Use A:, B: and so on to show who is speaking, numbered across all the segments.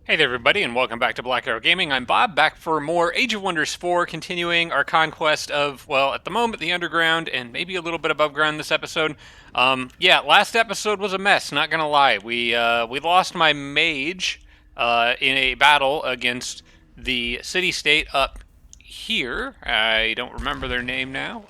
A: Hey there, everybody, and welcome back to Black Arrow Gaming. I'm Bob, back for more Age of Wonders 4, continuing our conquest of, well, at the moment, the underground and maybe a little bit above ground this episode. Yeah, last episode was a mess, not gonna lie. We lost my mage in a battle against the city-state up here. I don't remember their name now.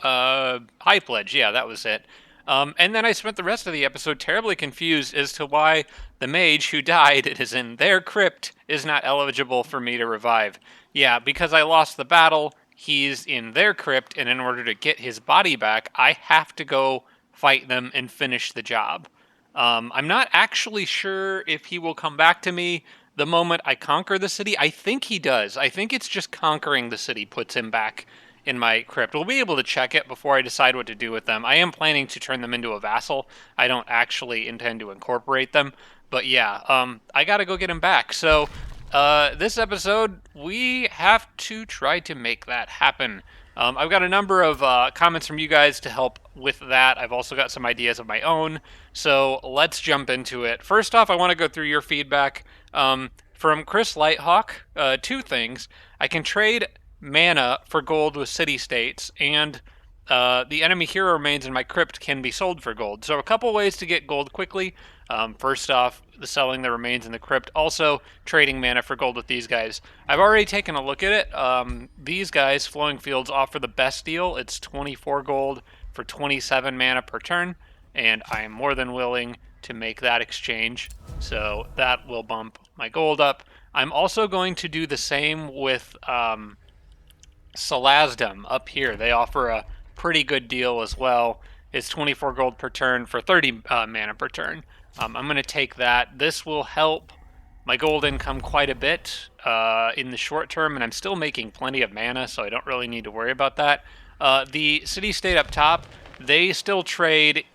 A: High Pledge, yeah, that was it. And then I spent the rest of the episode terribly confused as to why the mage who died and is in their crypt is not eligible for me to revive. Yeah, because I lost the battle, he's in their crypt, and in order to get his body back, I have to go fight them and finish the job. I'm not actually sure if he will come back to me the moment I conquer the city. I think he does. I think it's just conquering the city puts him back in my crypt. We'll be able to check it before I decide what to do with them. I am planning to turn them into a vassal. I don't actually intend to incorporate them. But yeah, I gotta go get him back. So, this episode, we have to try to make that happen. I've got a number of comments from you guys to help with that. I've also got some ideas of my own. So let's jump into it. First off, I want to go through your feedback. From Chris Lighthawk, two things. I can trade mana for gold with city states, and the enemy hero remains in my crypt can be sold for gold. So a couple ways to get gold quickly. First off, the selling the remains in the crypt. Also, trading mana for gold with these guys. I've already taken a look at it. These guys, Flowing Fields, offer the best deal. It's 24 gold for 27 mana per turn, and I am more than willing to make that exchange. So that will bump my gold up. I'm also going to do the same with Salasdom up here. They offer a pretty good deal as well. It's 24 gold per turn for 30 mana per turn. I'm going to take that. This will help my gold income quite a bit in the short term, and I'm still making plenty of mana, so I don't really need to worry about that. The city-state up top, they still trade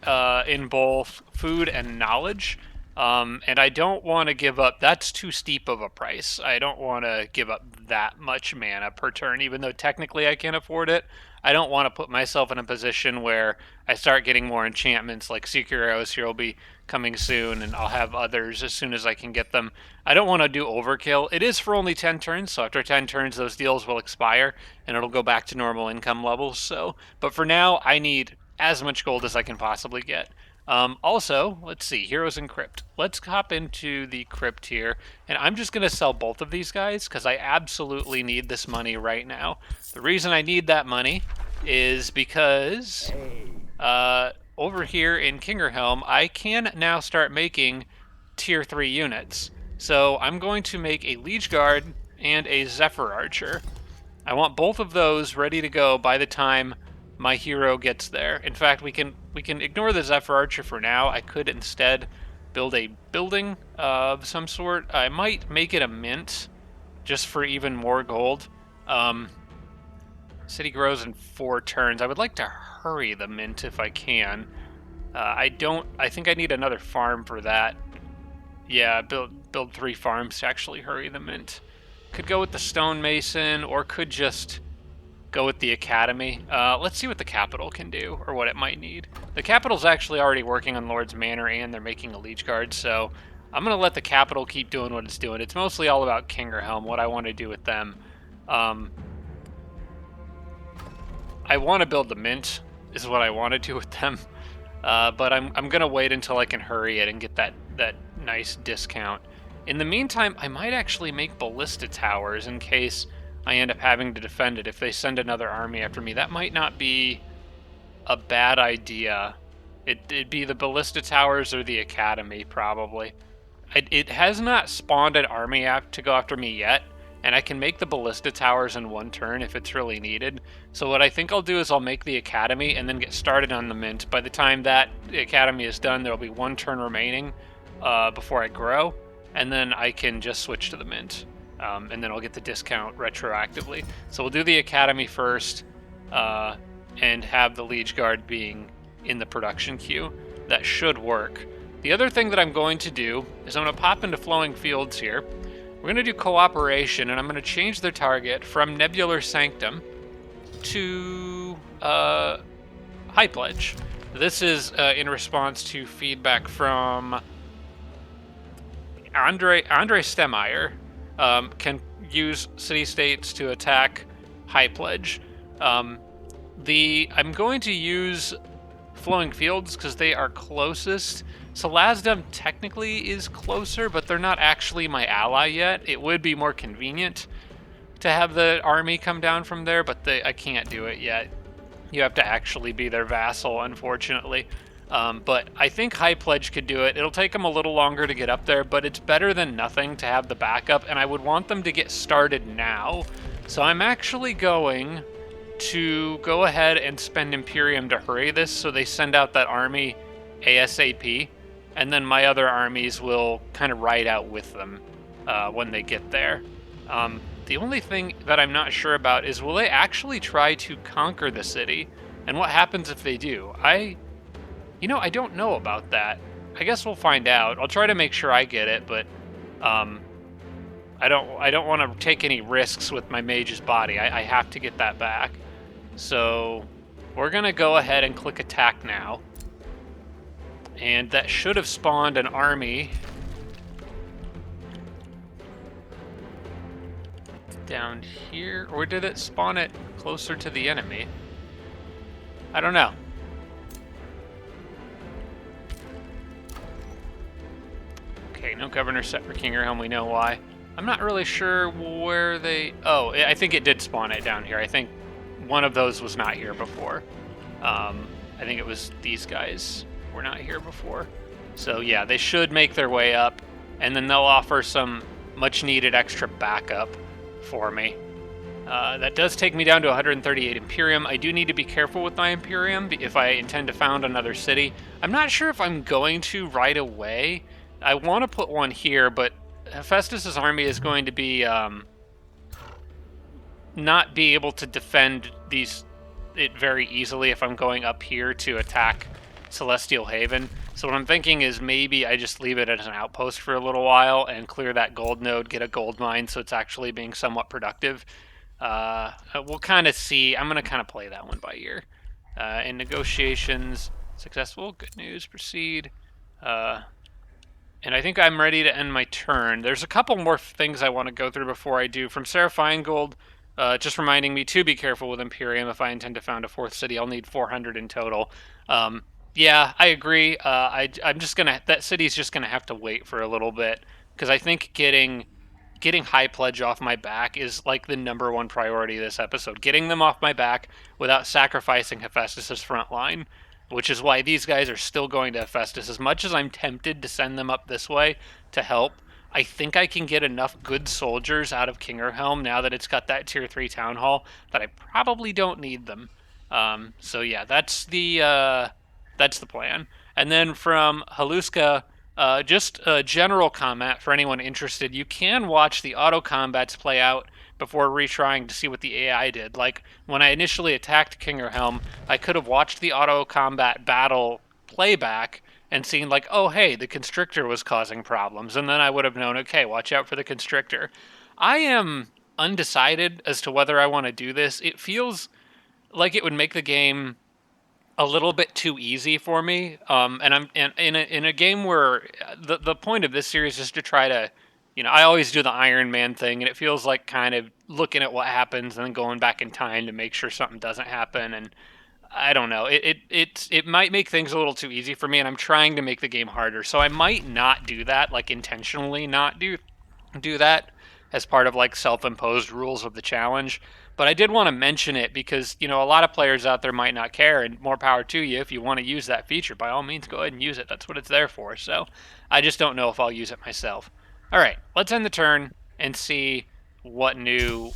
A: in both food and knowledge. And I don't want to give up, that's too steep of a price. I don't want to give up that much mana per turn, even though technically I can afford it. I don't want to put myself in a position where I start getting more enchantments, like Seeker here will be coming soon, and I'll have others as soon as I can get them. I don't want to do overkill. It is for only 10 turns, so after 10 turns those deals will expire, and it'll go back to normal income levels. So, but for now, I need as much gold as I can possibly get. Also, let's see, Heroes in Crypt. Let's hop into the Crypt here, and I'm just going to sell both of these guys because I absolutely need this money right now. The reason I need that money is because over here in Kingerhelm, I can now start making tier 3 units. So I'm going to make a Liege Guard and a Zephyr Archer. I want both of those ready to go by the time my hero gets there. In fact, we can ignore the Zephyr Archer for now. I could instead build a building of some sort. I might make it a mint just for even more gold. City grows in 4 turns. I would like to hurry the mint if I can. I think I need another farm for that. Yeah, build 3 farms to actually hurry the mint. Could go with the stonemason, or could just go with the academy. Let's see what the capital can do, or what it might need. The capital's actually already working on Lord's Manor, and they're making a Liege Guard, so I'm going to let the capital keep doing what it's doing. It's mostly all about Kingerhelm, what I want to do with them. I want to build the mint, is what I want to do with them. But I'm going to wait until I can hurry it and get that nice discount. In the meantime, I might actually make ballista towers in case I end up having to defend it if they send another army after me. That might not be a bad idea. It'd be the ballista towers or the academy, probably. It has not spawned an army to go after me yet, and I can make the ballista towers in 1 turn if it's really needed. So what I think I'll do is I'll make the academy and then get started on the mint. By the time that the academy is done, there'll be 1 turn remaining before I grow, and then I can just switch to the mint. And then I'll get the discount retroactively. So we'll do the academy first, and have the Liege Guard being in the production queue. That should work. The other thing that I'm going to do is I'm going to pop into Flowing Fields here. We're going to do cooperation, and I'm going to change the target from Nebular Sanctum to High Pledge. This is in response to feedback from Andre Stemeyer. can use city-states to attack High Pledge. Um, I'm going to use Flowing Fields because they are closest. So Lasdom technically is closer, but they're not actually my ally yet. It would be more convenient to have the army come down from there, but I can't do it yet. You have to actually be their vassal, unfortunately. But I think High Pledge could do it. It'll take them a little longer to get up there, but it's better than nothing to have the backup, and I would want them to get started now. So I'm actually going to go ahead and spend Imperium to hurry this so they send out that army ASAP, and then my other armies will kind of ride out with them when they get there. The only thing that I'm not sure about is, will they actually try to conquer the city? And what happens if they do? I don't know about that. I guess we'll find out. I'll try to make sure I get it, but I don't want to take any risks with my mage's body. I have to get that back. So we're going to go ahead and click attack now. And that should have spawned an army down here. Or did it spawn it closer to the enemy? I don't know. Okay, no governor set for Kingerhelm. We know why. I'm not really sure where they... Oh, I think it did spawn it down here. I think one of those was not here before. I think it was these guys were not here before. So yeah, they should make their way up, and then they'll offer some much-needed extra backup for me. That does take me down to 138 Imperium. I do need to be careful with my Imperium if I intend to found another city. I'm not sure if I'm going to right away. I want to put one here, but Hephaestus' army is going to be not be able to defend it very easily if I'm going up here to attack Celestial Haven. So what I'm thinking is maybe I just leave it as an outpost for a little while and clear that gold node, get a gold mine so it's actually being somewhat productive. We'll kind of see. I'm going to kind of play that one by ear. In negotiations, successful. Good news. Proceed. And I think I'm ready to end my turn. There's a couple more things I want to go through before I do. From Sarah Feingold, just reminding me to be careful with Imperium. If I intend to found a fourth city, I'll need 400 in total. Yeah, I agree. I'm just gonna. That city's just gonna have to wait for a little bit because I think getting High Pledge off my back is like the #1 priority this episode. Getting them off my back without sacrificing Hephaestus' front line, which is why these guys are still going to Hephaestus. As much as I'm tempted to send them up this way to help, I think I can get enough good soldiers out of Kingerhelm now that it's got that tier 3 town hall that I probably don't need them. So yeah, that's the plan. And then from Haluska, just a general comment for anyone interested. You can watch the auto combats play out before retrying to see what the AI did. Like, when I initially attacked Kingerhelm, I could have watched the auto combat battle playback and seen, like, oh, hey, the Constrictor was causing problems. And then I would have known, okay, watch out for the Constrictor. I am undecided as to whether I want to do this. It feels like it would make the game a little bit too easy for me, and I'm in a game where the point of this series is to try to, I always do the Iron Man thing, and it feels like kind of looking at what happens and then going back in time to make sure something doesn't happen. And I don't know, it might make things a little too easy for me, and I'm trying to make the game harder, so I might not do that, like intentionally not do that as part of like self-imposed rules of the challenge. But I did want to mention it because, a lot of players out there might not care, and more power to you. If you want to use that feature, by all means, go ahead and use it. That's what it's there for. So I just don't know if I'll use it myself. All right, let's end the turn and see what new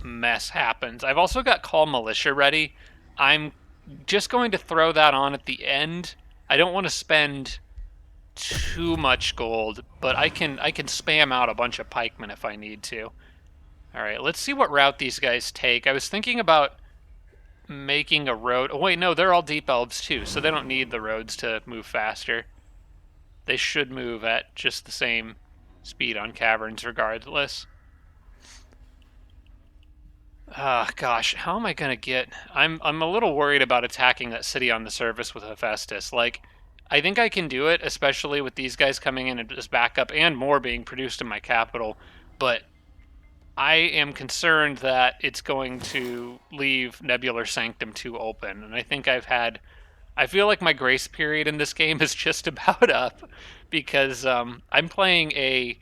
A: mess happens. I've also got Call Militia ready. I'm just going to throw that on at the end. I don't want to spend too much gold, but I can spam out a bunch of pikemen if I need to. All right, let's see what route these guys take. I was thinking about making a road. Oh, wait, no, they're all deep elves too, so they don't need the roads to move faster. They should move at just the same speed on caverns regardless. Gosh, how am I going to get... I'm a little worried about attacking that city on the surface with Hephaestus. Like, I think I can do it, especially with these guys coming in as backup and more being produced in my capital, but I am concerned that it's going to leave Nebular Sanctum 2 open, and I feel like my grace period in this game is just about up, because I'm playing a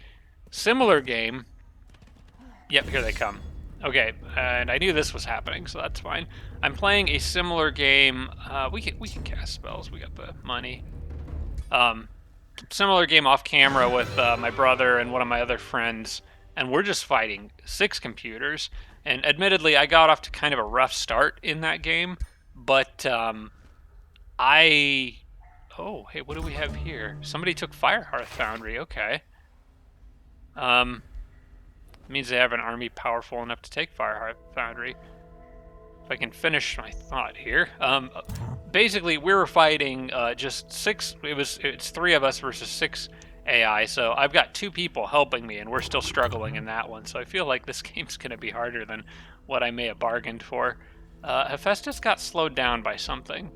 A: similar game. Yep, here they come. Okay, and I knew this was happening, so that's fine. I'm playing a similar game. We can cast spells. We got the money. Um, Similar game off camera with my brother and one of my other friends, and we're just fighting 6 computers. And admittedly, I got off to kind of a rough start in that game, but I. Oh, hey, what do we have here? Somebody took Firehearth Foundry. Okay. Means they have an army powerful enough to take Firehearth Foundry. If I can finish my thought here. Basically, we were fighting just 6. It's 3 of us versus 6 AI. So I've got 2 people helping me, and we're still struggling in that one. So I feel like this game's going to be harder than what I may have bargained for. Hephaestus got slowed down by something.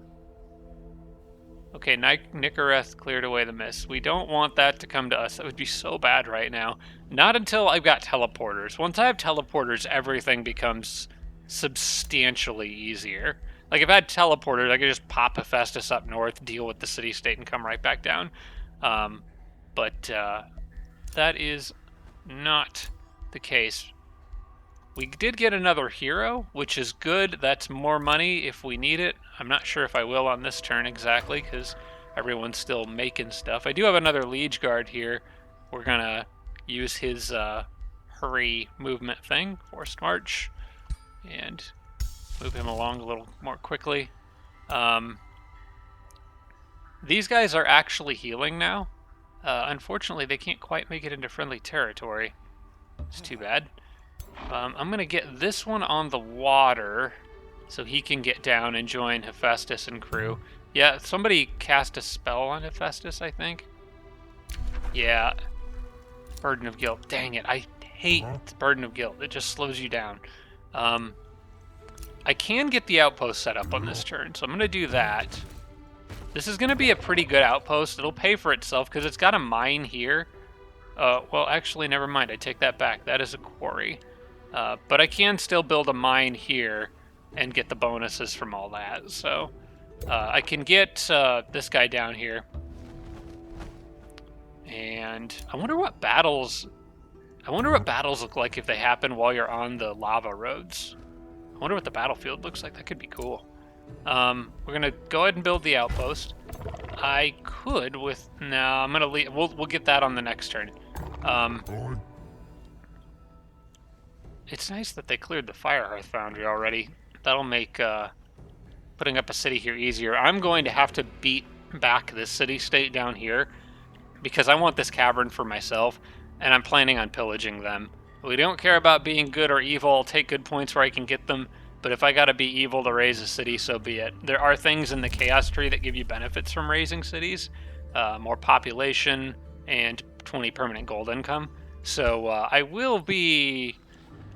A: Okay, Nicoreth cleared away the mist. We don't want that to come to us. That would be so bad right now. Not until I've got teleporters. Once I have teleporters, everything becomes substantially easier. Like, if I had teleporters, I could just pop Hephaestus up north, deal with the city-state, and come right back down. But that is not the case. We did get another hero, which is good. That's more money if we need it. I'm not sure if I will on this turn exactly, because everyone's still making stuff. I do have another Liege Guard here. We're going to use his hurry movement thing, forced march, and move him along a little more quickly. These guys are actually healing now. Unfortunately, they can't quite make it into friendly territory. It's too bad. I'm going to get this one on the water so he can get down and join Hephaestus and crew. Yeah, somebody cast a spell on Hephaestus, I think. Yeah. Burden of Guilt. Dang it, I hate Burden of Guilt. It just slows you down. I can get the outpost set up on this turn, so I'm going to do that. This is going to be a pretty good outpost. It'll pay for itself because it's got a mine here. Well, actually, never mind. I take that back. That is a quarry. But I can still build a mine here and get the bonuses from all that. So I can get this guy down here. And I wonder what battles look like if they happen while you're on the lava roads. I wonder what the battlefield looks like. That could be cool. We're gonna go ahead and build the outpost. I could with no. I'm gonna leave. We'll get that on the next turn. It's nice that they cleared the Firehearth Foundry already. That'll make putting up a city here easier. I'm going to have to beat back this city-state down here because I want this cavern for myself, and I'm planning on pillaging them. We don't care about being good or evil. I'll take good points where I can get them, but if I gotta be evil to raise a city, so be it. There are things in the Chaos Tree that give you benefits from raising cities, more population, and 20 permanent gold income. So we'll be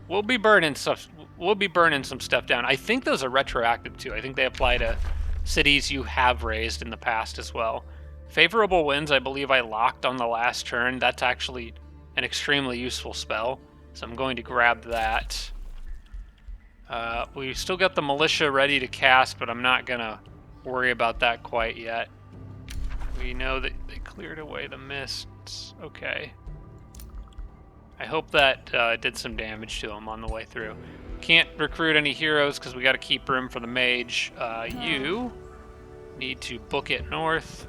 A: burning stuff. We'll be burning some stuff down. I think those are retroactive too. I think they apply to cities you have raised in the past as well. Favorable winds, I believe I locked on the last turn. That's actually an extremely useful spell, so I'm going to grab that. We still got the militia ready to cast, but I'm not gonna worry about that quite yet. We know that they cleared away the mists. Okay. I hope that did some damage to them on the way through. Can't recruit any heroes because we got to keep room for the mage. You need to book it north.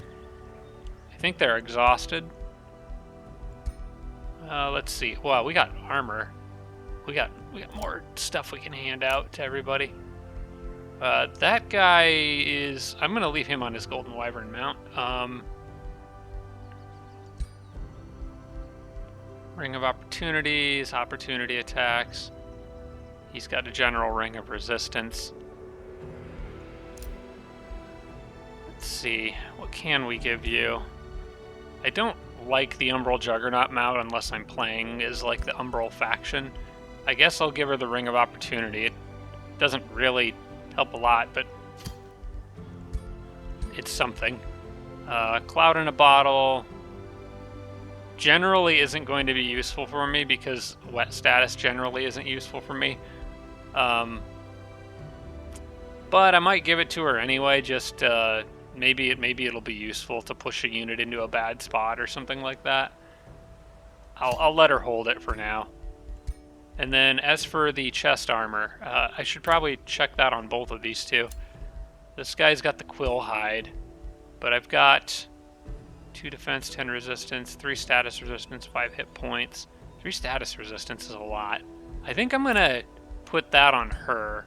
A: I think they're exhausted. Let's see. Wow, we got armor. We got more stuff we can hand out to everybody. That guy is... I'm going to leave him on his Golden Wyvern mount. Ring of Opportunities, opportunity attacks. He's got a general ring of resistance. Let's see, what can we give you? I don't like the Umbral Juggernaut mount unless I'm playing as like the Umbral faction. I guess I'll give her the Ring of Opportunity. It doesn't really help a lot, but it's something. Cloud in a Bottle. generally isn't going to be useful for me because wet status generally isn't useful for me. But I might give it to her anyway, just maybe it'll be useful to push a unit into a bad spot or something like that. I'll let her hold it for now. And then as for the chest armor, I should probably check that on both of these two. This guy's got the quill hide, but I've got 2 defense, 10 resistance, 3 status resistance, 5 hit points. 3 status resistance is a lot. I think I'm gonna put that on her.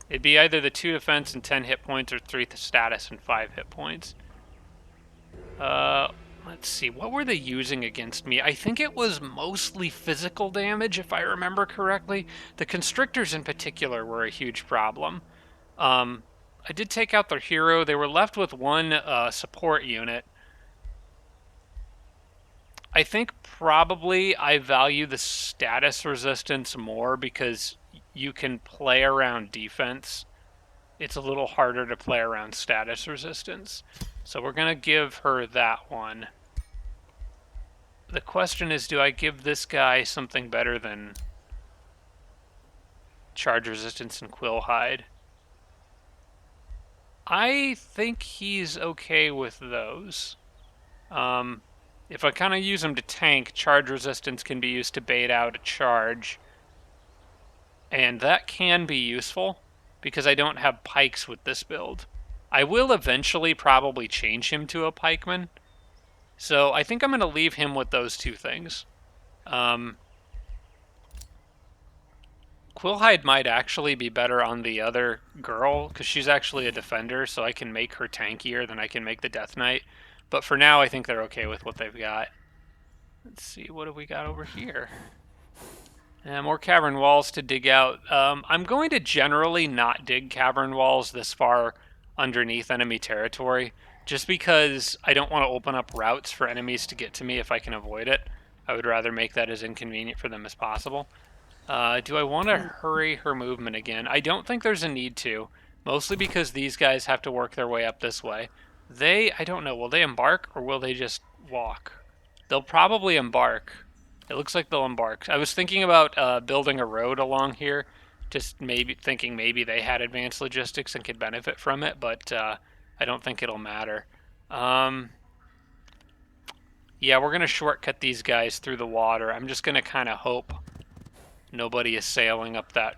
A: It'd be either the 2 defense and 10 hit points or 3 status and 5 hit points. Let's see, what were they using against me? I think it was mostly physical damage, if I remember correctly. The constrictors in particular were a huge problem. I did take out their hero. They were left with 1 support unit. I think probably I value the status resistance more because you can play around defense. It's a little harder to play around status resistance. So we're going to give her that one. The question is, do I give this guy something better than charge resistance and quill hide? I think he's okay with those. If I kind of use him to tank, charge resistance can be used to bait out a charge. And that can be useful because I don't have pikes with this build. I will eventually probably change him to a pikeman. So I think I'm going to leave him with those 2 things. Quillhide might actually be better on the other girl because she's actually a defender, so I can make her tankier than I can make the Death Knight. But for now, I think they're okay with what they've got. Let's see, what have we got over here? More cavern walls to dig out. I'm going to generally not dig cavern walls this far underneath enemy territory, just because I don't want to open up routes for enemies to get to me if I can avoid it. I would rather make that as inconvenient for them as possible. Do I want to hurry her movement again? I don't think there's a need to, mostly because these guys have to work their way up this way. I don't know, will they embark or will they just walk? They'll probably embark. It looks like they'll embark. I was thinking about building a road along here, just thinking maybe they had advanced logistics and could benefit from it, but I don't think it'll matter. Yeah, we're going to shortcut these guys through the water. I'm just going to kind of hope nobody is sailing up that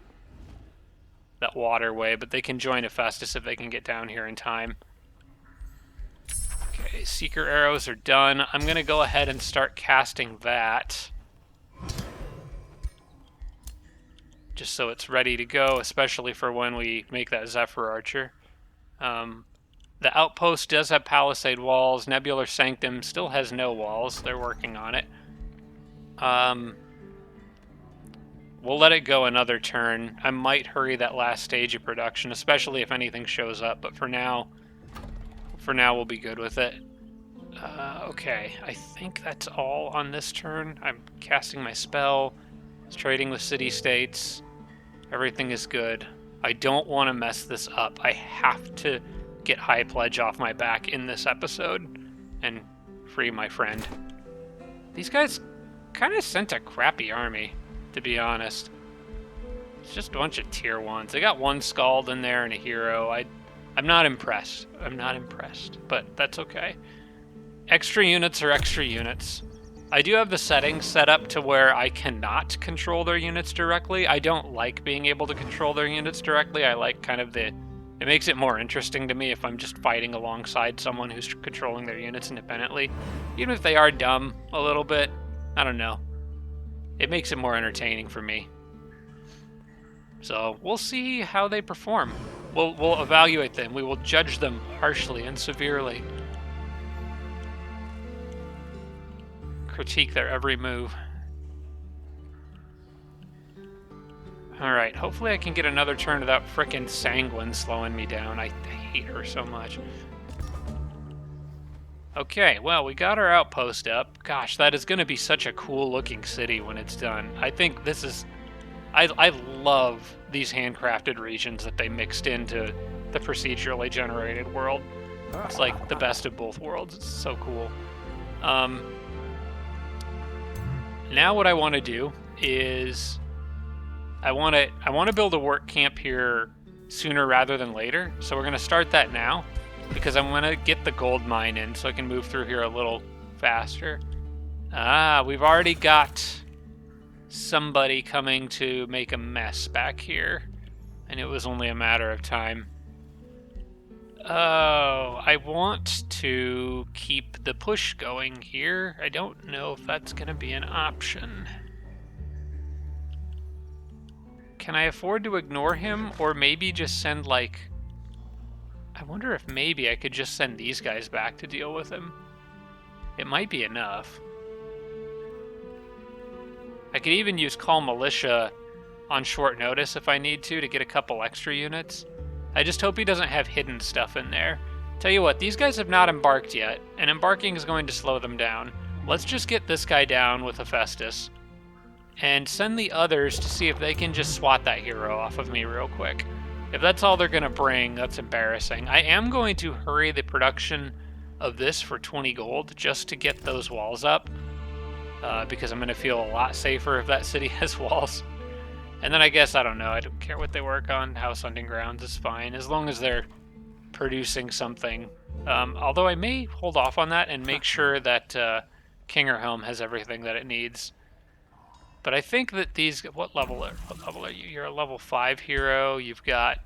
A: waterway, but they can join Hephaestus if they can get down here in time. Okay, Seeker arrows are done. I'm going to go ahead and start casting that, just so it's ready to go, especially for when we make that Zephyr Archer. The outpost does have palisade walls. Nebular Sanctum still has no walls. They're working on it. We'll let it go another turn. I might hurry that last stage of production, especially if anything shows up, but for now we'll be good with it. Okay, I think that's all on this turn. I'm casting my spell, trading with city-states. Everything is good. I don't want to mess this up. I have to get High Pledge off my back in this episode and free my friend. These guys kind of sent a crappy army, to be honest. It's just a bunch of tier 1s. They got 1 Scald in there and a hero. I'm not impressed. I'm not impressed, but that's okay. Extra units are extra units. I do have the settings set up to where I cannot control their units directly. I don't like being able to control their units directly. I like kind of it makes it more interesting to me if I'm just fighting alongside someone who's controlling their units independently. Even if they are dumb a little bit, I don't know. It makes it more entertaining for me. So we'll see how they perform. We'll evaluate them. We will judge them harshly and severely. Critique their every move. Alright, hopefully I can get another turn without frickin' Sanguine slowing me down. I hate her so much. Okay, well, we got our outpost up. Gosh, that is going to be such a cool looking city when it's done. I think this is... I love these handcrafted regions that they mixed into the procedurally generated world. It's like the best of both worlds. It's so cool. Now what I want to do is I want to build a work camp here sooner rather than later. So we're going to start that now because I want to get the gold mine in so I can move through here a little faster. Ah, we've already got somebody coming to make a mess back here, and it was only a matter of time. Oh, I want to keep the push going here. I don't know if that's going to be an option. Can I afford to ignore him, or maybe just send, like... I wonder if maybe I could just send these guys back to deal with him. It might be enough. I could even use Call Militia on short notice if I need to get a couple extra units. I just hope he doesn't have hidden stuff in there. Tell you what, these guys have not embarked yet, and embarking is going to slow them down. Let's just get this guy down with Hephaestus, and send the others to see if they can just swat that hero off of me real quick. If that's all they're going to bring, that's embarrassing. I am going to hurry the production of this for 20 gold just to get those walls up, because I'm going to feel a lot safer if that city has walls. And then I guess, I don't know, I don't care what they work on. House hunting grounds is fine, as long as they're producing something. Although I may hold off on that and make sure that Kingerhelm has everything that it needs. But I think that these... What level are you? You're a level 5 hero. You've got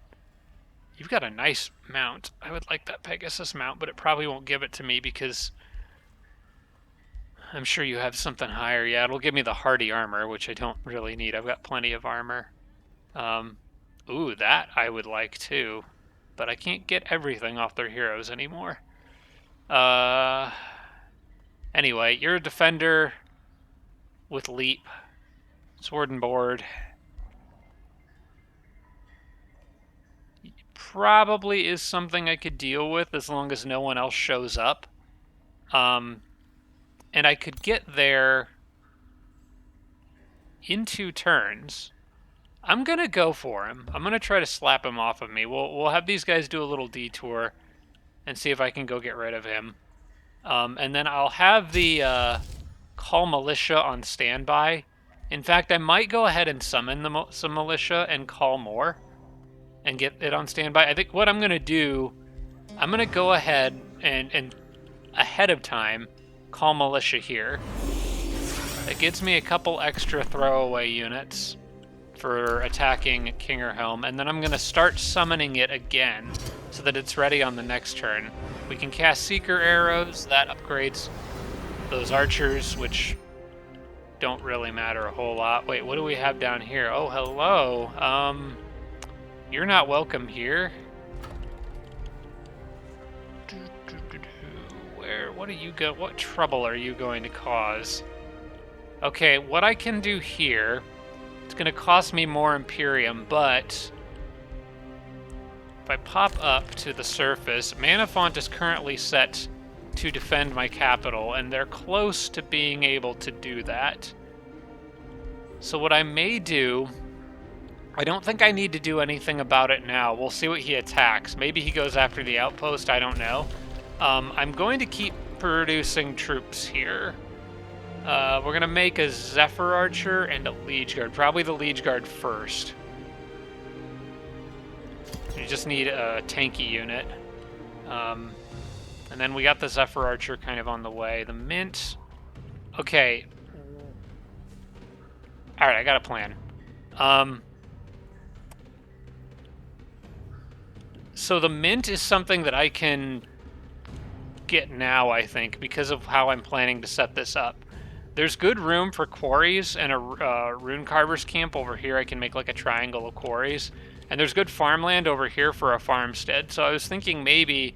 A: a nice mount. I would like that Pegasus mount, but it probably won't give it to me because I'm sure you have something higher. Yeah, it'll give me the hardy armor, which I don't really need. I've got plenty of armor. Ooh, that I would like too. But I can't get everything off their heroes anymore. Anyway, you're a defender with leap. Sword and board. Probably is something I could deal with as long as no one else shows up. And I could get there in 2 turns. I'm going to go for him. I'm going to try to slap him off of me. We'll have these guys do a little detour and see if I can go get rid of him. And then I'll have the Call Militia on standby. In fact, I might go ahead and summon some militia and call more and get it on standby. I think what I'm going to do, I'm going to go ahead and ahead of time call militia here. That gets me a couple extra throwaway units for attacking Kingerhelm, and then I'm going to start summoning it again so that it's ready on the next turn. We can cast Seeker Arrows. That upgrades those archers, which don't really matter a whole lot. Wait, what do we have down here? Oh, hello. You're not welcome here. What are you what trouble are you going to cause? Okay, what I can do here, it's going to cost me more Imperium, but if I pop up to the surface, Mana Font is currently set to defend my capital, and they're close to being able to do that. So what I may do, I don't think I need to do anything about it now. We'll see what he attacks. Maybe he goes after the outpost, I don't know. I'm going to keep producing troops here. We're going to make a Zephyr Archer and a Liege Guard. Probably the Liege Guard first. You just need a tanky unit. And then we got the Zephyr Archer kind of on the way. The Mint. Okay. Alright, I got a plan. So the Mint is something that I can get now, I think, because of how I'm planning to set this up. There's good room for quarries and a rune carver's camp over here. I can make like a triangle of quarries. And there's good farmland over here for a farmstead. So I was thinking maybe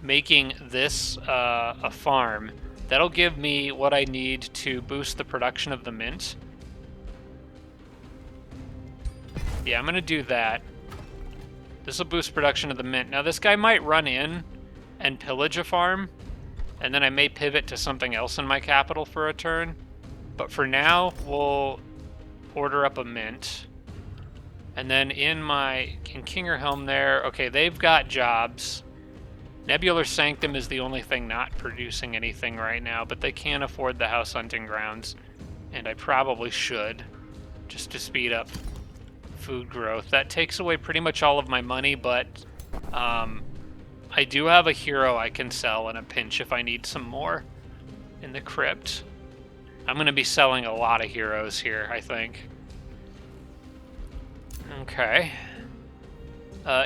A: making this a farm. That'll give me what I need to boost the production of the mint. Yeah, I'm going to do that. This will boost production of the mint. Now this guy might run in and pillage a farm, and then I may pivot to something else in my capital for a turn. But for now, we'll order up a mint. And then in Kingerhelm there, okay, they've got jobs. Nebular Sanctum is the only thing not producing anything right now, but they can't afford the House Hunting Grounds, and I probably should, just to speed up food growth. That takes away pretty much all of my money, but I do have a hero I can sell in a pinch if I need some more in the crypt. I'm going to be selling a lot of heroes here, I think. Okay.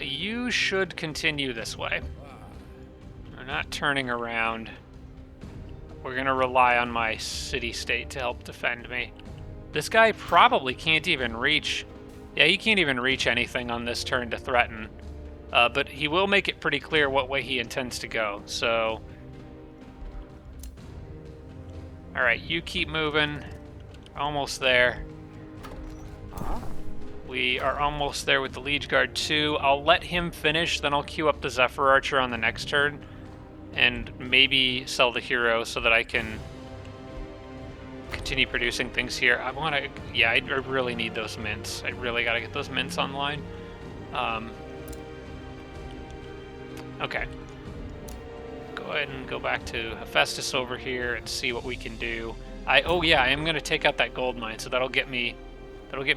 A: You should continue this way. We're not turning around. We're going to rely on my city-state to help defend me. This guy probably can't even reach... Yeah, he can't even reach anything on this turn to threaten. But he will make it pretty clear what way he intends to go, so... Alright, you keep moving. Almost there. We are almost there with the Liege Guard 2. I'll let him finish, then I'll queue up the Zephyr Archer on the next turn. And maybe sell the hero so that I can continue producing things here. I want to... Yeah, I really need those mints. I really got to get those mints online. Okay. Go ahead and go back to Hephaestus over here and see what we can do. Oh yeah, I am going to take out that gold mine, so that'll get me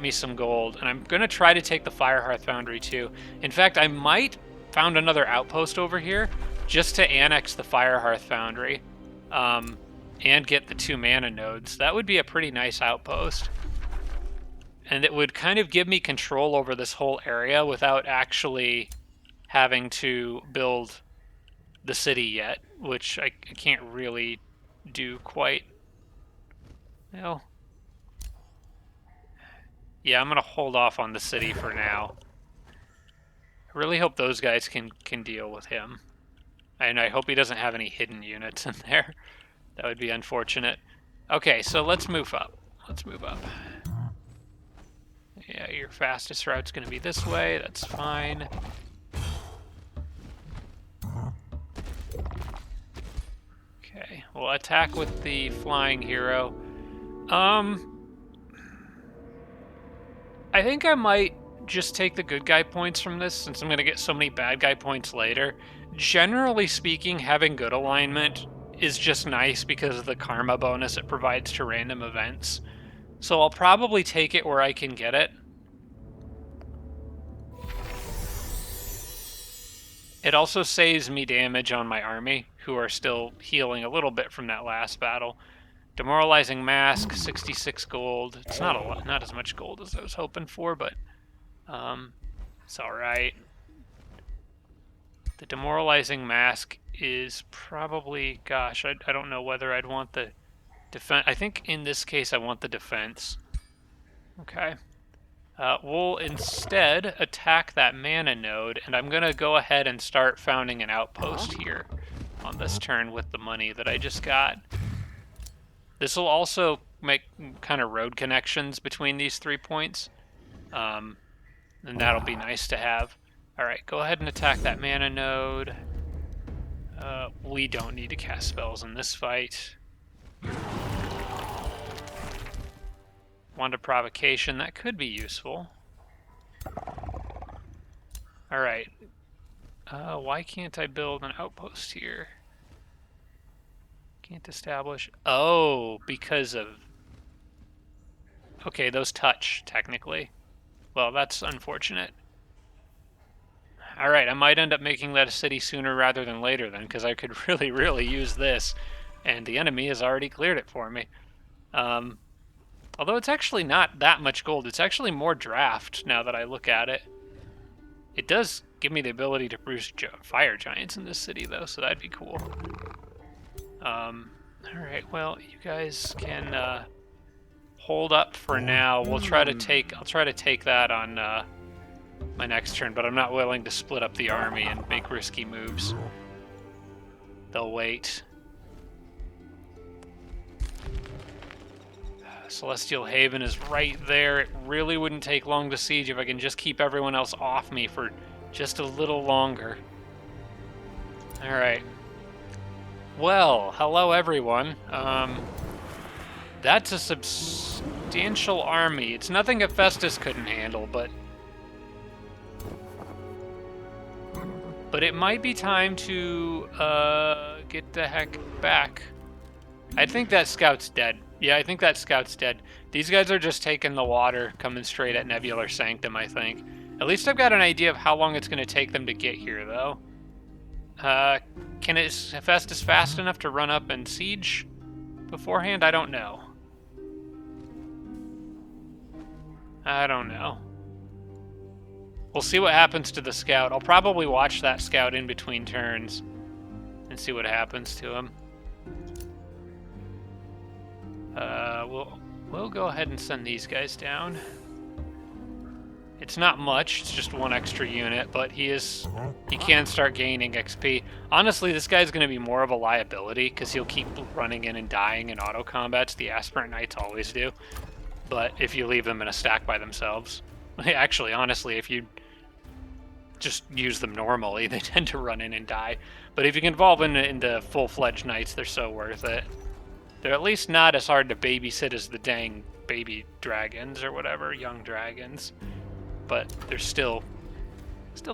A: some gold. And I'm going to try to take the Firehearth Foundry too. In fact, I might found another outpost over here just to annex the Firehearth Foundry and get the 2 mana nodes. That would be a pretty nice outpost. And it would kind of give me control over this whole area without actually having to build the city yet, which I can't really do quite. Well, yeah, I'm going to hold off on the city for now. I really hope those guys can deal with him. And I hope he doesn't have any hidden units in there. That would be unfortunate. Okay, so let's move up. Let's move up. Yeah, your fastest route's going to be this way. That's fine. Okay, we'll attack with the flying hero. I think I might just take the good guy points from this, since I'm going to get so many bad guy points later. Generally speaking, having good alignment is just nice because of the karma bonus it provides to random events. So I'll probably take it where I can get it. It also saves me damage on my army, who are still healing a little bit from that last battle. Demoralizing Mask, 66 gold. It's not a lot, not as much gold as I was hoping for, but it's alright. The Demoralizing Mask is probably, gosh, I don't know whether I'd want the defense. I think in this case I want the defense. Okay. We'll instead attack that mana node, and I'm going to go ahead and start founding an outpost here on this turn with the money that I just got. This will also make kind of road connections between these 3 points, and that'll be nice to have. Alright, go ahead and attack that mana node. We don't need to cast spells in this fight. Wand of Provocation, that could be useful. Alright. Why can't I build an outpost here? Can't establish... Oh, because of... Okay, those touch, technically. Well, that's unfortunate. Alright, I might end up making that a city sooner rather than later then, because I could really use this. And the enemy has already cleared it for me. Although it's actually not that much gold. It's actually more draft now that I look at it. It does give me the ability to produce fire giants in this city, though, so that'd be cool. Alright, well, you guys can hold up for now. I'll try to take that on my next turn, but I'm not willing to split up the army and make risky moves. They'll wait. Celestial Haven is right there. It really wouldn't take long to siege if I can just keep everyone else off me for just a little longer. Alright. Well, hello everyone. That's a substantial army. It's nothing Hephaestus couldn't handle, but... But it might be time to get the heck back. I think that scout's dead. Yeah, I think that scout's dead. These guys are just taking the water, coming straight at Nebular Sanctum, I think. At least I've got an idea of how long it's going to take them to get here, though. Is Hephaestus fast enough to run up and siege beforehand? I don't know. I don't know. We'll see what happens to the scout. I'll probably watch that scout in between turns and see what happens to him. We'll go ahead and send these guys down. It's not much, it's just one extra unit, but he can start gaining XP. Honestly, this guy's going to be more of a liability, because he'll keep running in and dying in auto combats. The Aspirant Knights always do. But if you leave them in a stack by themselves... Actually, honestly, if you just use them normally, they tend to run in and die. But if you can evolve into full-fledged Knights, they're so worth it. They're at least not as hard to babysit as the dang baby dragons or whatever, young dragons. But they're still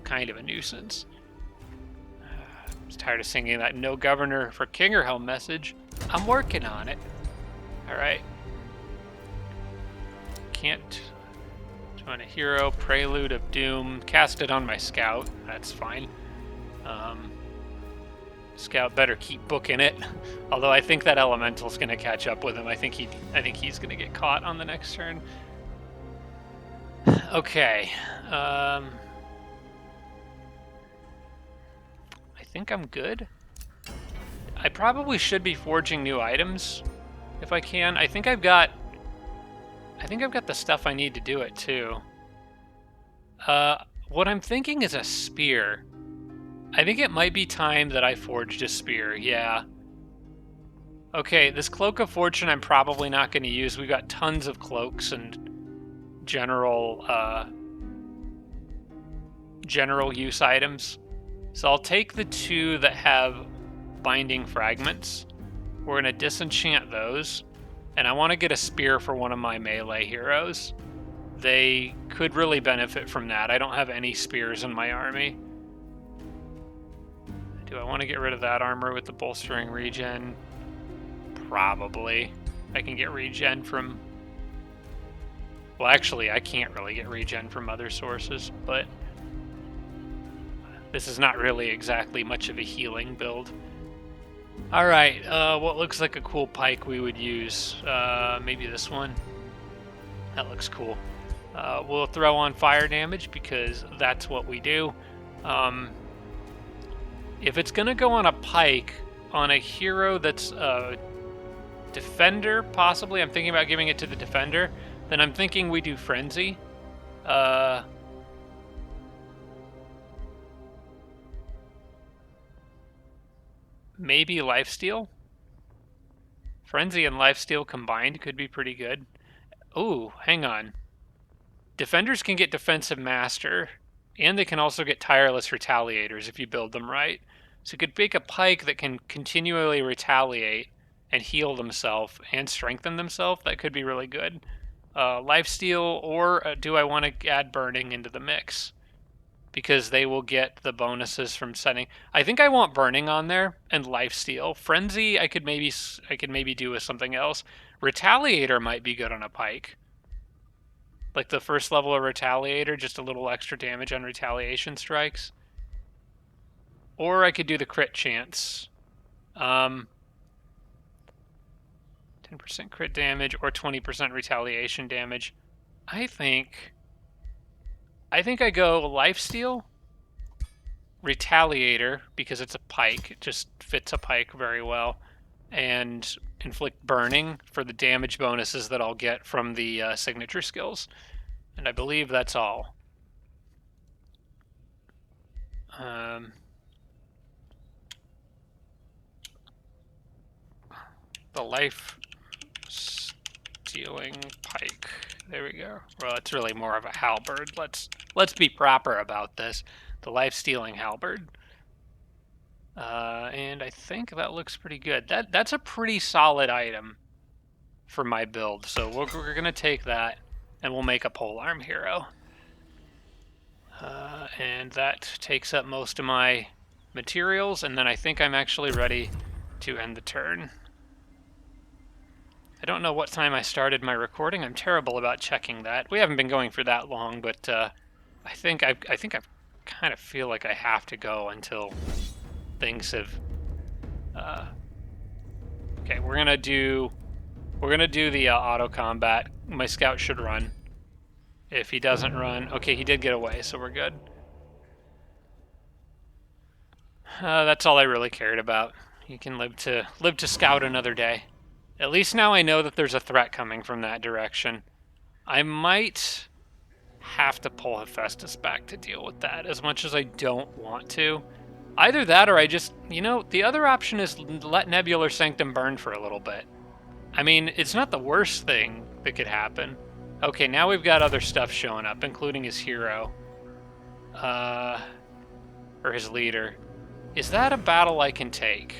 A: kind of a nuisance. I'm tired of singing that no governor for Kingerhelm message. I'm working on it. Alright. Can't join a hero, Prelude of Doom. Cast it on my scout. That's fine. Scout better keep booking it. Although I think that elemental's gonna catch up with him. I think he's gonna get caught on the next turn. Okay. I think I'm good. I probably should be forging new items if I can. I think I've got the stuff I need to do it too. What I'm thinking is a spear. I think it might be time that I forged a spear, yeah. Okay, this Cloak of Fortune I'm probably not going to use. We've got tons of cloaks and general use items. So I'll take the two that have binding fragments. We're going to disenchant those. And I want to get a spear for one of my melee heroes. They could really benefit from that. I don't have any spears in my army. Do I want to get rid of that armor with the bolstering regen? Probably. I can get regen from... Well, actually, I can't really get regen from other sources, but... This is not really exactly much of a healing build. Alright, what looks like a cool pike we would use? Maybe this one? That looks cool. We'll throw on fire damage, because that's what we do. If it's gonna go on a pike, on a hero that's a defender, possibly, I'm thinking about giving it to the defender, then I'm thinking we do Frenzy. Maybe Lifesteal? Frenzy and Lifesteal combined could be pretty good. Ooh, hang on. Defenders can get Defensive Master, and they can also get Tireless Retaliators if you build them right. So you could make a pike that can continually retaliate and heal themselves and strengthen themselves. That could be really good. Lifesteal, or do I want to add Burning into the mix? Because they will get the bonuses from setting. I think I want Burning on there and Lifesteal. Frenzy, I could maybe do with something else. Retaliator might be good on a pike. Like the first level of Retaliator, just a little extra damage on retaliation strikes. Or I could do the crit chance. 10% crit damage or 20% retaliation damage. I think I go Lifesteal, Retaliator, because it's a pike. It just fits a pike very well. And Inflict Burning for the damage bonuses that I'll get from the signature skills. And I believe that's all. The life stealing pike. There we go. Well, it's really more of a halberd. Let's be proper about this. The life stealing halberd. And I think that looks pretty good. That's a pretty solid item for my build. So we're gonna take that and we'll make a polearm hero. And that takes up most of my materials, and then I think I'm actually ready to end the turn. I don't know what time I started my recording. I'm terrible about checking that. We haven't been going for that long, but I think I kind of feel like I have to go until things have. Okay, we're gonna do the auto combat. My scout should run. If he doesn't run, okay, he did get away, so we're good. That's all I really cared about. You can live to scout another day. At least now I know that there's a threat coming from that direction. I might have to pull Hephaestus back to deal with that, as much as I don't want to. Either that or I just, the other option is let Nebular Sanctum burn for a little bit. I mean, it's not the worst thing that could happen. Okay, now we've got other stuff showing up, including his hero. Or his leader. Is that a battle I can take?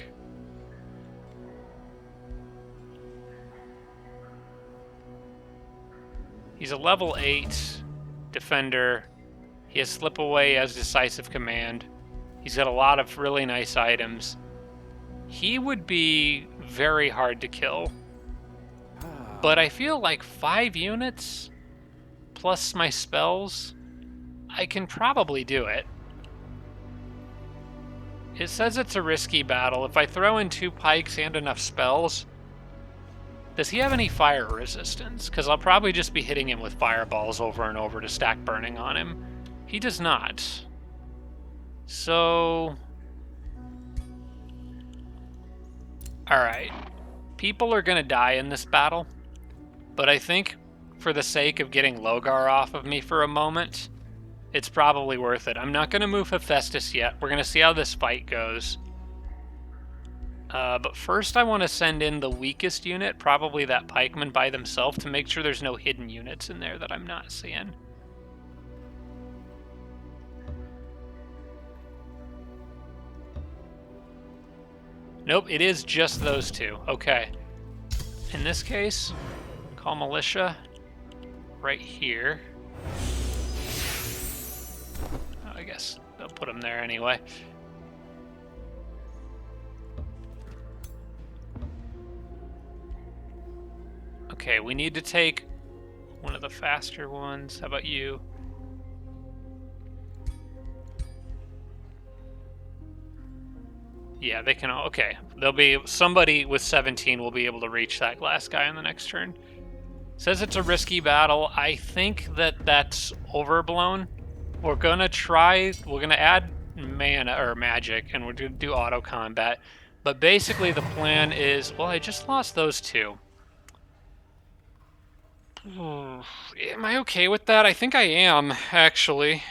A: He's a level 8 defender. He has Slip Away as decisive command. He's got a lot of really nice items. He would be very hard to kill. But I feel like 5 units plus my spells, I can probably do it. It says it's a risky battle. If I throw in 2 pikes and enough spells, does he have any fire resistance? Because I'll probably just be hitting him with fireballs over and over to stack burning on him. He does not. So... Alright. People are going to die in this battle. But I think, for the sake of getting Logar off of me for a moment, it's probably worth it. I'm not going to move Hephaestus yet. We're going to see how this fight goes. But first I want to send in the weakest unit, probably that pikeman by themselves, to make sure there's no hidden units in there that I'm not seeing. Nope, it is just those 2. Okay. In this case, call militia right here. Oh, I guess they'll put them there anyway. Okay, we need to take one of the faster ones. How about you? Yeah, they can all... Okay, there'll be... Somebody with 17 will be able to reach that glass guy on the next turn. Says it's a risky battle. I think that that's overblown. We're gonna try... We're gonna add mana, or magic, and we're gonna do auto combat. But basically the plan is... Well, I just lost those 2. Am I okay with that? I think I am, actually.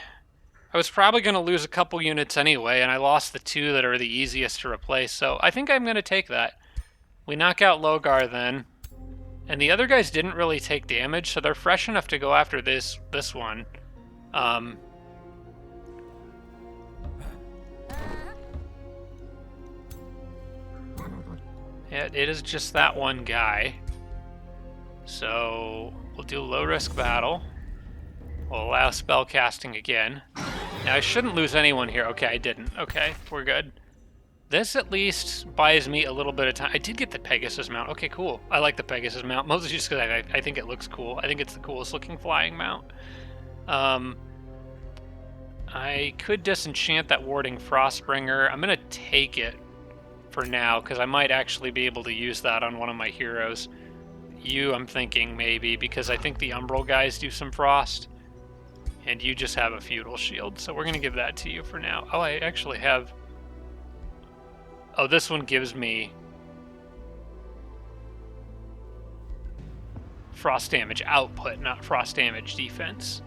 A: I was probably going to lose a couple units anyway, and I lost the 2 that are the easiest to replace, so I think I'm going to take that. We knock out Logar then. And the other guys didn't really take damage, so they're fresh enough to go after this one. Yeah, it is just that one guy. So we'll do low risk battle. We'll allow spell casting again. Now I shouldn't lose anyone here. Okay, I didn't. Okay, we're good. This at least buys me a little bit of time. I did get the Pegasus mount. Okay, cool. I like the Pegasus mount, mostly just because I think it looks cool. I think it's the coolest looking flying mount. I could disenchant that Warding Frostbringer. I'm going to take it for now, because I might actually be able to use that on one of my heroes. You, I'm thinking, maybe, because I think the Umbral guys do some frost. And you just have a feudal shield, so we're going to give that to you for now. Oh, I actually have... Oh, this one gives me... frost damage output, not frost damage defense.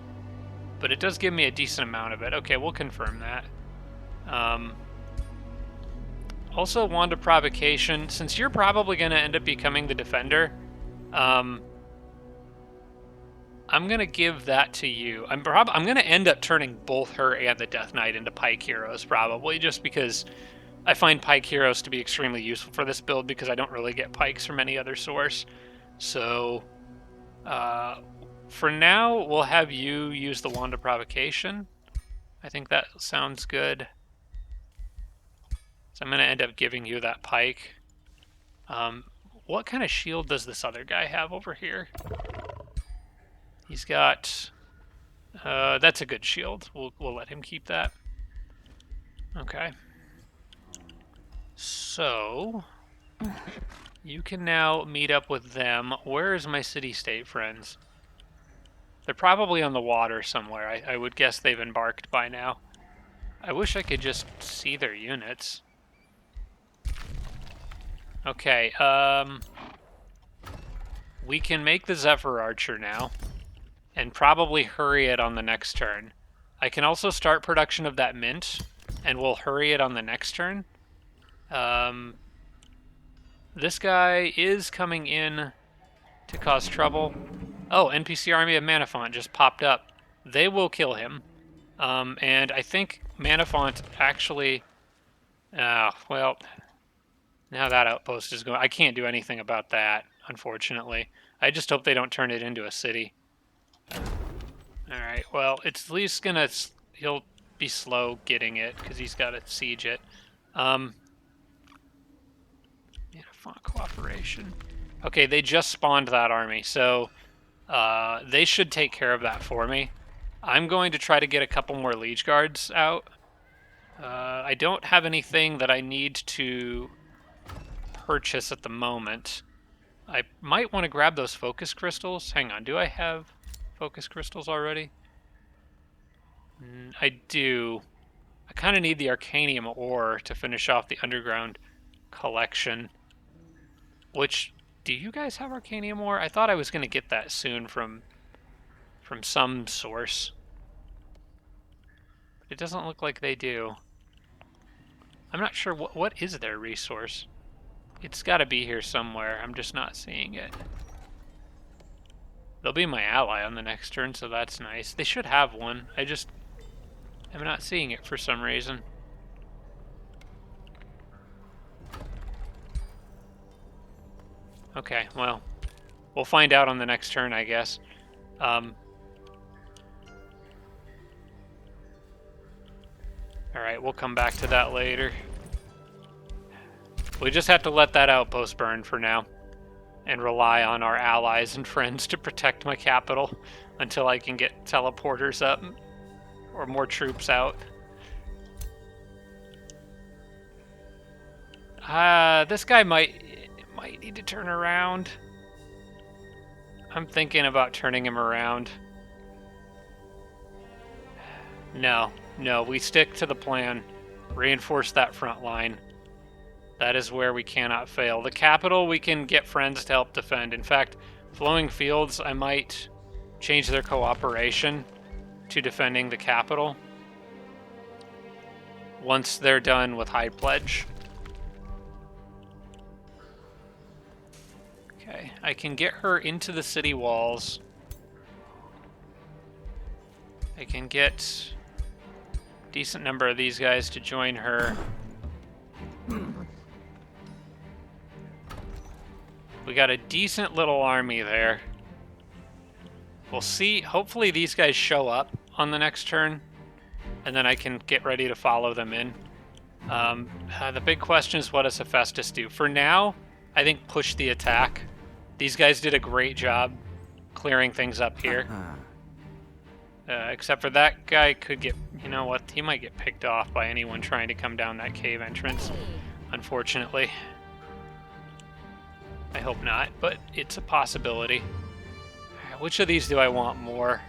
A: But it does give me a decent amount of it. Okay, we'll confirm that. Also, Wand of Provocation. Since you're probably going to end up becoming the defender... I'm going to give that to you. I'm going to end up turning both her and the Death Knight into Pike heroes, probably, just because I find Pike heroes to be extremely useful for this build, because I don't really get Pikes from any other source. So, for now, we'll have you use the Wand of Provocation. I think that sounds good. So I'm going to end up giving you that pike. What kind of shield does this other guy have over here? He's got... that's a good shield. We'll let him keep that. Okay. So... you can now meet up with them. Where is my city-state friends? They're probably on the water somewhere. I would guess they've embarked by now. I wish I could just see their units. Okay, we can make the Zephyr Archer now, and probably hurry it on the next turn. I can also start production of that mint, and we'll hurry it on the next turn. This guy is coming in to cause trouble. Oh, NPC Army of Manafont just popped up. They will kill him. And I think Manafont actually... well, now that outpost is going... I can't do anything about that, unfortunately. I just hope they don't turn it into a city. Alright, well, it's at least gonna... he'll be slow getting it, because he's got to siege it. Manafont cooperation. Okay, they just spawned that army, so they should take care of that for me. I'm going to try to get a couple more Liege Guards out. I don't have anything that I need to purchase at the moment. I might want to grab those focus crystals. Hang on, do I have focus crystals already? I do. I kind of need the Arcanium ore to finish off the underground collection. Which, do you guys have Arcanium ore? I thought I was going to get that soon from some source. But it doesn't look like they do. I'm not sure what is their resource. It's got to be here somewhere. I'm just not seeing it. They'll be my ally on the next turn, so that's nice. They should have one. I just am not seeing it for some reason. Okay, well, we'll find out on the next turn, I guess. Alright, we'll come back to that later. We just have to let that outpost burn for now. And rely on our allies and friends to protect my capital until I can get teleporters up. Or more troops out. This guy might need to turn around. I'm thinking about turning him around. No, we stick to the plan. Reinforce that front line. That is where we cannot fail. The capital, we can get friends to help defend. In fact, Flowing Fields, I might change their cooperation to defending the capital once they're done with High Pledge. Okay, I can get her into the city walls. I can get a decent number of these guys to join her. We got a decent little army there. We'll see. Hopefully these guys show up on the next turn, and then I can get ready to follow them in. The big question is, what does Hephaestus do? For now, I think push the attack. These guys did a great job clearing things up here. Except for that guy could get, you know what, he might get picked off by anyone trying to come down that cave entrance, unfortunately. I hope not, but it's a possibility. Which of these do I want more?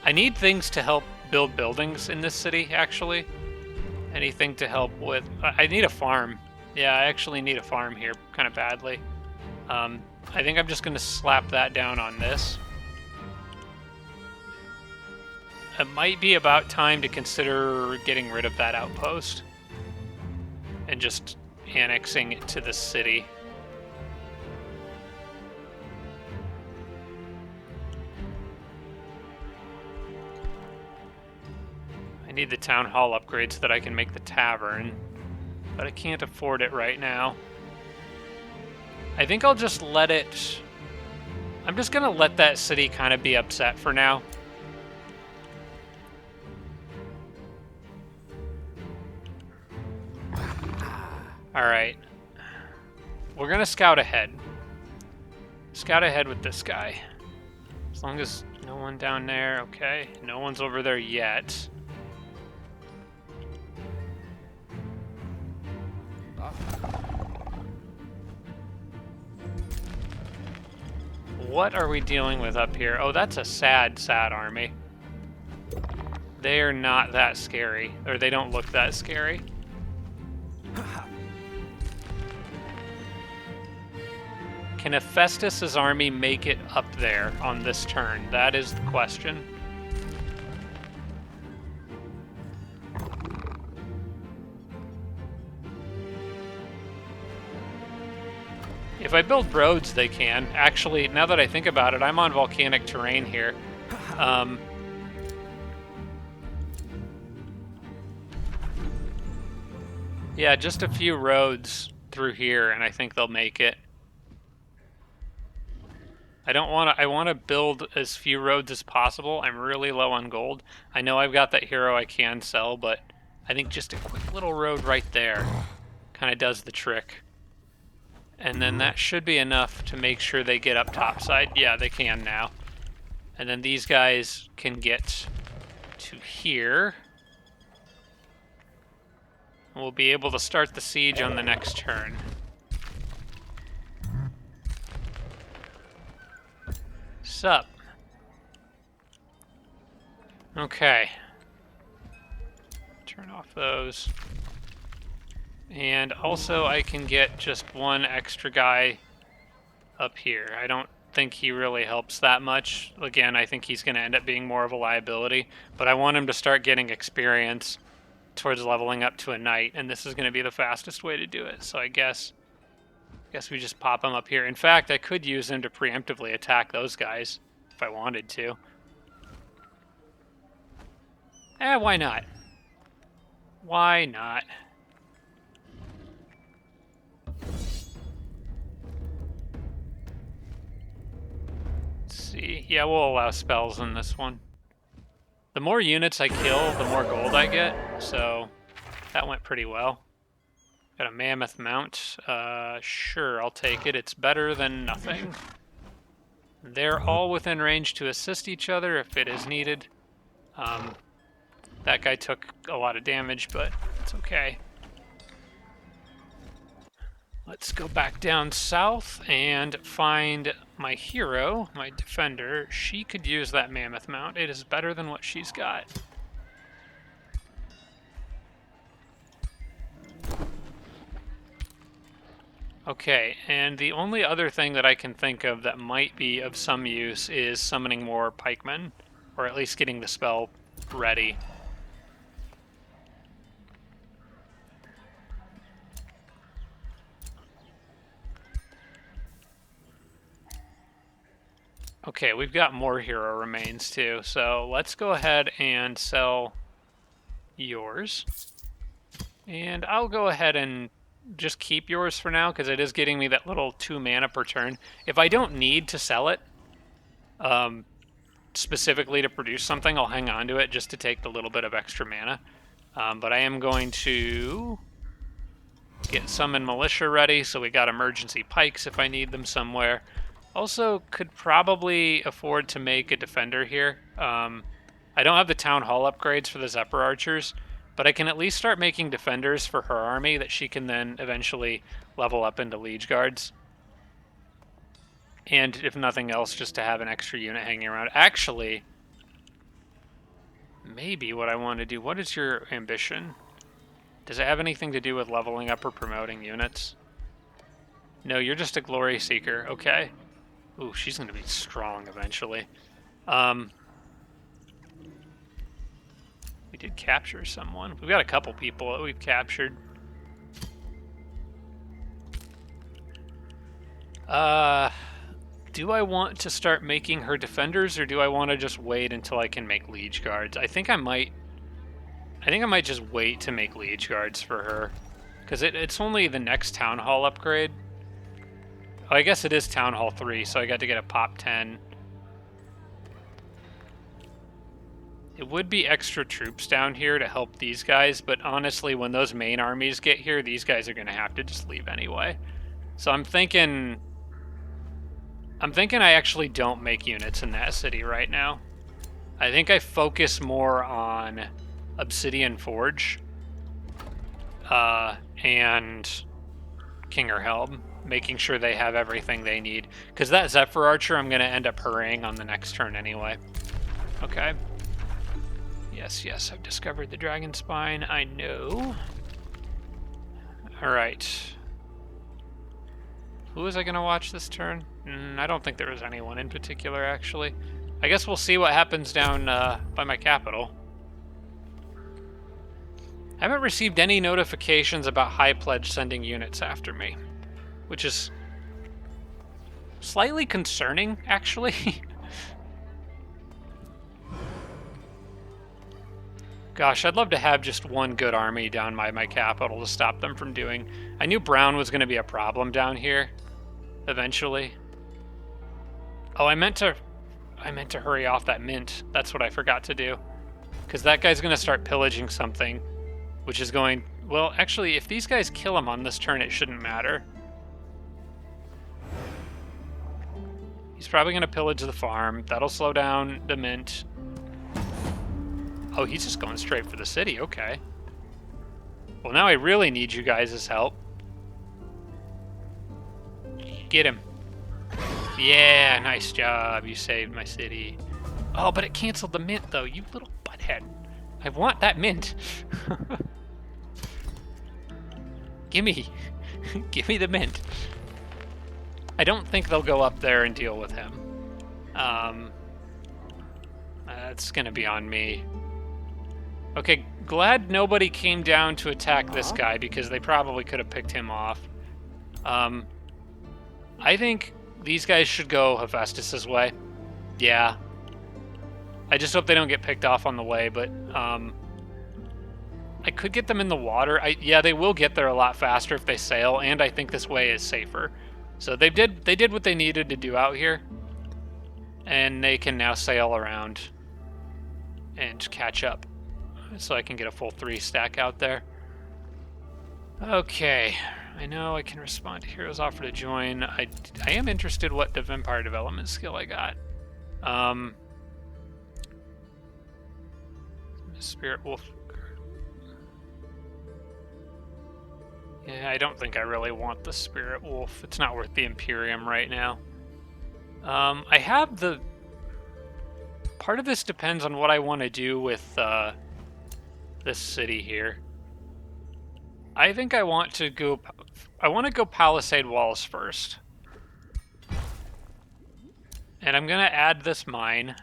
A: I need things to help build buildings in this city, actually. Anything to help with... I need a farm. Yeah, I actually need a farm here kind of badly. I think I'm just going to slap that down on this. It might be about time to consider getting rid of that outpost and just annexing it to the city. I need the town hall upgrade so that I can make the tavern, but I can't afford it right now. I think I'll just let it... I'm just going to let that city kind of be upset for now. Alright. We're gonna scout ahead. Scout ahead with this guy. As long as no one down there, okay. No one's over there yet. What are we dealing with up here? Oh, that's a sad, sad army. They are not that scary, or they don't look that scary. Can Hephaestus' army make it up there on this turn? That is the question. If I build roads, they can. Actually, now that I think about it, I'm on volcanic terrain here. Yeah, just a few roads through here, and I think they'll make it. I want to build as few roads as possible. I'm really low on gold. I know I've got that hero I can sell, but I think just a quick little road right there kind of does the trick. And then that should be enough to make sure they get up topside. Yeah, they can now. And then these guys can get to here. We'll be able to start the siege on the next turn. Sup? Okay. Turn off those. And also I can get just one extra guy up here. I don't think he really helps that much. Again, I think he's going to end up being more of a liability. But I want him to start getting experience towards leveling up to a knight. And this is going to be the fastest way to do it. So I guess we just pop him up here. In fact, I could use him to preemptively attack those guys if I wanted to. Why not? Why not? See. Yeah, we'll allow spells in this one. The more units I kill, the more gold I get, so that went pretty well. Got a mammoth mount. Sure, I'll take it. It's better than nothing. They're all within range to assist each other if it is needed. That guy took a lot of damage, but it's okay. Let's go back down south and find my hero, my defender. She could use that mammoth mount. It is better than what she's got. Okay, and the only other thing that I can think of that might be of some use is summoning more pikemen, or at least getting the spell ready. Okay, we've got more hero remains too, so let's go ahead and sell yours. And I'll go ahead and just keep yours for now, because it is getting me that little 2 mana per turn. If I don't need to sell it, specifically to produce something, I'll hang on to it just to take the little bit of extra mana. But I am going to get summon militia ready, so we got emergency pikes if I need them somewhere. Also, could probably afford to make a defender here. I don't have the town hall upgrades for the Zephyr archers, but I can at least start making defenders for her army that she can then eventually level up into liege guards. And if nothing else, just to have an extra unit hanging around. Actually, maybe what I want to do, what is your ambition? Does it have anything to do with leveling up or promoting units? No, you're just a glory seeker. Okay. Ooh, she's going to be strong eventually. We did capture someone. We've got a couple people that we've captured. Do I want to start making her defenders, or do I want to just wait until I can make liege guards? I think I might just wait to make liege guards for her, because it's only the next town hall upgrade. Oh, I guess it is Town Hall 3, so I got to get a pop 10. It would be extra troops down here to help these guys, but honestly, when those main armies get here, these guys are going to have to just leave anyway. So I'm thinking I actually don't make units in that city right now. I think I focus more on Obsidian Forge and Kinger Helm, making sure they have everything they need. Because that Zephyr Archer, I'm going to end up hurrying on the next turn anyway. Okay. Yes, I've discovered the Dragon Spine. I know. Alright. Who was I going to watch this turn? I don't think there was anyone in particular, actually. I guess we'll see what happens down by my capital. I haven't received any notifications about High Pledge sending units after me, which is slightly concerning, actually. Gosh, I'd love to have just one good army down by my capital to stop them from doing. I knew Brown was going to be a problem down here, eventually. Oh, I meant to hurry off that mint. That's what I forgot to do. Because that guy's going to start pillaging something, which is going... Well, actually, if these guys kill him on this turn, it shouldn't matter. He's probably going to pillage the farm. That'll slow down the mint. Oh, he's just going straight for the city. Okay. Well, now I really need you guys' help. Get him. Yeah, nice job. You saved my city. Oh, but it canceled the mint, though. You little butthead. I want that mint. Gimme. Gimme the mint. I don't think they'll go up there and deal with him. That's gonna be on me. Okay, glad nobody came down to attack this guy because they probably could have picked him off. I think these guys should go Hephaestus' way. Yeah. I just hope they don't get picked off on the way, but I could get them in the water. Yeah, they will get there a lot faster if they sail, and I think this way is safer. So they did what they needed to do out here, and they can now sail around and catch up. So I can get a full 3 stack out there. Okay, I know I can respond to heroes offer to join. I am interested what the vampire development skill I got. Spirit Wolf. Yeah, I don't think I really want the Spirit Wolf. It's not worth the Imperium right now. I have the... Part of this depends on what I want to do with this city here. I think I want to go... I want to go Palisade Walls first. And I'm going to add this mine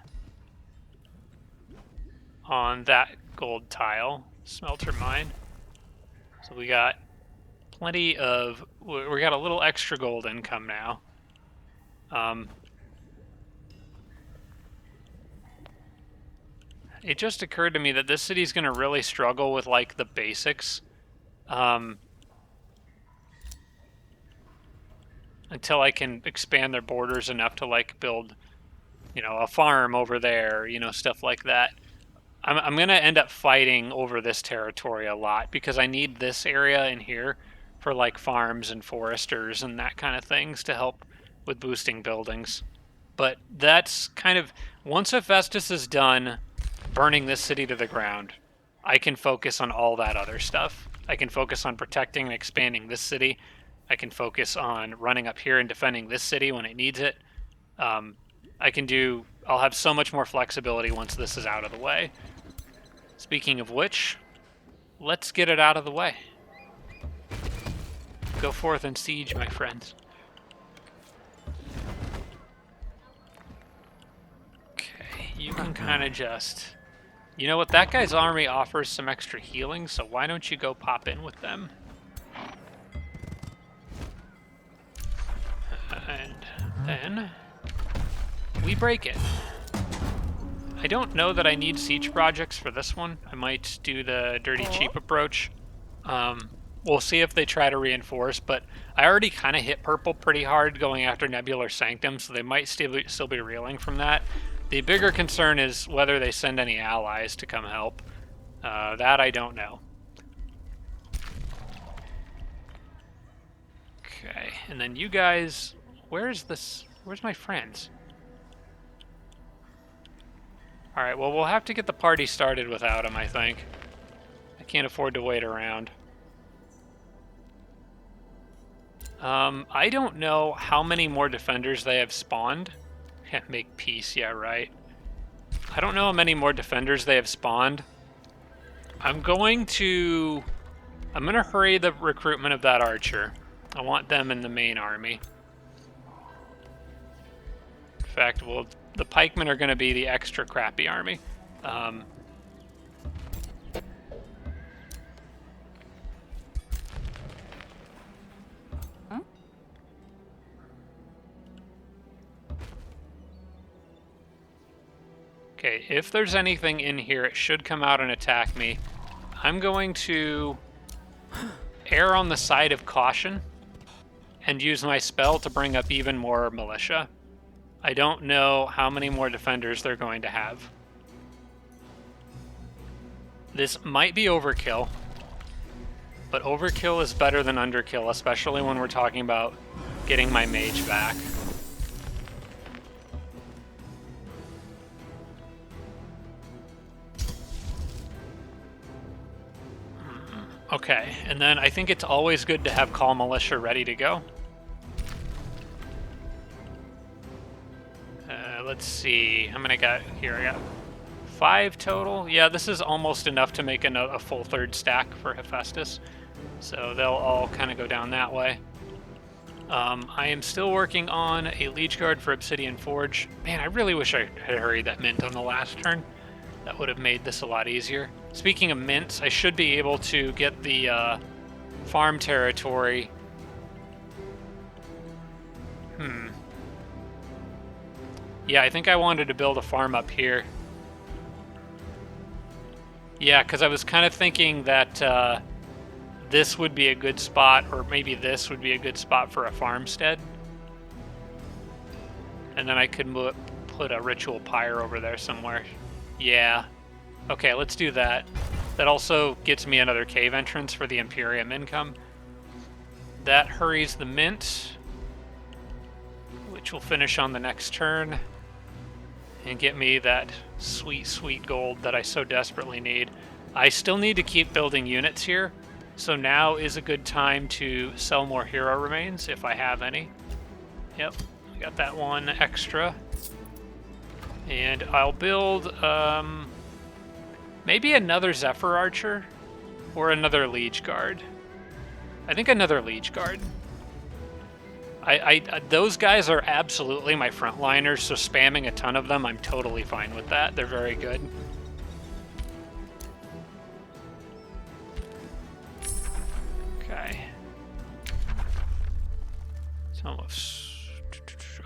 A: on that gold tile. Smelter mine. So we got plenty of... We got a little extra gold income now. It just occurred to me that this city's going to really struggle with, like, the basics. Until I can expand their borders enough to, like, build, you know, a farm over there, you know, stuff like that. I'm going to end up fighting over this territory a lot because I need this area in here for, like, farms and foresters and that kind of things to help with boosting buildings. But that's kind of... Once Hephaestus is done burning this city to the ground, I can focus on all that other stuff. I can focus on protecting and expanding this city. I can focus on running up here and defending this city when it needs it. I'll have so much more flexibility once this is out of the way. Speaking of which, let's get it out of the way. Go forth and siege, my friends. Okay, you can kind of just... You know what, that guy's army offers some extra healing, so why don't you go pop in with them? And then we break it. I don't know that I need siege projects for this one. I might do the dirty cheap approach. We'll see if they try to reinforce, but I already kind of hit purple pretty hard going after Nebular Sanctum, so they might still be reeling from that. The bigger concern is whether they send any allies to come help. That I don't know. Okay, and then you guys... Where's my friends? Alright, well, we'll have to get the party started without them, I think. I can't afford to wait around. I don't know how many more defenders they have spawned. Can't make peace, yeah, right. I don't know how many more defenders they have spawned. I'm gonna hurry the recruitment of that archer. I want them in the main army. In fact, well, the pikemen are gonna be the extra crappy army. Okay, if there's anything in here, it should come out and attack me. I'm going to err on the side of caution and use my spell to bring up even more militia. I don't know how many more defenders they're going to have. This might be overkill, but overkill is better than underkill, especially when we're talking about getting my mage back. Okay, and then I think it's always good to have call militia ready to go. Let's see, how many I got here? I got 5 total. Yeah, this is almost enough to make a full 3rd stack for Hephaestus. So they'll all kind of go down that way. I am still working on a Liege Guard for Obsidian Forge. Man, I really wish I had hurried that mint on the last turn. That would have made this a lot easier. Speaking of mints, I should be able to get the farm territory. Yeah, I think I wanted to build a farm up here. Yeah, because I was kind of thinking that this would be a good spot, or maybe this would be a good spot for a farmstead. And then I could put a ritual pyre over there somewhere. Yeah. Okay, let's do that. That also gets me another cave entrance for the Imperium income. That hurries the mint, which will finish on the next turn and get me that sweet, sweet gold that I so desperately need. I still need to keep building units here, so now is a good time to sell more hero remains if I have any. Yep, I got that one extra. And I'll build maybe another Zephyr Archer or another Liege Guard. I think another Liege Guard. Those guys are absolutely my frontliners, so spamming a ton of them, I'm totally fine with that. They're very good. Okay.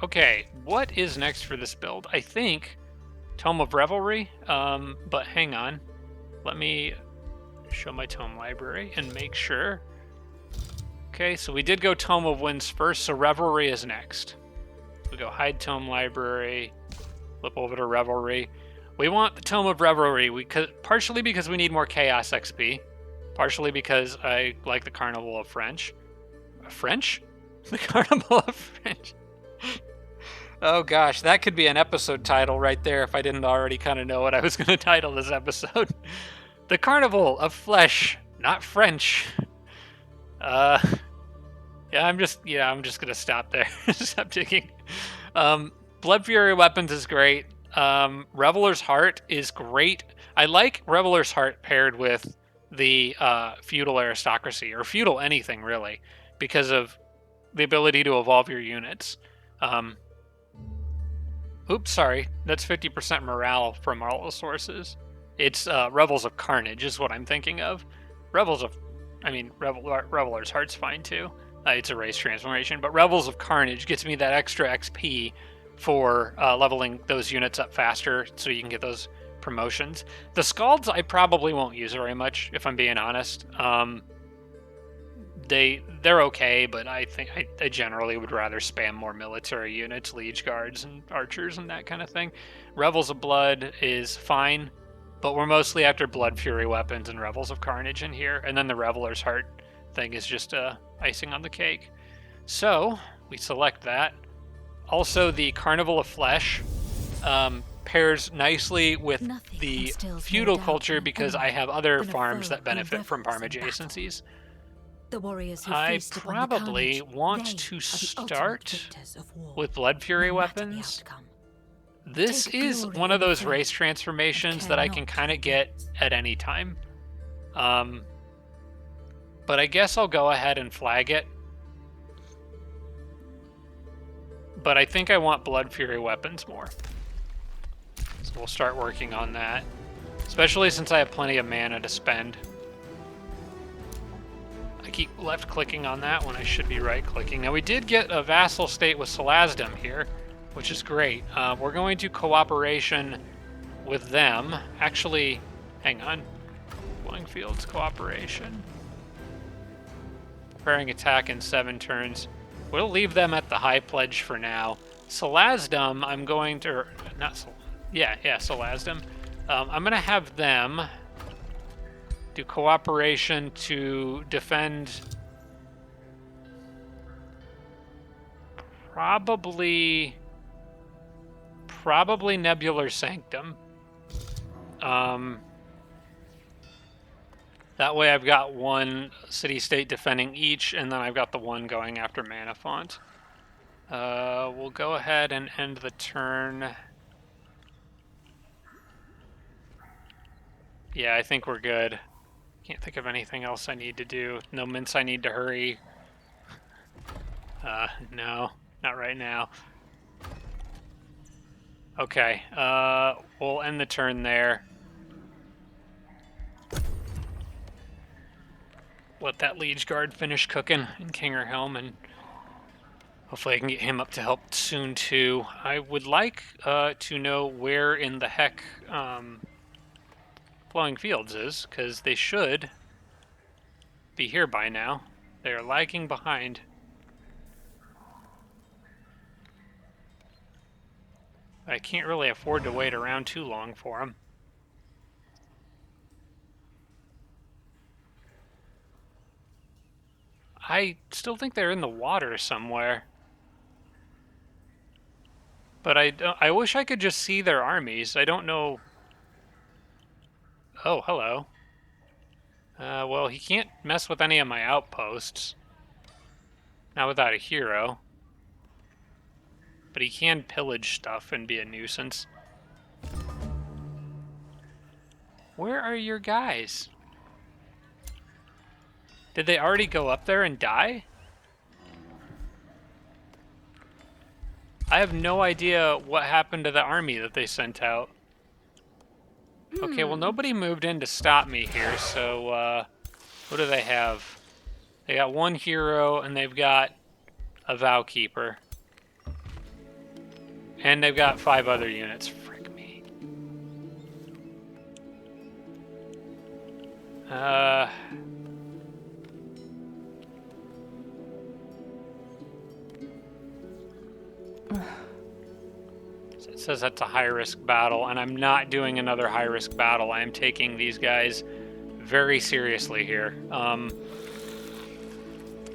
A: Okay, what is next for this build? I think Tome of Revelry, but hang on. Let me show my tome library and make sure. Okay, so we did go Tome of Winds first, so Revelry is next. We go hide Tome Library, flip over to Revelry. We want the Tome of Revelry, partially because we need more Chaos XP, partially because I like the Carnival of French. French? The Carnival of French. Oh gosh, that could be an episode title right there if I didn't already kind of know what I was going to title this episode. The Carnival of Flesh, not French. Yeah, I'm just gonna stop there. Stop digging. Blood Fury Weapons is great. Reveler's Heart is great. I like Reveler's Heart paired with the feudal aristocracy, or feudal anything really, because of the ability to evolve your units. Oops, sorry. That's 50% morale from all the sources. It's Revels of Carnage is what I'm thinking of. Reveler's Heart's fine too. It's a race transformation, but Revels of Carnage gets me that extra XP for leveling those units up faster so you can get those promotions. The Scalds I probably won't use very much, if I'm being honest. they're okay, but I think I generally would rather spam more military units, liege guards and archers and that kind of thing. Revels of Blood is fine, but we're mostly after Blood Fury weapons and Revels of Carnage in here, and then the Reveler's Heart thing is just icing on the cake. So we select that. Also, the Carnival of Flesh pairs nicely with the feudal culture because I have other farms that benefit from farm adjacencies. I probably want to start with Blood Fury weapons. This is one of those race transformations that I can kind of get at any time. But I guess I'll go ahead and flag it. But I think I want Blood Fury weapons more. So we'll start working on that. Especially since I have plenty of mana to spend. I keep left-clicking on that when I should be right-clicking. Now we did get a vassal state with Salasdom here, which is great. We're going to cooperation with them. Actually, hang on. Flowing Fields cooperation. Preparing attack in 7 turns. We'll leave them at the high pledge for now. Salasdom, I'm going to... Salasdom. I'm going to have them do cooperation to defend probably Nebular Sanctum. That way I've got one city-state defending each, and then I've got the one going after Mana Font. We'll go ahead and end the turn. Yeah, I think we're good. Can't think of anything else I need to do. No mints I need to hurry. No, not right now. Okay, we'll end the turn there. Let that Liege Guard finish cooking in Kingerhelm, and hopefully I can get him up to help soon too. I would like to know where in the heck Flowing Fields is, because they should be here by now. They are lagging behind. I can't really afford to wait around too long for them. I still think they're in the water somewhere. But I wish I could just see their armies. I don't know. Oh, hello. Well, he can't mess with any of my outposts. Not without a hero. But he can pillage stuff and be a nuisance. Where are your guys? Did they already go up there and die? I have no idea what happened to the army that they sent out. Okay, well, nobody moved in to stop me here, so, what do they have? They got one hero, and they've got a Vow Keeper. And they've got 5 other units. Frick me. It says that's a high-risk battle, and I'm not doing another high-risk battle. I am taking these guys very seriously here.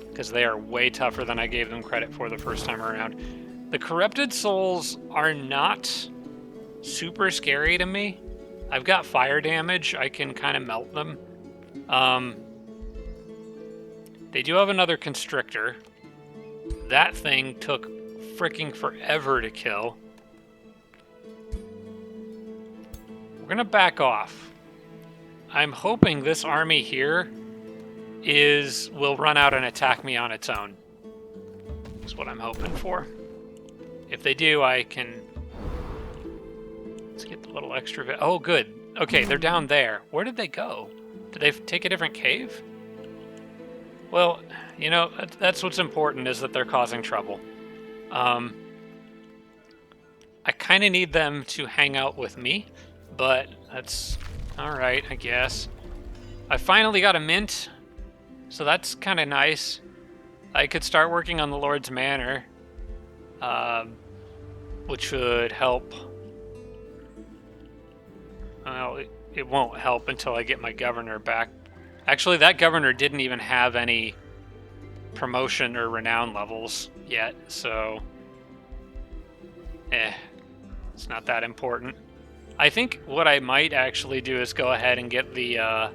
A: Because they are way tougher than I gave them credit for the first time around. The Corrupted Souls are not super scary to me. I've got fire damage. I can kind of melt them. They do have another Constrictor. That thing took freaking forever to kill. We're gonna back off. I'm hoping this army here will run out and attack me on its own. That's what I'm hoping for. If they do, I can... Let's get the little extra... Oh, good. Okay, they're down there. Where did they go? Did they take a different cave? Well, you know, that's what's important, is that they're causing trouble. I kind of need them to hang out with me, but that's alright, I guess. I finally got a mint, So that's kind of nice. I could start working on the Lord's Manor, which would help. Well, it won't help until I get my governor back. Actually, that governor didn't even have any promotion or renown levels yet, so it's not that important. I think what I might actually do is go ahead and get the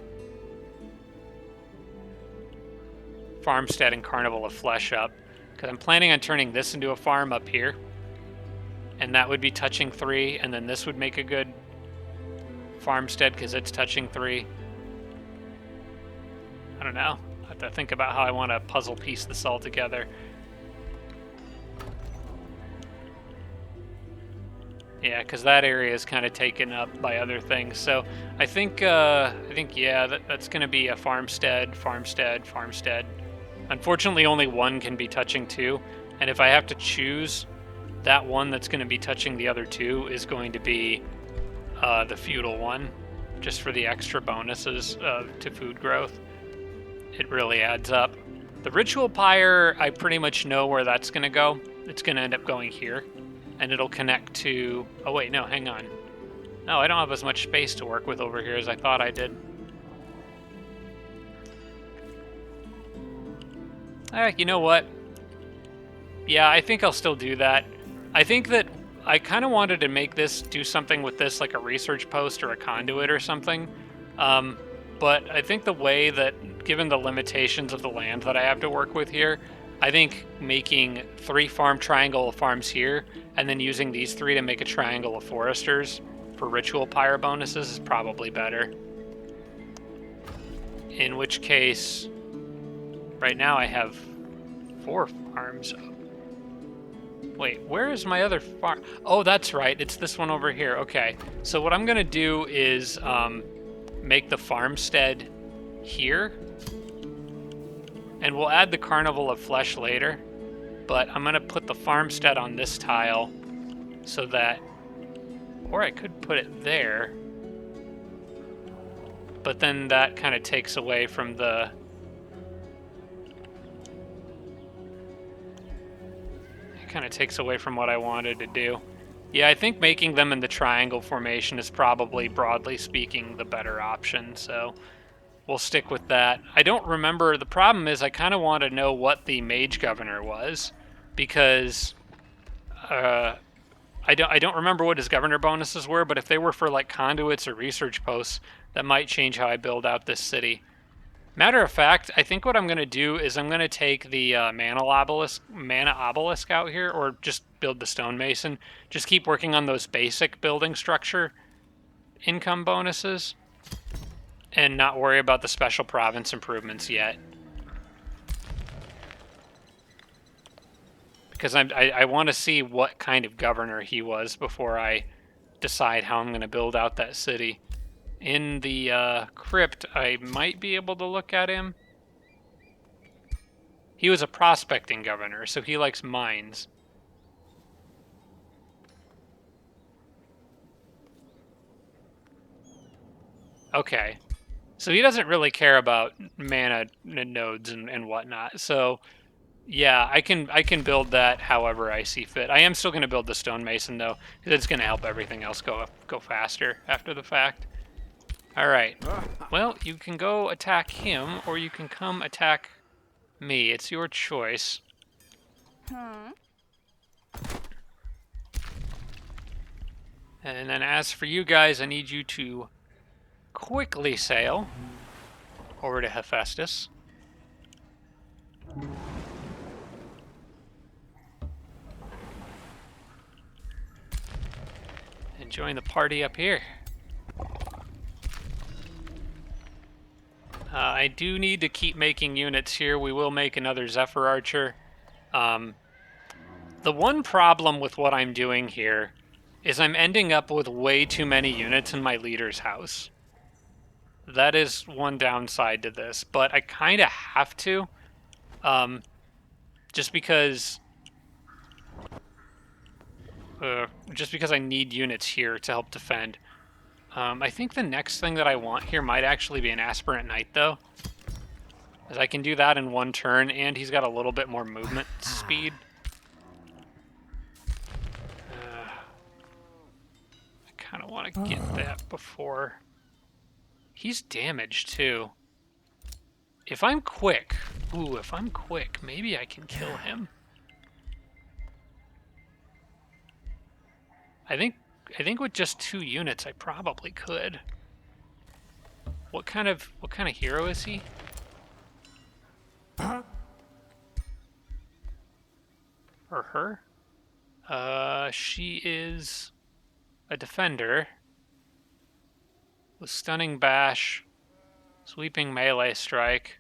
A: Farmstead and Carnival of Flesh up, because I'm planning on turning this into a farm up here, and that would be touching 3, and then this would make a good farmstead because it's touching 3. I don't know. I have to think about how I want to puzzle piece this all together. Yeah, because that area is kind of taken up by other things. So I think yeah, that's going to be a farmstead, farmstead, farmstead. Unfortunately, only one can be touching 2, and if I have to choose, that one that's going to be touching the other 2 is going to be the feudal one, just for the extra bonuses to food growth. It really adds up. The ritual pyre, I pretty much know where that's going to go. It's going to end up going here, and it'll connect to... Oh wait, no, hang on. No, I don't have as much space to work with over here as I thought I did. You know what? Yeah, I think I'll still do that. I think that I kind of wanted to make this, do something with this, like a research post or a conduit or something. But I think the way that, given the limitations of the land that I have to work with here, I think making 3 farm triangle farms here, and then using these 3 to make a triangle of foresters for ritual pyre bonuses is probably better. In which case, right now I have 4 farms. Wait, where is my other farm? Oh, that's right. It's this one over here. Okay. So what I'm going to do is make the farmstead here. And we'll add the Carnival of Flesh later. But I'm going to put the farmstead on this tile so that... Or I could put it there. But then that kind of takes away from the... kind of takes away from what I wanted to do. Yeah, I think making them in the triangle formation is probably, broadly speaking, the better option, so we'll stick with that. I don't remember, the problem is I kind of want to know what the mage governor was, because I don't remember what his governor bonuses were, but if they were for like conduits or research posts, that might change how I build out this city. Matter of fact, I think what I'm going to do is I'm going to take the mana obelisk out here, or just build the stonemason. Just keep working on those basic building structure income bonuses, and not worry about the special province improvements yet. Because I want to see what kind of governor he was before I decide how I'm going to build out that city. In the crypt, I might be able to look at him. He was a prospecting governor, so he likes mines. Okay. So he doesn't really care about mana nodes and whatnot. So yeah, I can build that however I see fit. I am still going to build the stonemason though, because it's going to help everything else go faster after the fact. Alright, well, you can go attack him, or you can come attack me. It's your choice. And then as for you guys, I need you to quickly sail over to Hephaestus. And join the party up here. I do need to keep making units here. We will make another Zephyr Archer. The one problem with what I'm doing here is I'm ending up with way too many units in my leader's house. That is one downside to this, but I kind of have to. Just because I need units here to help defend. I think the next thing that I want here might actually be an Aspirant Knight, though. As I can do that in one turn, and he's got a little bit more movement speed. I kind of want to get that before... He's damaged, too. If I'm quick... Ooh, if I'm quick, maybe I can kill him. I think with just 2 units, I probably could. What kind of hero is he? Or her? She is a defender with stunning bash, sweeping melee strike.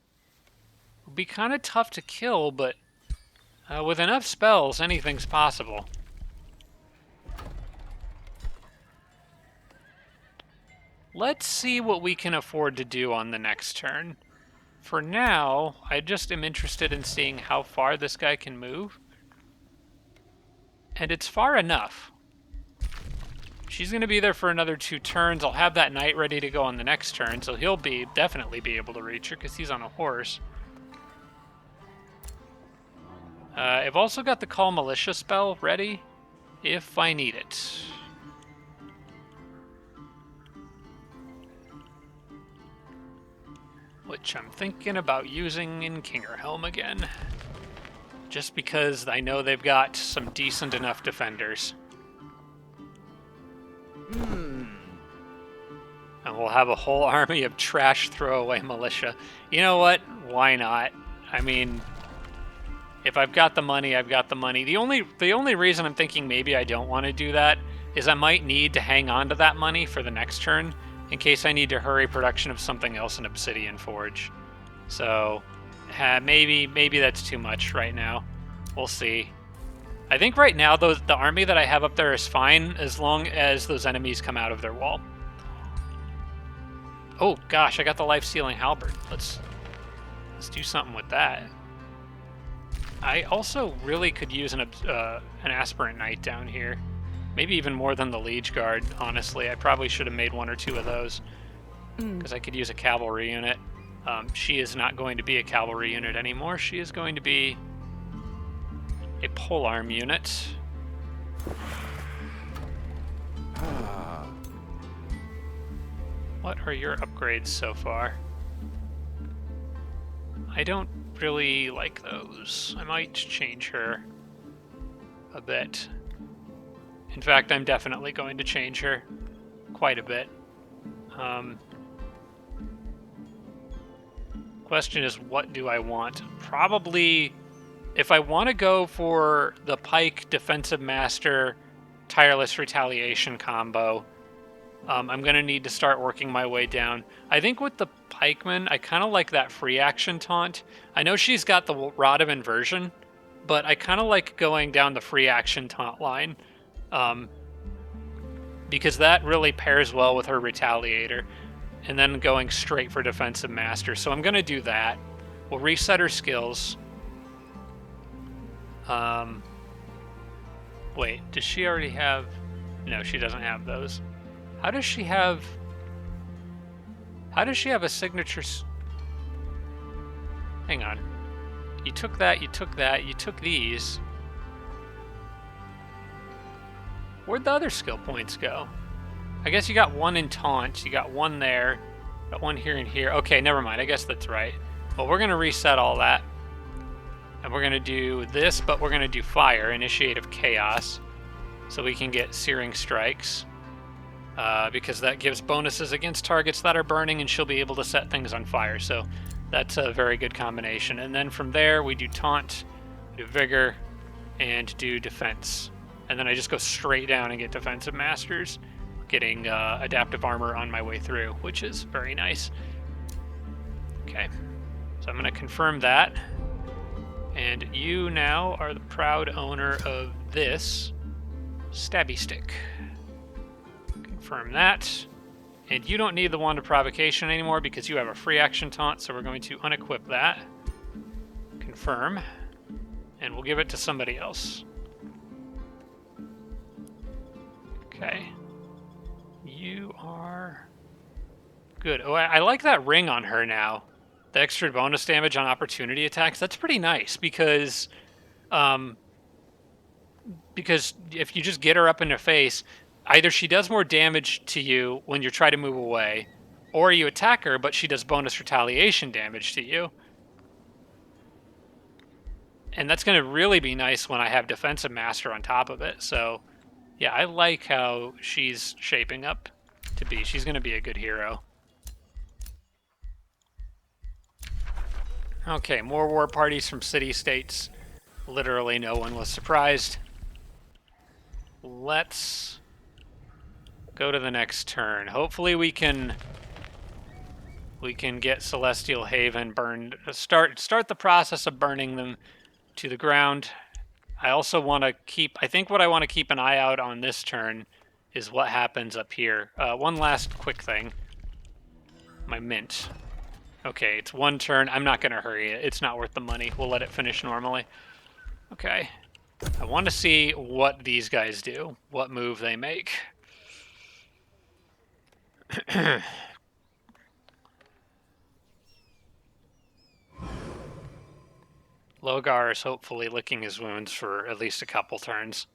A: Would be kind of tough to kill, but with enough spells, anything's possible. Let's see what we can afford to do on the next turn. For now, I just am interested in seeing how far this guy can move. And it's far enough. She's going to be there for another 2 turns. I'll have that knight ready to go on the next turn, so he'll definitely be able to reach her because he's on a horse. I've also got the Call Militia spell ready if I need it. Which I'm thinking about using in Kingerhelm again. Just because I know they've got some decent enough defenders. And we'll have a whole army of trash throwaway militia. You know what? Why not? I mean, if I've got the money, I've got the money. The only reason I'm thinking maybe I don't want to do that is I might need to hang on to that money for the next turn in case I need to hurry production of something else in Obsidian Forge. So maybe that's too much right now. We'll see. I think right now the army that I have up there is fine as long as those enemies come out of their wall. Oh gosh, I got the life-stealing halberd. Let's do something with that. I also really could use an aspirant knight down here. Maybe even more than the liege guard, honestly. I probably should have made 1 or 2 of those because I could use a cavalry unit. She is not going to be a cavalry unit anymore. She is going to be a polearm unit. What are your upgrades so far? I don't really like those. I might change her a bit. In fact, I'm definitely going to change her quite a bit. Question is, what do I want? Probably, if I want to go for the Pike Defensive Master Tireless Retaliation combo, I'm going to need to start working my way down. I think with the Pikeman, I kind of like that free action taunt. I know she's got the Rod of Inversion, but I kind of like going down the free action taunt line. Because that really pairs well with her Retaliator, and then going straight for Defensive Master. So I'm going to do that. We'll reset her skills. Wait, does she already have... No, she doesn't have those. How does she have a signature... Hang on. You took that, you took that, you took these. Where'd the other skill points go? I guess you got 1 in taunt, you got 1 there, got 1 here and here. Okay, never mind, I guess that's right. Well, we're going to reset all that. And we're going to do this, but we're going to do fire, Initiate of Chaos, so we can get Searing Strikes. Because that gives bonuses against targets that are burning, and she'll be able to set things on fire. So that's a very good combination. And then from there, we do Taunt, do Vigor, and do Defense. And then I just go straight down and get Defensive Masters, getting Adaptive Armor on my way through, which is very nice. Okay, so I'm going to confirm that. And you now are the proud owner of this Stabby Stick. Confirm that. And you don't need the Wand of Provocation anymore because you have a free action taunt, so we're going to unequip that. Confirm. And we'll give it to somebody else. Okay. You are... Good. Oh, I like that ring on her now. The extra bonus damage on opportunity attacks, that's pretty nice um, because if you just get her up in her face, either she does more damage to you when you try to move away, or you attack her, but she does bonus retaliation damage to you. And that's going to really be nice when I have Defensive Master on top of it. So, yeah, I like how she's shaping up to be. She's going to be a good hero. Okay, more war parties from city-states. Literally no one was surprised. Let's go to the next turn. Hopefully we can get Celestial Haven burned. Start the process of burning them to the ground. I also want to keep, I think what I want to keep an eye out on this turn is what happens up here. One last quick thing. My mint. Okay, it's one turn. I'm not going to hurry it. It's not worth the money. We'll let it finish normally. Okay. I want to see what these guys do, what move they make. Logar is hopefully licking his wounds for at least a couple turns.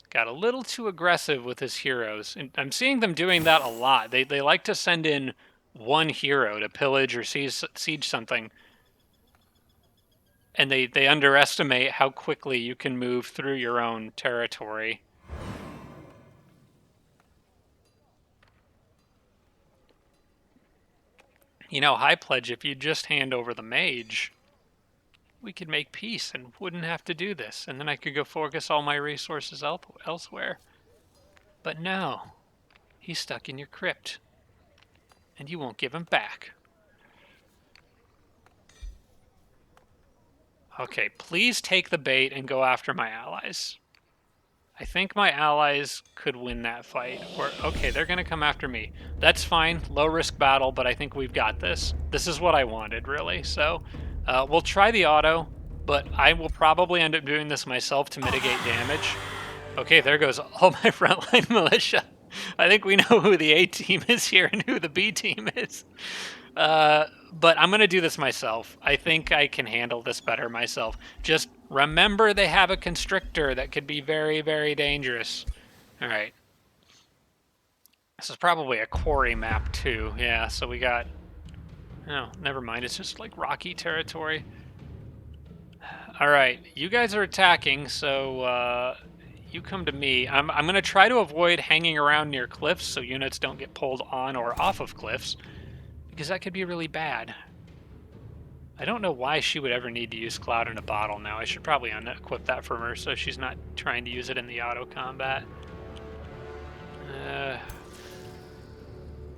A: Got a little too aggressive with his heroes. And I'm seeing them doing that a lot. They like to send in one hero to pillage or siege something. And they underestimate how quickly you can move through your own territory. You know, High Pledge, if you just hand over the mage, we could make peace and wouldn't have to do this. And then I could go focus all my resources elsewhere. But no, he's stuck in your crypt. And you won't give him back. Okay, please take the bait and go after my allies. I think my allies could win that fight. Or, okay, they're going to come after me. That's fine. Low risk battle, but I think we've got this. This is what I wanted, really. So we'll try the auto, but I will probably end up doing this myself to mitigate damage. Okay, there goes all my frontline militia. I think we know who the A team is here and who the B team is. But I'm going to do this myself. I think I can handle this better myself. Just remember they have a constrictor that could be very, very dangerous. All right. This is probably a quarry map too. Yeah, so we got... Oh, never mind. It's just like rocky territory. All right. You guys are attacking, so you come to me. I'm going to try to avoid hanging around near cliffs so units don't get pulled on or off of cliffs, because that could be really bad. I don't know why she would ever need to use Cloud in a Bottle now. I should probably unequip that from her so she's not trying to use it in the auto combat.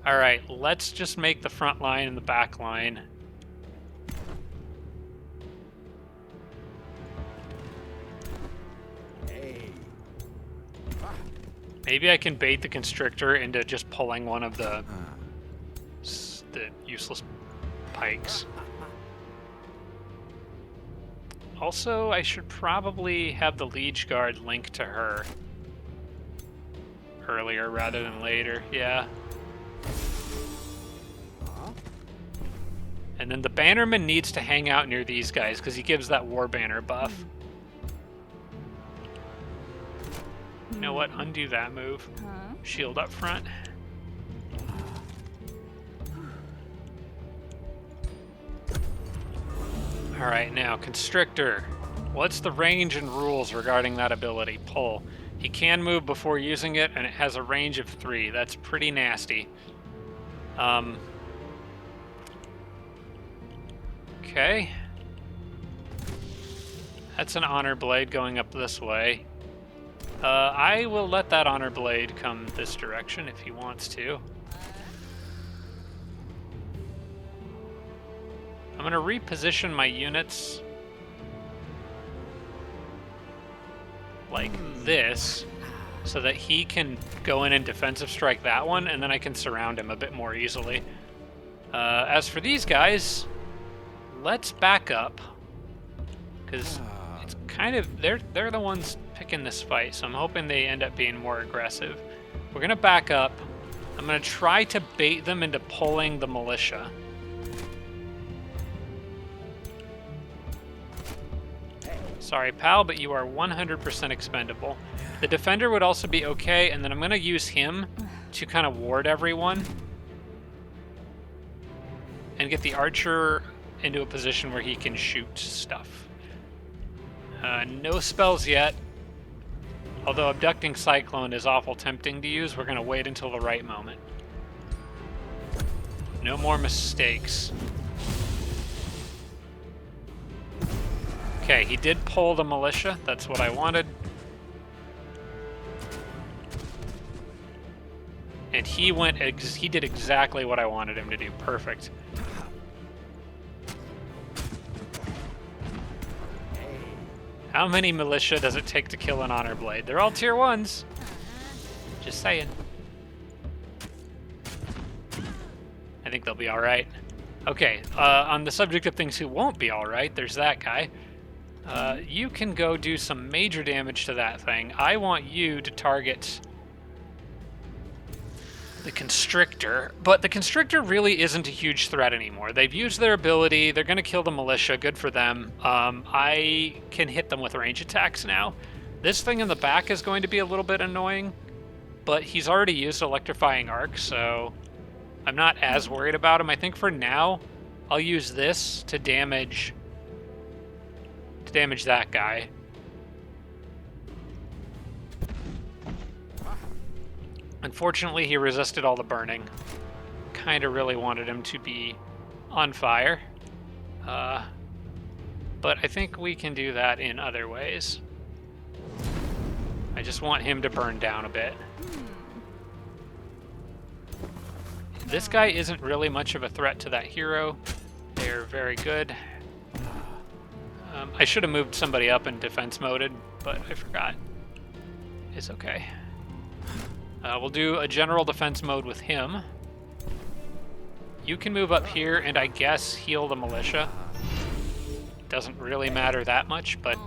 A: Alright, let's just make the front line and the back line. Maybe I can bait the Constrictor into just pulling one of the useless pikes. Also, I should probably have the Liege Guard link to her earlier rather than later, yeah. And then the Bannerman needs to hang out near these guys because he gives that War Banner buff. You know what? Undo that move. Shield up front. Alright, now, Constrictor. What's the range and rules regarding that ability? Pull. He can move before using it, and it has a range of 3. That's pretty nasty. Okay. That's an Honor Blade going up this way. I will let that Honor Blade come this direction if he wants to. I'm going to reposition my units like this so that he can go in and defensive strike that one, and then I can surround him a bit more easily. As for these guys, let's back up, because it's kind of they're the ones picking this fight, so I'm hoping they end up being more aggressive. We're going to back up. I'm going to try to bait them into pulling the militia. Sorry, pal, but you are 100% expendable. The defender would also be okay, and then I'm going to use him to kind of ward everyone and get the archer into a position where he can shoot stuff. No spells yet. Although abducting Cyclone is awful tempting to use, we're going to wait until the right moment. No more mistakes. Okay, he did pull the militia. That's what I wanted. And he did exactly what I wanted him to do. Perfect. How many militia does it take to kill an honor blade? They're all tier 1s. Just saying. I think they'll be alright. Okay, on the subject of things who won't be alright, there's that guy. You can go do some major damage to that thing. I want you to target the Constrictor, but the Constrictor really isn't a huge threat anymore. They've used their ability, they're going to kill the militia, good for them. I can hit them with range attacks now. This thing in the back is going to be a little bit annoying, but he's already used Electrifying Arc, so I'm not as worried about him. I think for now, I'll use this to damage that guy. Unfortunately, he resisted all the burning. Kind of really wanted him to be on fire. But I think we can do that in other ways. I just want him to burn down a bit. This guy isn't really much of a threat to that hero. They're very good. I should have moved somebody up in defense moded, but I forgot. It's okay. We'll do a general defense mode with him. You can move up here and I guess heal the militia. Doesn't really matter that much, but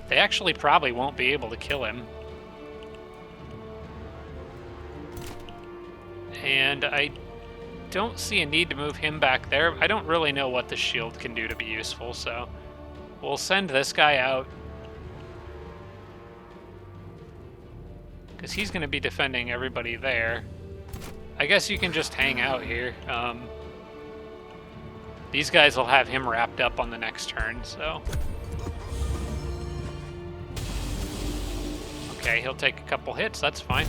A: they actually probably won't be able to kill him. And I don't see a need to move him back there. I don't really know what the shield can do to be useful, so we'll send this guy out. Because he's going to be defending everybody there. I guess you can just hang out here. These guys will have him wrapped up on the next turn, so... Okay, he'll take a couple hits, that's fine.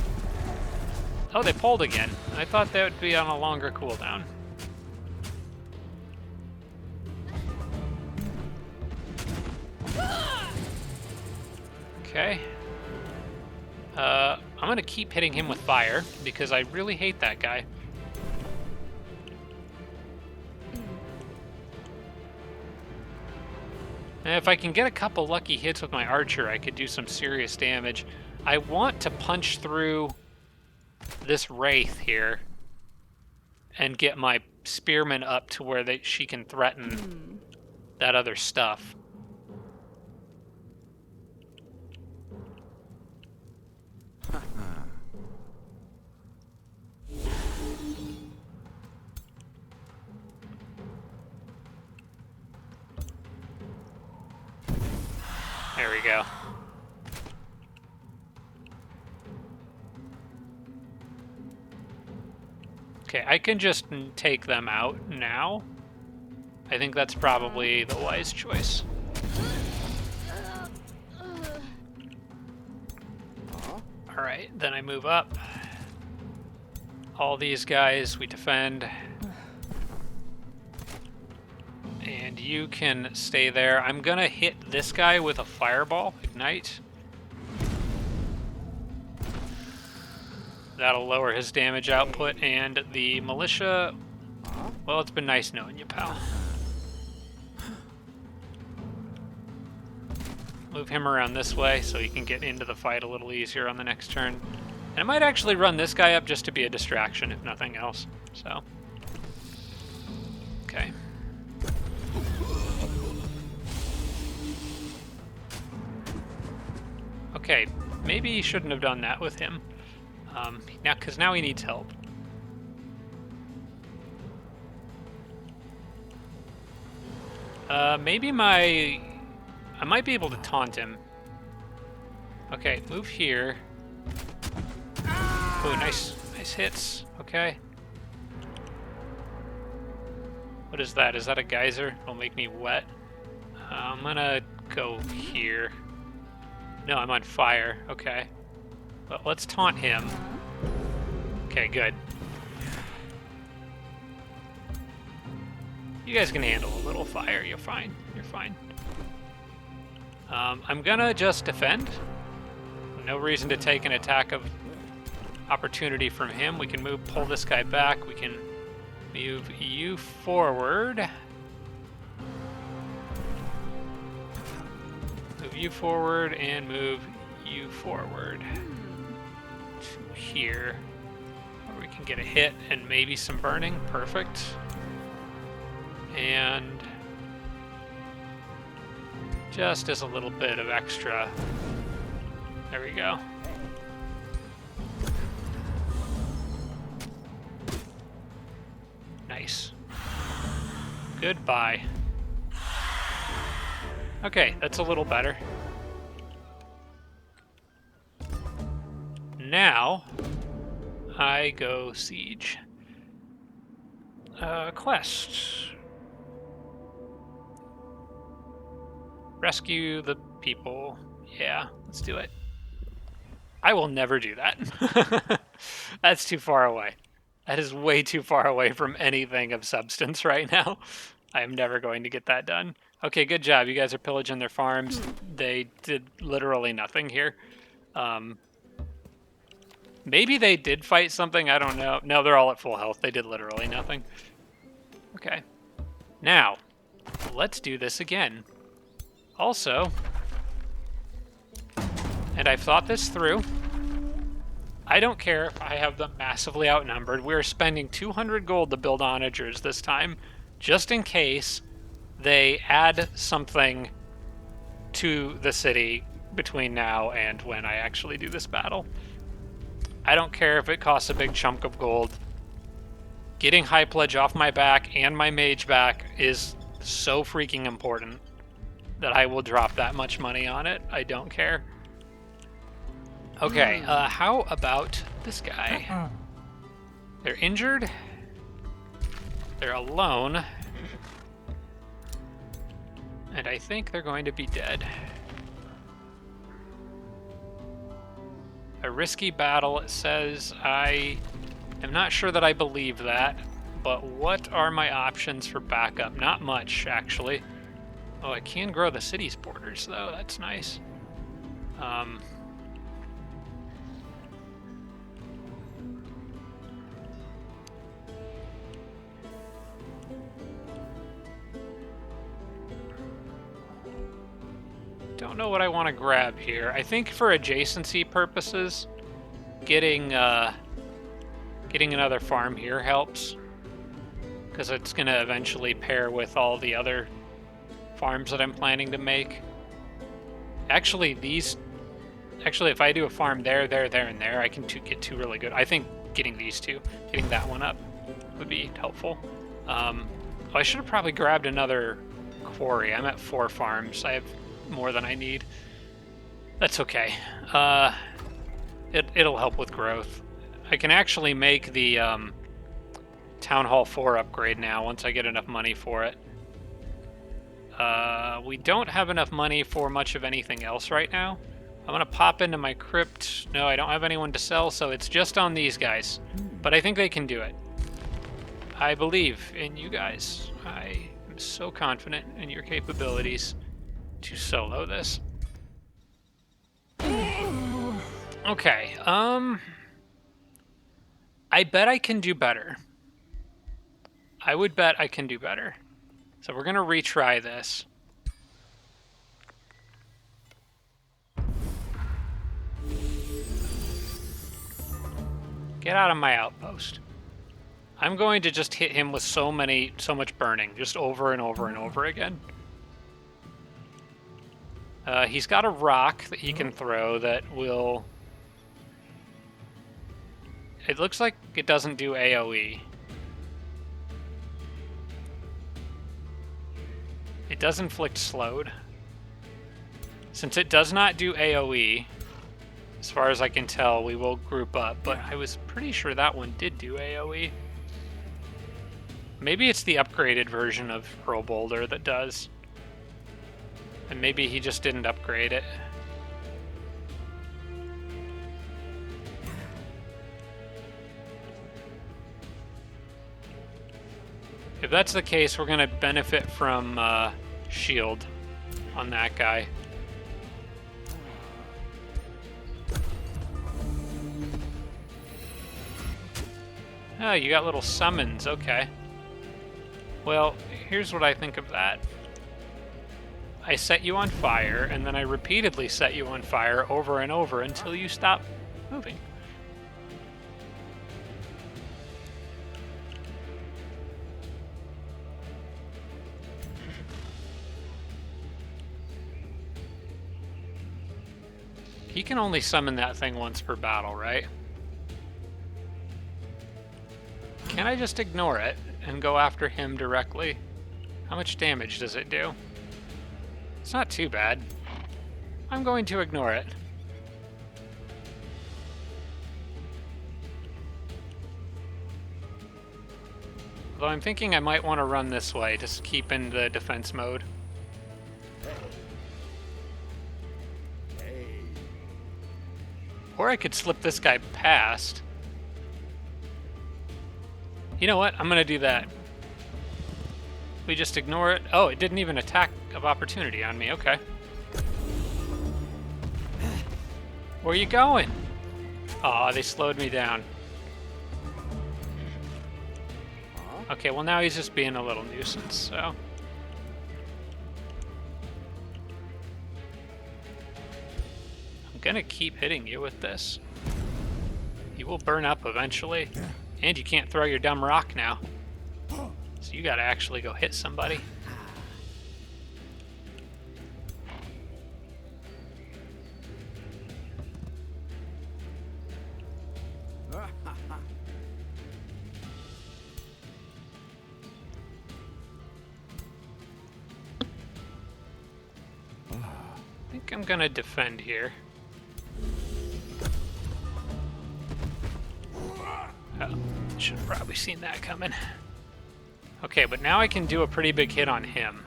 A: Oh, they pulled again. I thought that would be on a longer cooldown. Okay. I'm gonna keep hitting him with fire, because I really hate that guy. And if I can get a couple lucky hits with my archer, I could do some serious damage. I want to punch through this wraith here and get my spearman up to where she can threaten that other stuff. There we go. Okay, I can just take them out now. I think that's probably the wise choice. Alright, then I move up. All these guys we defend. And you can stay there. I'm gonna hit this guy with a fireball, ignite. That'll lower his damage output, and the militia... Well, it's been nice knowing you, pal. Move him around this way so he can get into the fight a little easier on the next turn. And I might actually run this guy up just to be a distraction, if nothing else. So, okay. Okay, maybe you shouldn't have done that with him. Because now he needs help. Maybe I might be able to taunt him. Okay, move here. Oh, nice hits. Okay. What is that? Is that a geyser? It'll make me wet. I'm gonna go here. No, I'm on fire. Okay. But let's taunt him. Okay, good. You guys can handle a little fire. You're fine. You're fine. I'm gonna just defend. No reason to take an attack of opportunity from him. We can pull this guy back. We can move you forward. Move you forward and move you forward to here, where we can get a hit and maybe some burning. Perfect. And just as a little bit of extra. There we go. Nice. Goodbye. Okay, that's a little better. Now, I go siege. Quest. Rescue the people. Yeah, let's do it. I will never do that. That's too far away. That is way too far away from anything of substance right now. I am never going to get that done. Okay, good job. You guys are pillaging their farms. They did literally nothing here. Maybe they did fight something. I don't know. No, they're all at full health. They did literally nothing. Okay. Now, let's do this again. Also, and I've thought this through, I don't care if I have them massively outnumbered. We're spending 200 gold to build onagers this time, just in case they add something to the city between now and when I actually do this battle. I don't care if it costs a big chunk of gold. Getting High Pledge off my back and my mage back is so freaking important that I will drop that much money on it. I don't care. Okay, how about this guy? They're injured. They're alone. And I think they're going to be dead. A risky battle, it says. I am not sure that I believe that, but what are my options for backup? Not much, actually. Oh, I can grow the city's borders, though. That's nice. Don't know what I want to grab here. I think for adjacency purposes, getting another farm here helps, because it's going to eventually pair with all the other farms that I'm planning to make. Actually, if I do a farm there, and there, I can get two really good. I think getting that one up would be helpful. I should have probably grabbed another quarry. I'm at 4 farms. I have more than I need. That's okay. It'll help with growth. I can actually make the Town Hall 4 upgrade now once I get enough money for it. We don't have enough money for much of anything else right now. I'm gonna pop into my crypt. No, I don't have anyone to sell, so it's just on these guys. But I think they can do it. I believe in you guys. I am so confident in your capabilities to solo this. Okay, I bet I can do better. I would bet I can do better. So we're gonna retry this. Get out of my outpost. I'm going to just hit him with so much burning, just over and over and over again. He's got a rock that he can throw that will It looks like it doesn't do AoE. It does inflict slowed. Since it does not do AoE, as far as I can tell, we will group up, but I was pretty sure that one did do AoE. Maybe it's the upgraded version of Hurl Boulder that does. And maybe he just didn't upgrade it. If that's the case, we're going to benefit from shield on that guy. Oh, you got little summons, okay. Well, here's what I think of that. I set you on fire, and then I repeatedly set you on fire over and over until you stop moving. He can only summon that thing once per battle, right? Can I just ignore it and go after him directly? How much damage does it do? It's not too bad. I'm going to ignore it. Although I'm thinking I might want to run this way, just keep in the defense mode. Or I could slip this guy past. You know what? I'm going to do that. We just ignore it. Oh, it didn't even attack of opportunity on me. Okay. Where are you going? Aw, they slowed me down. Okay, well now he's just being a little nuisance, so... I'm gonna keep hitting you with this. You will burn up eventually. And you can't throw your dumb rock now. So you gotta actually go hit somebody. I think I'm gonna defend here. Oh, should have probably seen that coming. Okay, but now I can do a pretty big hit on him.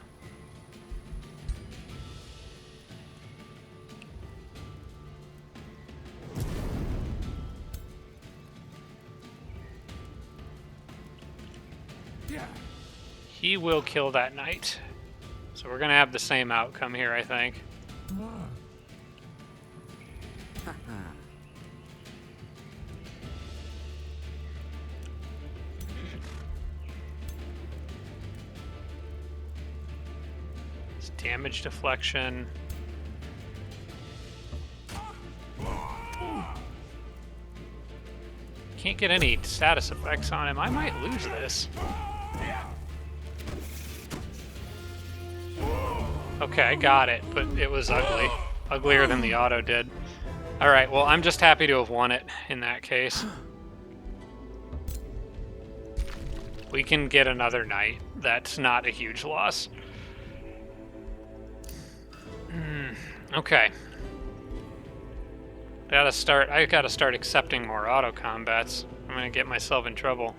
A: He will kill that knight. So we're gonna have the same outcome here, I think. It's damage deflection. Can't get any status effects on him. I might lose this. Okay, I got it, but it was ugly. Uglier than the auto did. Alright, well, I'm just happy to have won it in that case. We can get another knight. That's not a huge loss. Okay. I gotta start accepting more auto combats. I'm gonna get myself in trouble.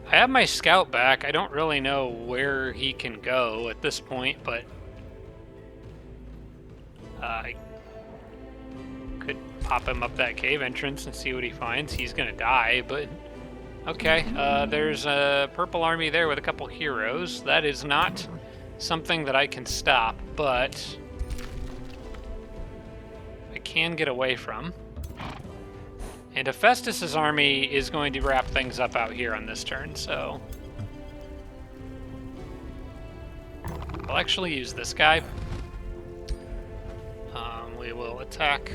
A: I have my scout back. I don't really know where he can go at this point, but I could pop him up that cave entrance and see what he finds. He's gonna die, but okay. There's a purple army there with a couple heroes. That is not something that I can stop, but I can get away from. And Hephaestus' army is going to wrap things up out here on this turn, so... I'll actually use this guy. We will attack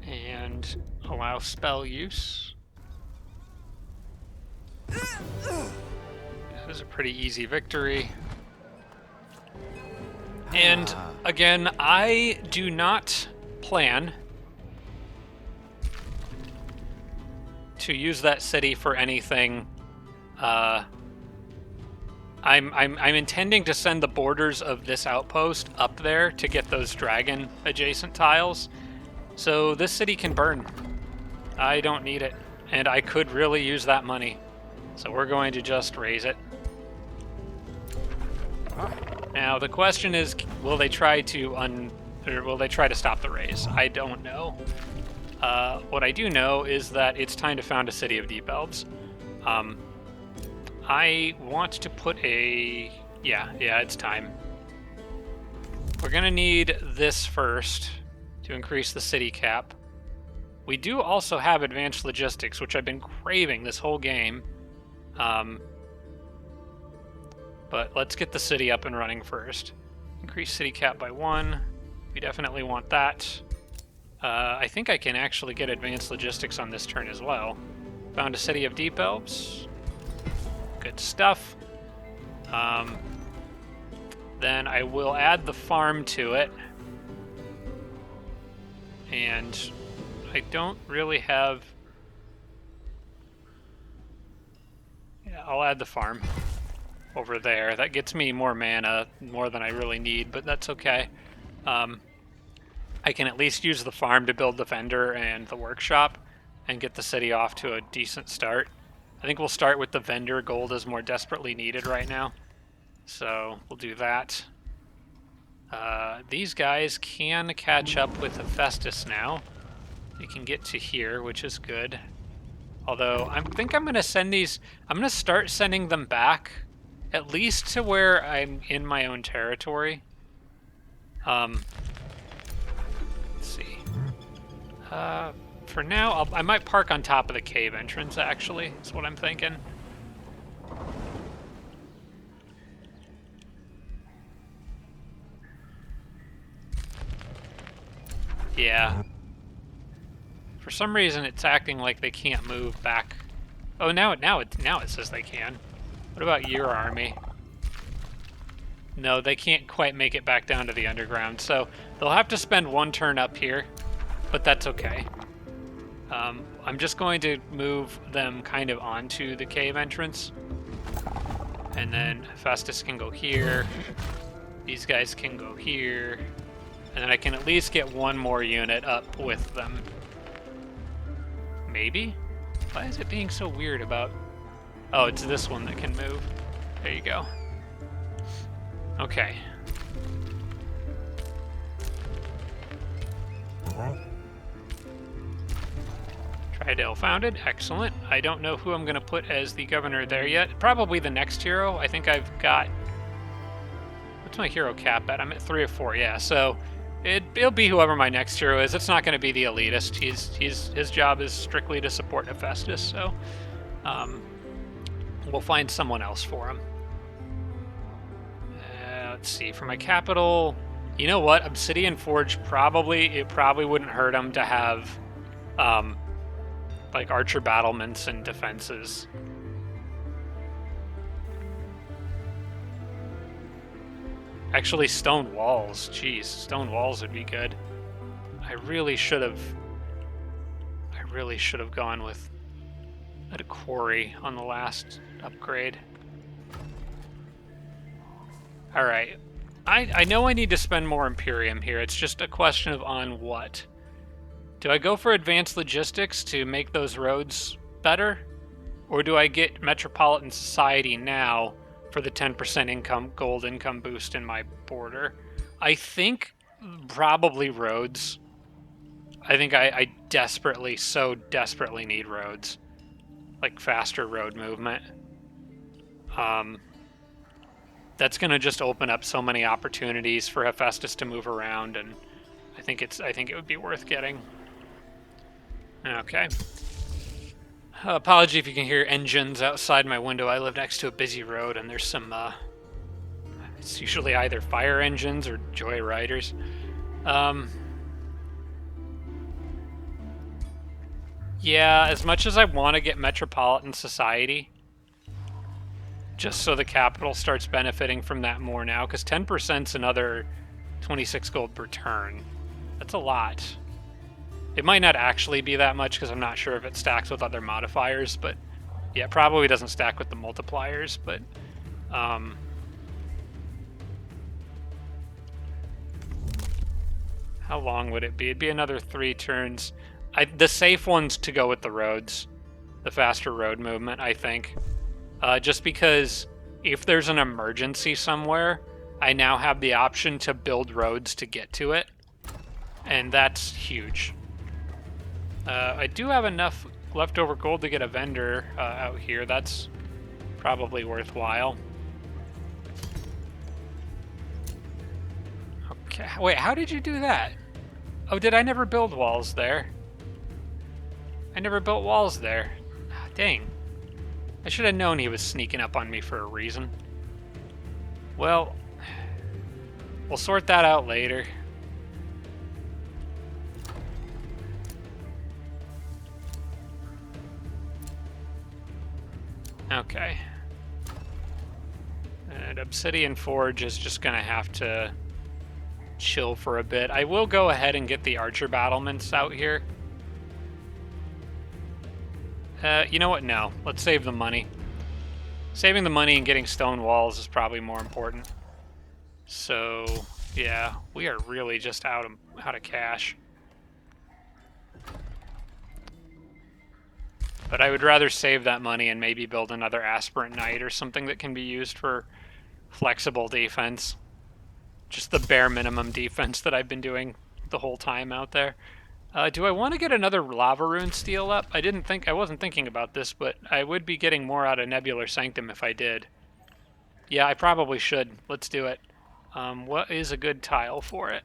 A: and allow spell use. That was a pretty easy victory. And again, I do not plan to use that city for anything. I'm intending to send the borders of this outpost up there to get those dragon adjacent tiles. So this city can burn. I don't need it. And I could really use that money. So we're going to just raise it. Now the question is, will they try to stop the raise? I don't know. What I do know is that it's time to found a city of deep elves. I want to put a... Yeah, it's time. We're going to need this first to increase the city cap. We do also have advanced logistics, which I've been craving this whole game. But let's get the city up and running first. Increase city cap by 1. We definitely want that. I think I can actually get advanced logistics on this turn as well. Found a city of deep elves. Good stuff. Then I will add the farm to it. And I don't really have... Yeah, I'll add the farm over there. That gets me more mana, more than I really need, but that's okay. I can at least use the farm to build the vendor and the workshop and get the city off to a decent start. I think we'll start with the vendor. Gold is more desperately needed right now. So we'll do that. These guys can catch up with Hephaestus now. They can get to here, which is good. Although I think I'm going to send these... I'm going to start sending them back, at least to where I'm in my own territory. Let's see. For now, I might park on top of the cave entrance, actually, is what I'm thinking. Yeah. For some reason, it's acting like they can't move back. Oh, now it says they can. What about your army? No, they can't quite make it back down to the underground, so they'll have to spend one turn up here, but that's okay. I'm just going to move them kind of onto the cave entrance. And then Hephaestus can go here. These guys can go here. And then I can at least get one more unit up with them. Maybe? Why is it being so weird about... Oh, it's this one that can move. There you go. Okay. Triadel founded. Excellent. I don't know who I'm going to put as the governor there yet. Probably the next hero. I think I've got... What's my hero cap at? I'm at 3 or 4. Yeah, so it'll be whoever my next hero is. It's not going to be the elitist. His job is strictly to support Hephaestus, so we'll find someone else for him. Let's see. For my capital, you know what? Obsidian Forge it probably wouldn't hurt him to have like archer battlements and defenses. Actually, stone walls. Jeez, stone walls would be good. I really should have gone with a quarry on the last upgrade. All right. I know I need to spend more Imperium here. It's just a question of on what. Do I go for advanced logistics to make those roads better? Or do I get Metropolitan Society now for the 10% gold income boost in my border? I think probably roads. I think I so desperately need roads. Like faster road movement. That's going to just open up so many opportunities for Hephaestus to move around, and I think it would be worth getting. Okay. Apology if you can hear engines outside my window. I live next to a busy road, and there's some, it's usually either fire engines or joyriders. Yeah, as much as I want to get Metropolitan Society, just so the capital starts benefiting from that more now, because 10%'s another 26 gold per turn. That's a lot. It might not actually be that much because I'm not sure if it stacks with other modifiers, but yeah, probably doesn't stack with the multipliers, but how long would it be? It'd be another 3 turns. The safe one's to go with the roads, the faster road movement, I think. Just because if there's an emergency somewhere, I now have the option to build roads to get to it, and that's huge. I do have enough leftover gold to get a vendor out here. That's probably worthwhile. Okay, wait, how did you do that? Oh, did I never build walls there? I never built walls there. Dang. I should have known he was sneaking up on me for a reason. Well, we'll sort that out later. Okay. And Obsidian Forge is just going to have to chill for a bit. I will go ahead and get the archer battlements out here. You know what? No. Let's save the money. Saving the money and getting stone walls is probably more important. So, yeah, we are really just out of cash. But I would rather save that money and maybe build another aspirant knight or something that can be used for flexible defense. Just the bare minimum defense that I've been doing the whole time out there. Do I want to get another lava rune steel up? I wasn't thinking about this, but I would be getting more out of Nebular Sanctum if I did. Yeah, I probably should. Let's do it. What is a good tile for it?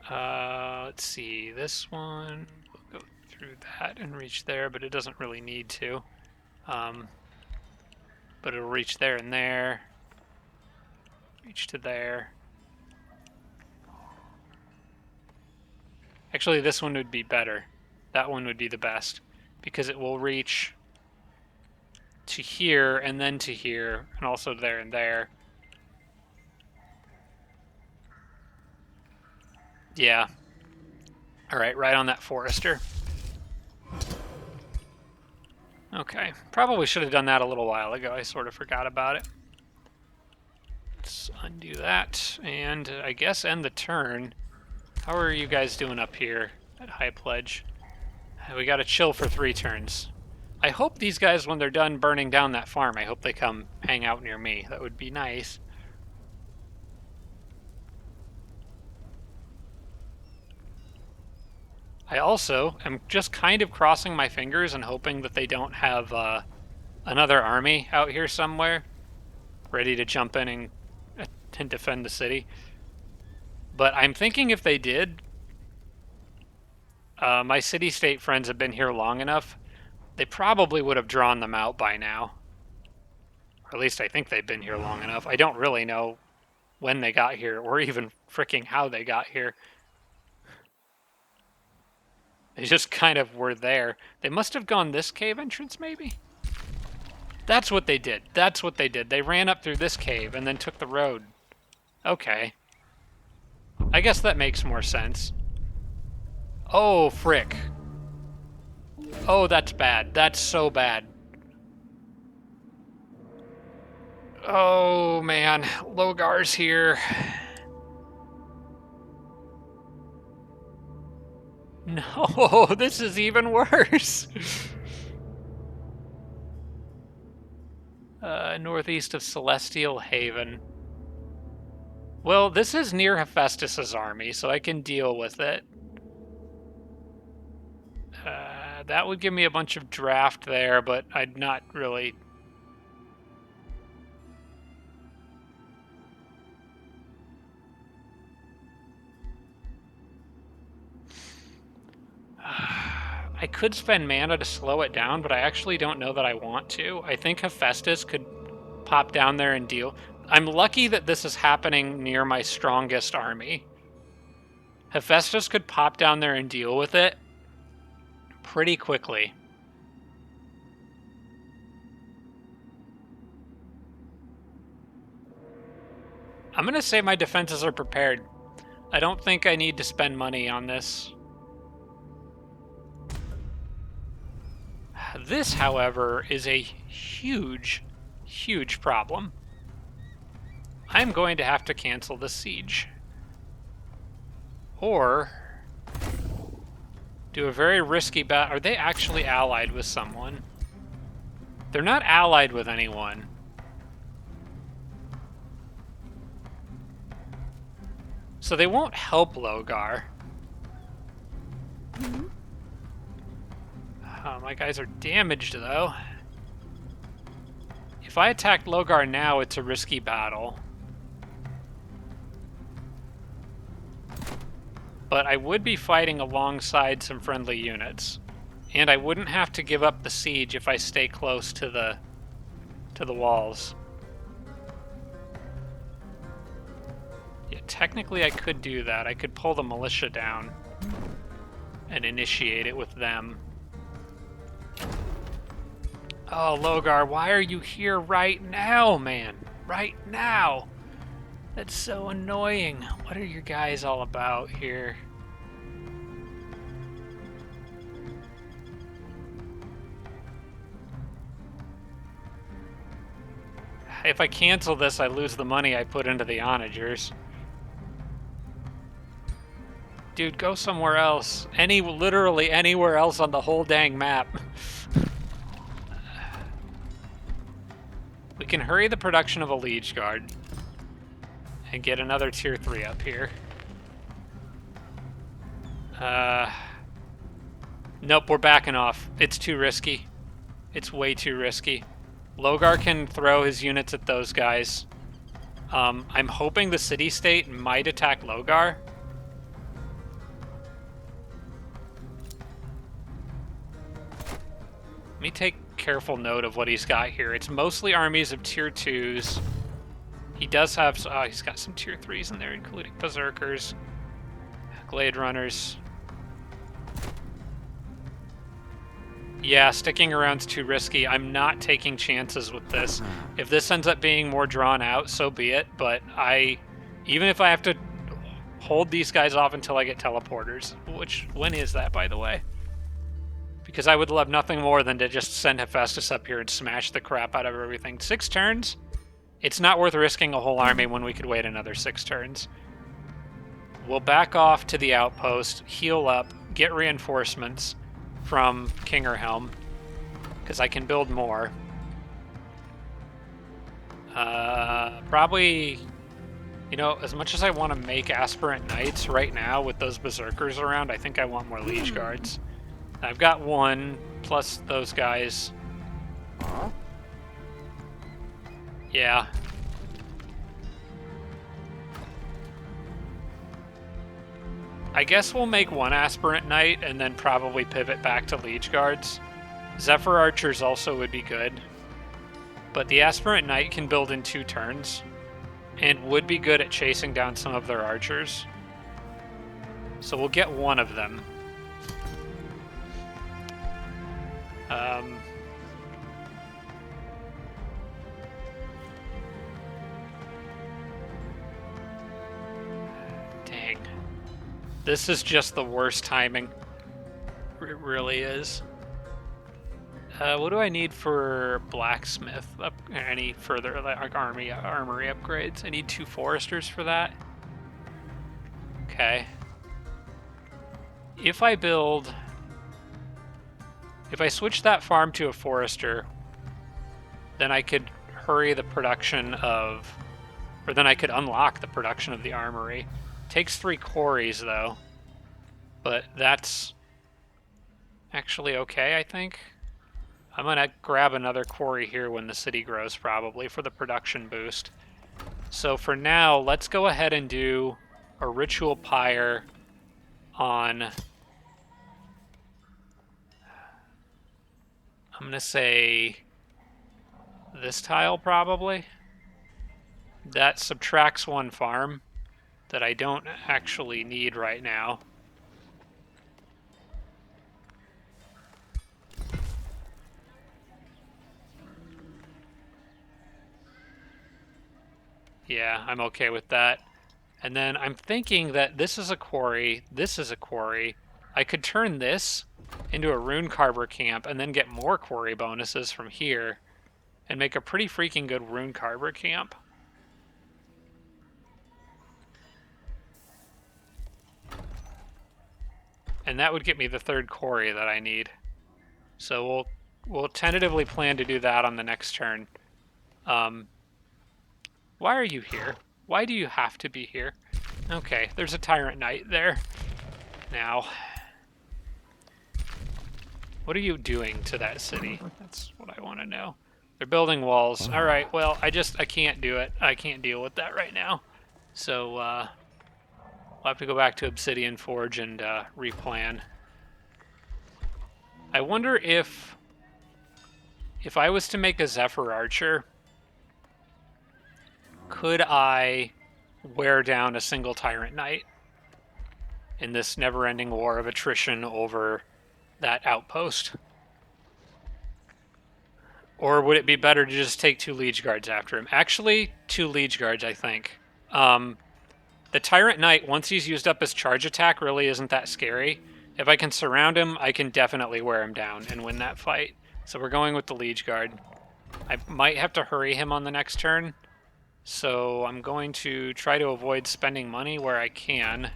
A: Let's see. This one, we'll go through that and reach there, but it doesn't really need to. But it'll reach there and there. Reach to there. Actually, this one would be better. That one would be the best, because it will reach to here and then to here, and also there and there. Yeah. Alright, right on that forester. Okay. Probably should have done that a little while ago. I sort of forgot about it. Let's undo that, and I guess end the turn. How are you guys doing up here at High Pledge? We gotta chill for 3 turns. I hope these guys, when they're done burning down that farm, I hope they come hang out near me. That would be nice. I also am just kind of crossing my fingers and hoping that they don't have another army out here somewhere ready to jump in and defend the city. But I'm thinking if they did, my city-state friends have been here long enough, they probably would have drawn them out by now. Or at least I think they've been here long enough. I don't really know when they got here or even freaking how they got here. They just kind of were there. They must have gone this cave entrance, maybe? That's what they did. That's what they did. They ran up through this cave and then took the road. Okay. I guess that makes more sense. Oh, frick. Oh, that's bad. That's so bad. Oh, man. Logar's here. No, this is even worse. Northeast of Celestial Haven. Well, this is near Hephaestus' army, so I can deal with it. That would give me a bunch of draft there, but I'd not really... I could spend mana to slow it down, but I actually don't know that I want to. I think Hephaestus could pop down there and deal. I'm lucky that this is happening near my strongest army. Hephaestus could pop down there and deal with it pretty quickly. I'm going to say my defenses are prepared. I don't think I need to spend money on this. This, however, is a huge, huge problem. I'm going to have to cancel the siege. Or do a very risky bet. Are they actually allied with someone? They're not allied with anyone. So they won't help Logar. Oh, my guys are damaged, though. If I attack Logar now, it's a risky battle. But I would be fighting alongside some friendly units. And I wouldn't have to give up the siege if I stay close to the walls. Yeah, technically I could do that. I could pull the militia down and initiate it with them. Oh, Logar, why are you here right now, man? Right now! That's so annoying. What are your guys all about here? If I cancel this, I lose the money I put into the onagers. Dude, go somewhere else. Literally anywhere else on the whole dang map. We can hurry the production of a Liege Guard and get another tier 3 up here. Nope, we're backing off. It's too risky. It's way too risky. Logar can throw his units at those guys. I'm hoping the city-state might attack Logar. Let me take careful note of what he's got here. It's mostly armies of tier 2s. He does have... he's got some tier 3s in there, including Berserkers, Glade Runners. Yeah, sticking around's too risky. I'm not taking chances with this. If this ends up being more drawn out, so be it. But even if I have to hold these guys off until I get teleporters, when is that, by the way? Because I would love nothing more than to just send Hephaestus up here and smash the crap out of everything. 6 turns? It's not worth risking a whole army when we could wait another 6 turns. We'll back off to the outpost, heal up, get reinforcements from Kingerhelm, because I can build more. Probably, you know, as much as I want to make Aspirant Knights right now with those Berserkers around, I think I want more Liege Guards. I've got 1, plus those guys. Yeah. I guess we'll make 1 Aspirant Knight and then probably pivot back to Liege Guards. Zephyr Archers also would be good. But the Aspirant Knight can build in 2 turns and would be good at chasing down some of their archers. So we'll get 1 of them. Dang. This is just the worst timing. It really is. What do I need for blacksmith? Any further like armory upgrades? I need 2 foresters for that. Okay. If I switch that farm to a forester, then I could hurry the production of, or then I could unlock the production of the armory. Takes 3 quarries though, but that's actually okay, I think. I'm gonna grab another quarry here when the city grows, probably, for the production boost. So for now, let's go ahead and do a ritual pyre on... I'm gonna say this tile, probably. That subtracts 1 farm that I don't actually need right now. Yeah, I'm okay with that. And then I'm thinking that this is a quarry, this is a quarry. I could turn this into a rune carver camp and then get more quarry bonuses from here and make a pretty freaking good rune carver camp. And that would get me the 3rd quarry that I need. So we'll tentatively plan to do that on the next turn. Why are you here? Why do you have to be here? Okay, there's a tyrant knight there. Now, what are you doing to that city? That's what I want to know. They're building walls. All right, well, I can't do it. I can't deal with that right now. So, we'll have to go back to Obsidian Forge and replan. I wonder if I was to make a Zephyr Archer, could I wear down a single Tyrant Knight in this never-ending war of attrition over that outpost? Or would it be better to just take 2 Liege Guards after him? Actually, 2 Liege Guards, I think. The Tyrant Knight, once he's used up his charge attack, really isn't that scary. If I can surround him, I can definitely wear him down and win that fight. So we're going with the Liege Guard. I might have to hurry him on the next turn. So I'm going to try to avoid spending money where I can.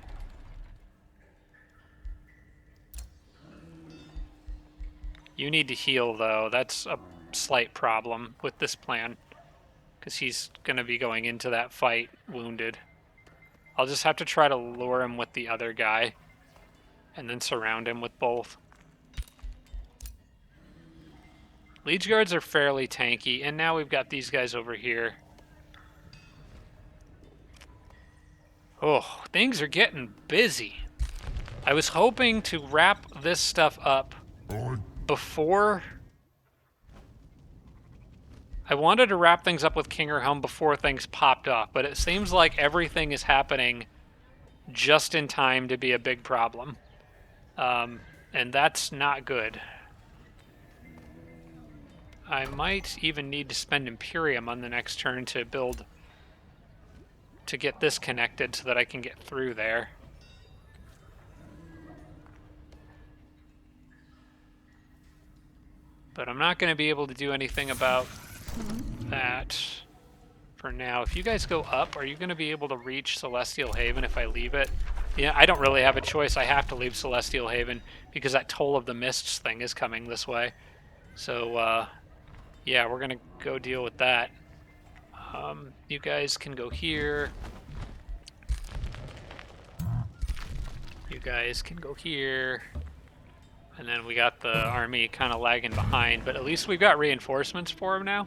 A: You need to heal, though. That's a slight problem with this plan, because he's going to be going into that fight wounded. I'll just have to try to lure him with the other guy and then surround him with both. Liege Guards are fairly tanky, and now we've got these guys over here. Oh, things are getting busy. I was hoping to wrap this stuff up before... I wanted to wrap things up with Kingerhelm before things popped off, but it seems like everything is happening just in time to be a big problem. And that's not good. I might even need to spend Imperium on the next turn to build... to get this connected so that I can get through there. But I'm not going to be able to do anything about that for now. If you guys go up, are you going to be able to reach Celestial Haven if I leave it? Yeah, I don't really have a choice. I have to leave Celestial Haven because that Toll of the Mists thing is coming this way. So, yeah, we're going to go deal with that. You guys can go here. You guys can go here. And then we got the army kind of lagging behind, but at least we've got reinforcements for them now.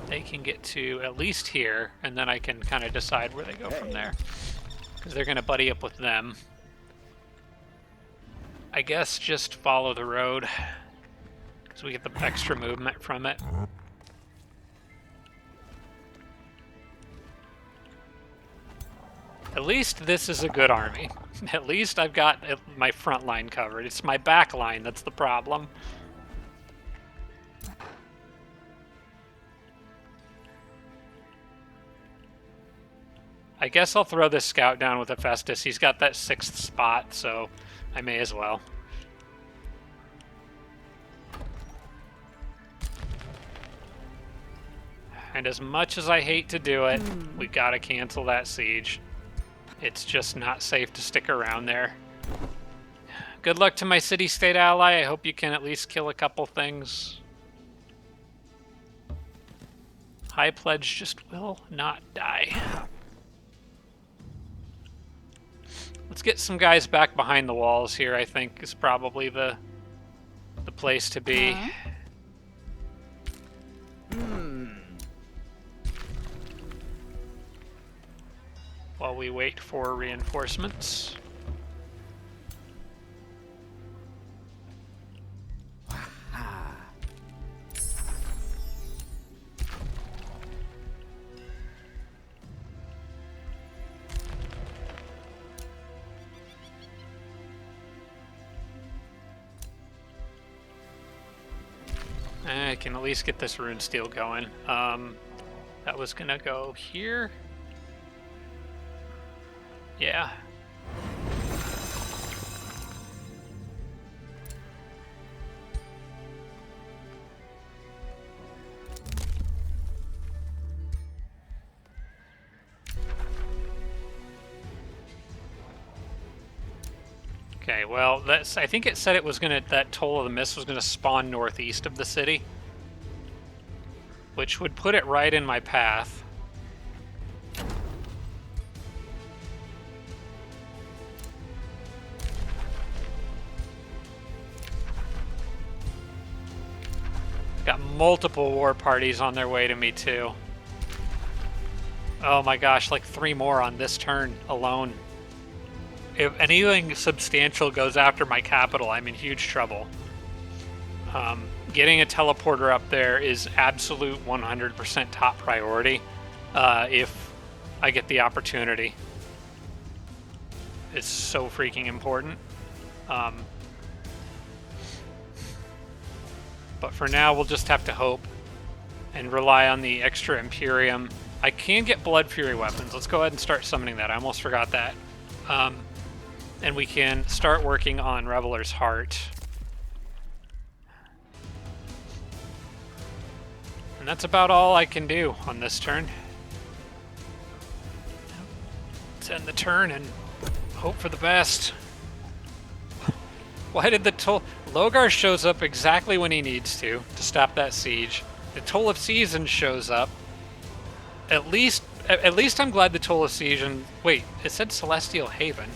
A: They can get to at least here, and then I can kind of decide where they go from there. Because they're going to buddy up with them. I guess just follow the road, because we get the extra movement from it. At least this is a good army. At least I've got my front line covered. It's my back line that's the problem. I guess I'll throw this scout down with Hephaestus. He's got that 6th spot, so I may as well. And as much as I hate to do it, we gotta cancel that siege. It's just not safe to stick around there. Good luck to my city-state ally. I hope you can at least kill a couple things. High Pledge just will not die. Let's get some guys back behind the walls here, I think, is probably the place to be. While we wait for reinforcements. I can at least get this rune steel going. That was gonna go here. Yeah. Okay, well, I think it said it was gonna, that Toll of the Mist was gonna spawn northeast of the city, which would put it right in my path. Got multiple war parties on their way to me, too. Oh my gosh, like 3 more on this turn alone. If anything substantial goes after my capital, I'm in huge trouble. Getting a teleporter up there is absolute 100% top priority if I get the opportunity. It's so freaking important. But for now, we'll just have to hope and rely on the extra Imperium. I can get Blood Fury weapons. Let's go ahead and start summoning that. I almost forgot that. And we can start working on Reveler's Heart. And that's about all I can do on this turn. Let's end the turn and hope for the best. Why did the Toll... Logar shows up exactly when he needs to stop that siege. The Toll of Seasons shows up. At least I'm glad the Toll of Seasons... Wait, it said Celestial Haven.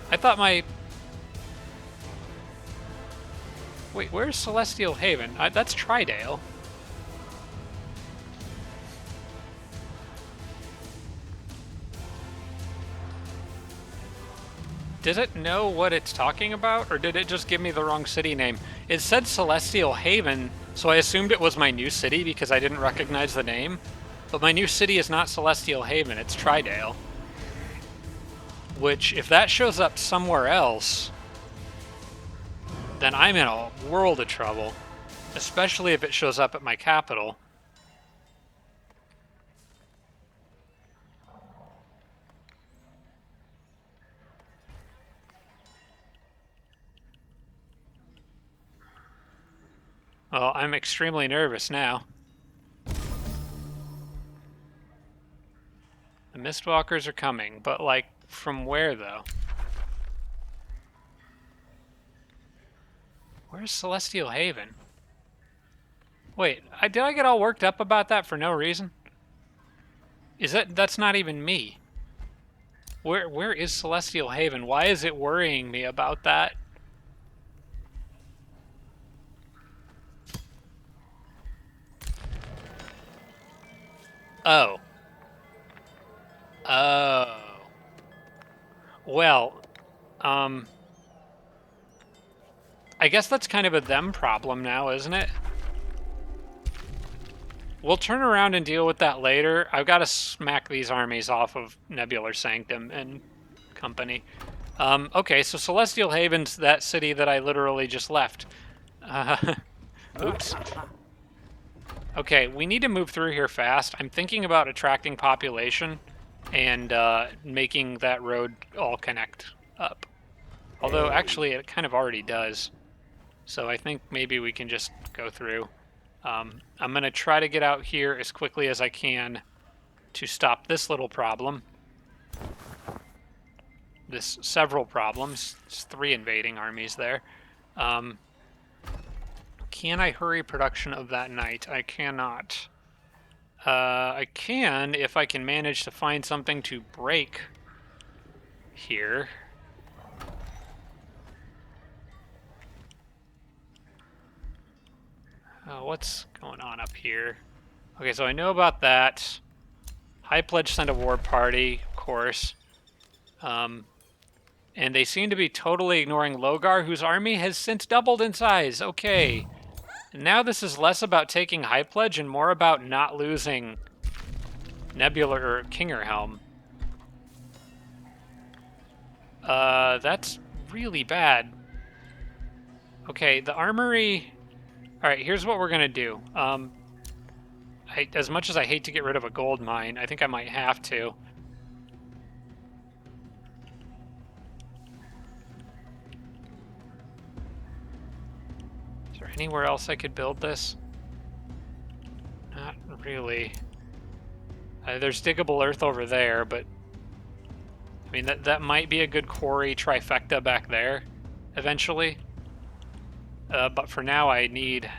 A: I thought my... Wait, where's Celestial Haven? That's Tridale. Does it know what it's talking about, or did it just give me the wrong city name? It said Celestial Haven, so I assumed it was my new city because I didn't recognize the name. But my new city is not Celestial Haven, it's Tridale. Which, if that shows up somewhere else, then I'm in a world of trouble. Especially if it shows up at my capital. Well, I'm extremely nervous now. The Mistwalkers are coming, but like, from where though? Where's Celestial Haven? Wait, did I get all worked up about that for no reason? That's not even me. Where is Celestial Haven? Why is it worrying me about that? Oh. Oh. Well, I guess that's kind of a them problem now, isn't it? We'll turn around and deal with that later. I've got to smack these armies off of Nebular Sanctum and company. Okay, so Celestial Haven's that city that I literally just left. Oops. Okay, we need to move through here fast. I'm thinking about attracting population and making that road all connect up. Although, actually, it kind of already does. So I think maybe we can just go through. I'm going to try to get out here as quickly as I can to stop this little problem. This several problems. There's 3 invading armies there. Can I hurry production of that night? I cannot. I can if I can manage to find something to break here. What's going on up here? Okay, so I know about that. High Pledge sent a war party, of course. And they seem to be totally ignoring Logar, whose army has since doubled in size. Okay. And now this is less about taking High Pledge and more about not losing Nebula or Kingerhelm. That's really bad. Okay, the armory... Alright, here's what we're gonna do. As much as I hate to get rid of a gold mine, I think I might have to. Is there anywhere else I could build this? Not really. There's diggable earth over there, but I mean, that might be a good quarry trifecta back there, eventually. But for now, I need...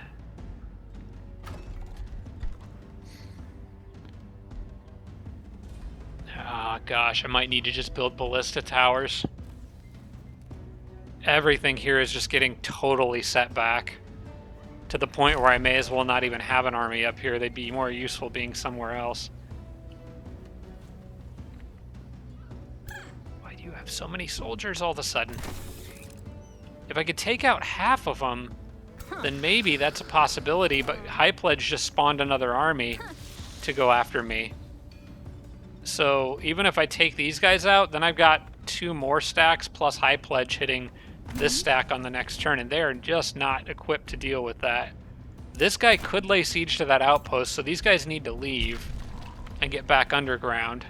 A: Oh, gosh, I might need to just build ballista towers. Everything here is just getting totally set back to the point where I may as well not even have an army up here. They'd be more useful being somewhere else. Why do you have so many soldiers all of a sudden? If I could take out half of them, then maybe that's a possibility, but High Pledge just spawned another army to go after me. So even if I take these guys out, then I've got 2 more stacks plus High Pledge hitting this stack on the next turn, and they're just not equipped to deal with that. This guy could lay siege to that outpost, so these guys need to leave and get back underground.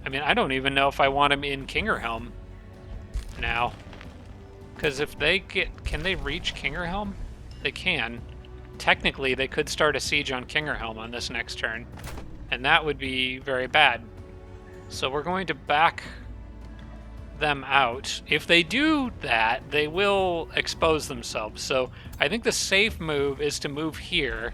A: I mean, I don't even know if I want him in Kingerhelm now. Because if they get... Can they reach Kingerhelm? They can. Technically, they could start a siege on Kingerhelm on this next turn. And that would be very bad. So we're going to back them out. If they do that, they will expose themselves. So I think the safe move is to move here.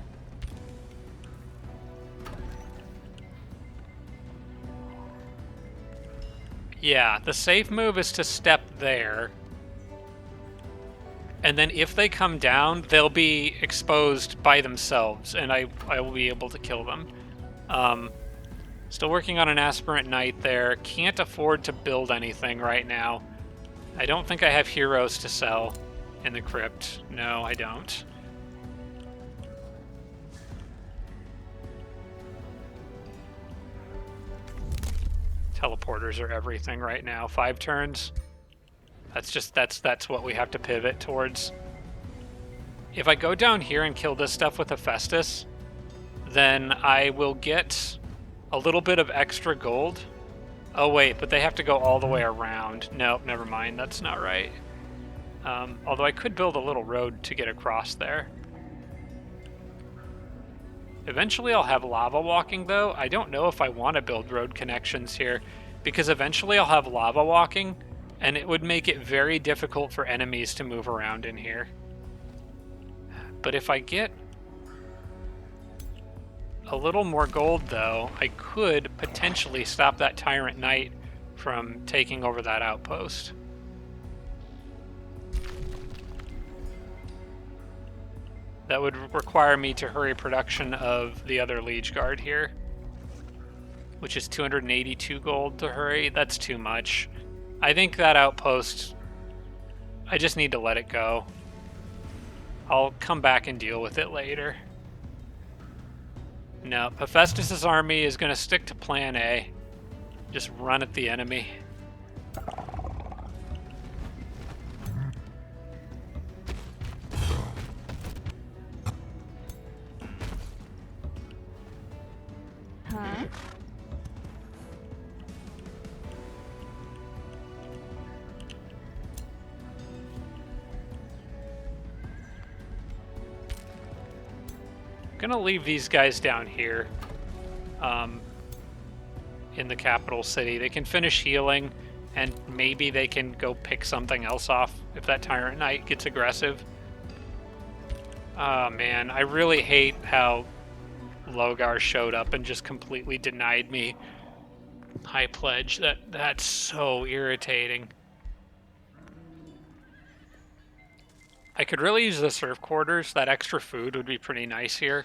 A: Yeah, the safe move is to step there. And then if they come down, they'll be exposed by themselves, and I will be able to kill them. Still working on an aspirant knight there. Can't afford to build anything right now. I don't think I have heroes to sell in the crypt. No, I don't. Teleporters are everything right now. 5 turns. That's what we have to pivot towards. If I go down here and kill this stuff with Hephaestus, then I will get a little bit of extra gold. Oh wait, but they have to go all the way around. Nope, never mind. That's not right. Although I could build a little road to get across there. Eventually I'll have lava walking though. I don't know if I want to build road connections here, because eventually I'll have lava walking, and it would make it very difficult for enemies to move around in here. But if I get a little more gold, though, I could potentially stop that Tyrant Knight from taking over that outpost. That would require me to hurry production of the other Liege Guard here, which is 282 gold to hurry. That's too much. I think that outpost, I just need to let it go. I'll come back and deal with it later. No, Hephaestus' army is going to stick to plan A. Just run at the enemy.
B: Huh?
A: Gonna leave these guys down here in the capital city. They can finish healing, and maybe they can go pick something else off if that Tyrant Knight gets aggressive. Oh man, I really hate how Logar showed up and just completely denied me High Pledge. That's so irritating. I could really use the surf quarters. That extra food would be pretty nice here.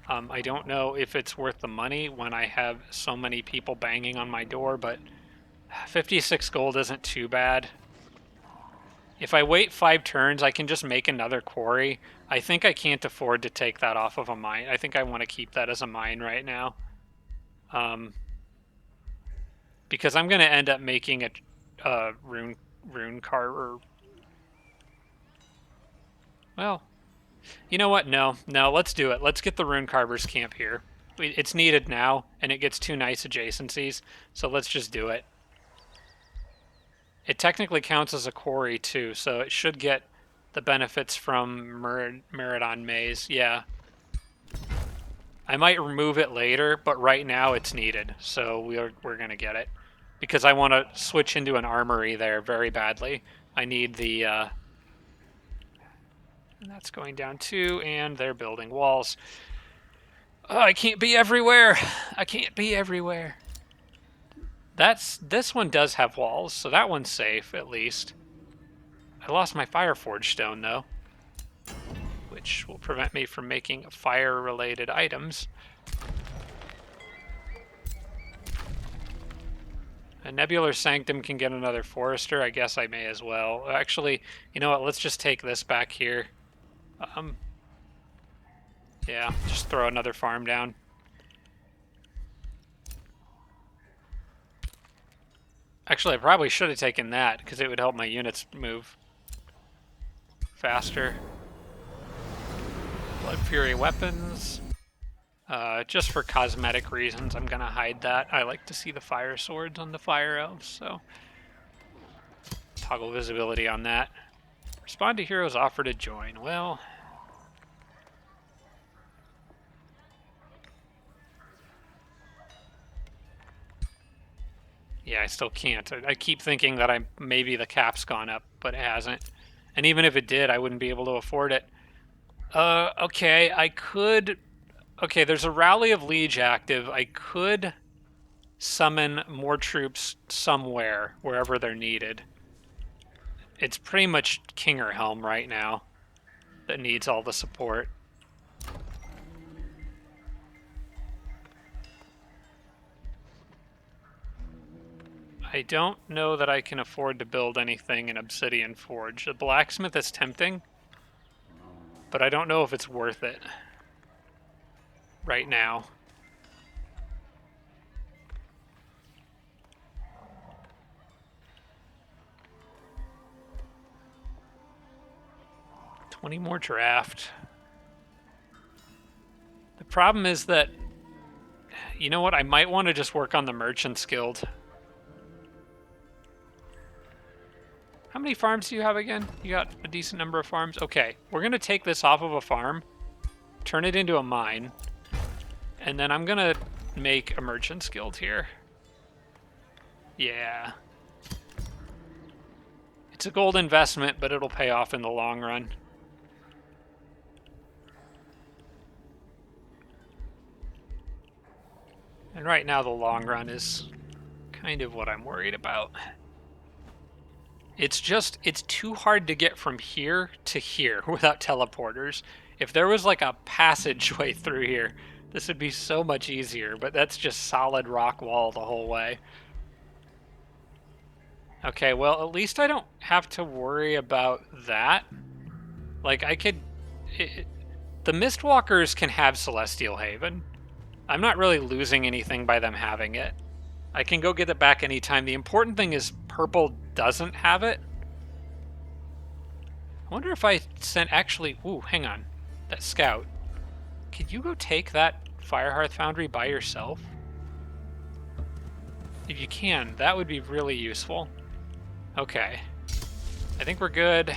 A: I don't know if it's worth the money when I have so many people banging on my door, but 56 gold isn't too bad. If I wait 5 turns, I can just make another quarry. I think I can't afford to take that off of a mine. I think I want to keep that as a mine right now. Because I'm going to end up making a rune carver. Well, you know what? No, let's do it. Let's get the Rune Carver's camp here. It's needed now, and it gets 2 nice adjacencies, so let's just do it. It technically counts as a quarry, too, so it should get the benefits from Meridon Maze. Yeah. I might remove it later, but right now it's needed, so we're gonna get it. Because I want to switch into an armory there very badly. I need the... that's going down too, and they're building walls. Oh, I can't be everywhere! I can't be everywhere. This one does have walls, so that one's safe, at least. I lost my Fireforge stone, though, which will prevent me from making fire-related items. A Nebular Sanctum can get another Forester. I guess I may as well. Actually, you know what? Let's just take this back here. Yeah, just throw another farm down. Actually, I probably should have taken that, because it would help my units move faster. Blood Fury weapons. Just for cosmetic reasons, I'm gonna hide that. I like to see the fire swords on the fire elves, so toggle visibility on that. Respond to heroes offer to join. Well, yeah, I still can't. I keep thinking that maybe the cap's gone up, but it hasn't. And even if it did, I wouldn't be able to afford it. Okay, I could... Okay, there's a Rally of Liege active. I could summon more troops somewhere, wherever they're needed. It's pretty much Kingerhelm right now that needs all the support. I don't know that I can afford to build anything in Obsidian Forge. The blacksmith is tempting, but I don't know if it's worth it right now. $20 more draft. The problem is that, you know what, I might want to just work on the Merchant's Guild. How many farms do you have again? You got a decent number of farms? Okay, we're going to take this off of a farm, turn it into a mine, and then I'm going to make a Merchant's Guild here. Yeah. It's a gold investment, but it'll pay off in the long run. And right now the long run is kind of what I'm worried about. It's too hard to get from here to here without teleporters. If there was like a passageway through here, this would be so much easier, but that's just solid rock wall the whole way. Okay, well, at least I don't have to worry about that. Like, I could... the Mistwalkers can have Celestial Haven. I'm not really losing anything by them having it. I can go get it back anytime. The important thing is purple doesn't have it. I wonder if I sent actually... Ooh, hang on. That scout. Could you go take that Firehearth Foundry by yourself? If you can, that would be really useful. Okay. I think we're good.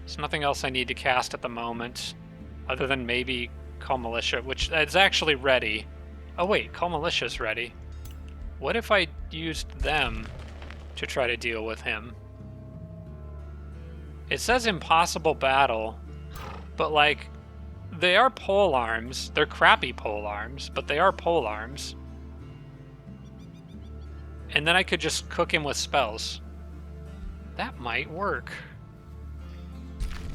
A: There's nothing else I need to cast at the moment, other than maybe Call Militia, which is actually ready. Oh wait, Call Militia's ready. What if I used them to try to deal with him? It says impossible battle, but like, they are pole arms. They're crappy pole arms, but they are pole arms. And then I could just cook him with spells. That might work.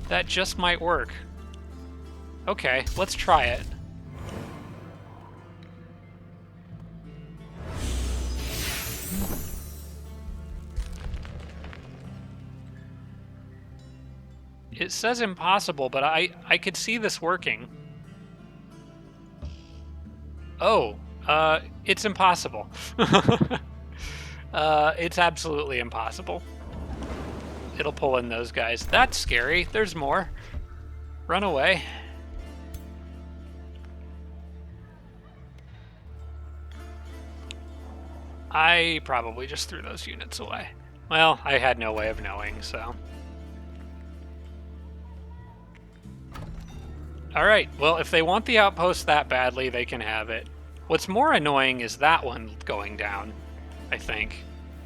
A: That just might work. Okay, let's try it. It says impossible, but I could see this working. Oh, it's impossible. It's absolutely impossible. It'll pull in those guys. That's scary. There's more. Run away. I probably just threw those units away. Well, I had no way of knowing, so... Alright, well, if they want the outpost that badly, they can have it. What's more annoying is that one going down, I think.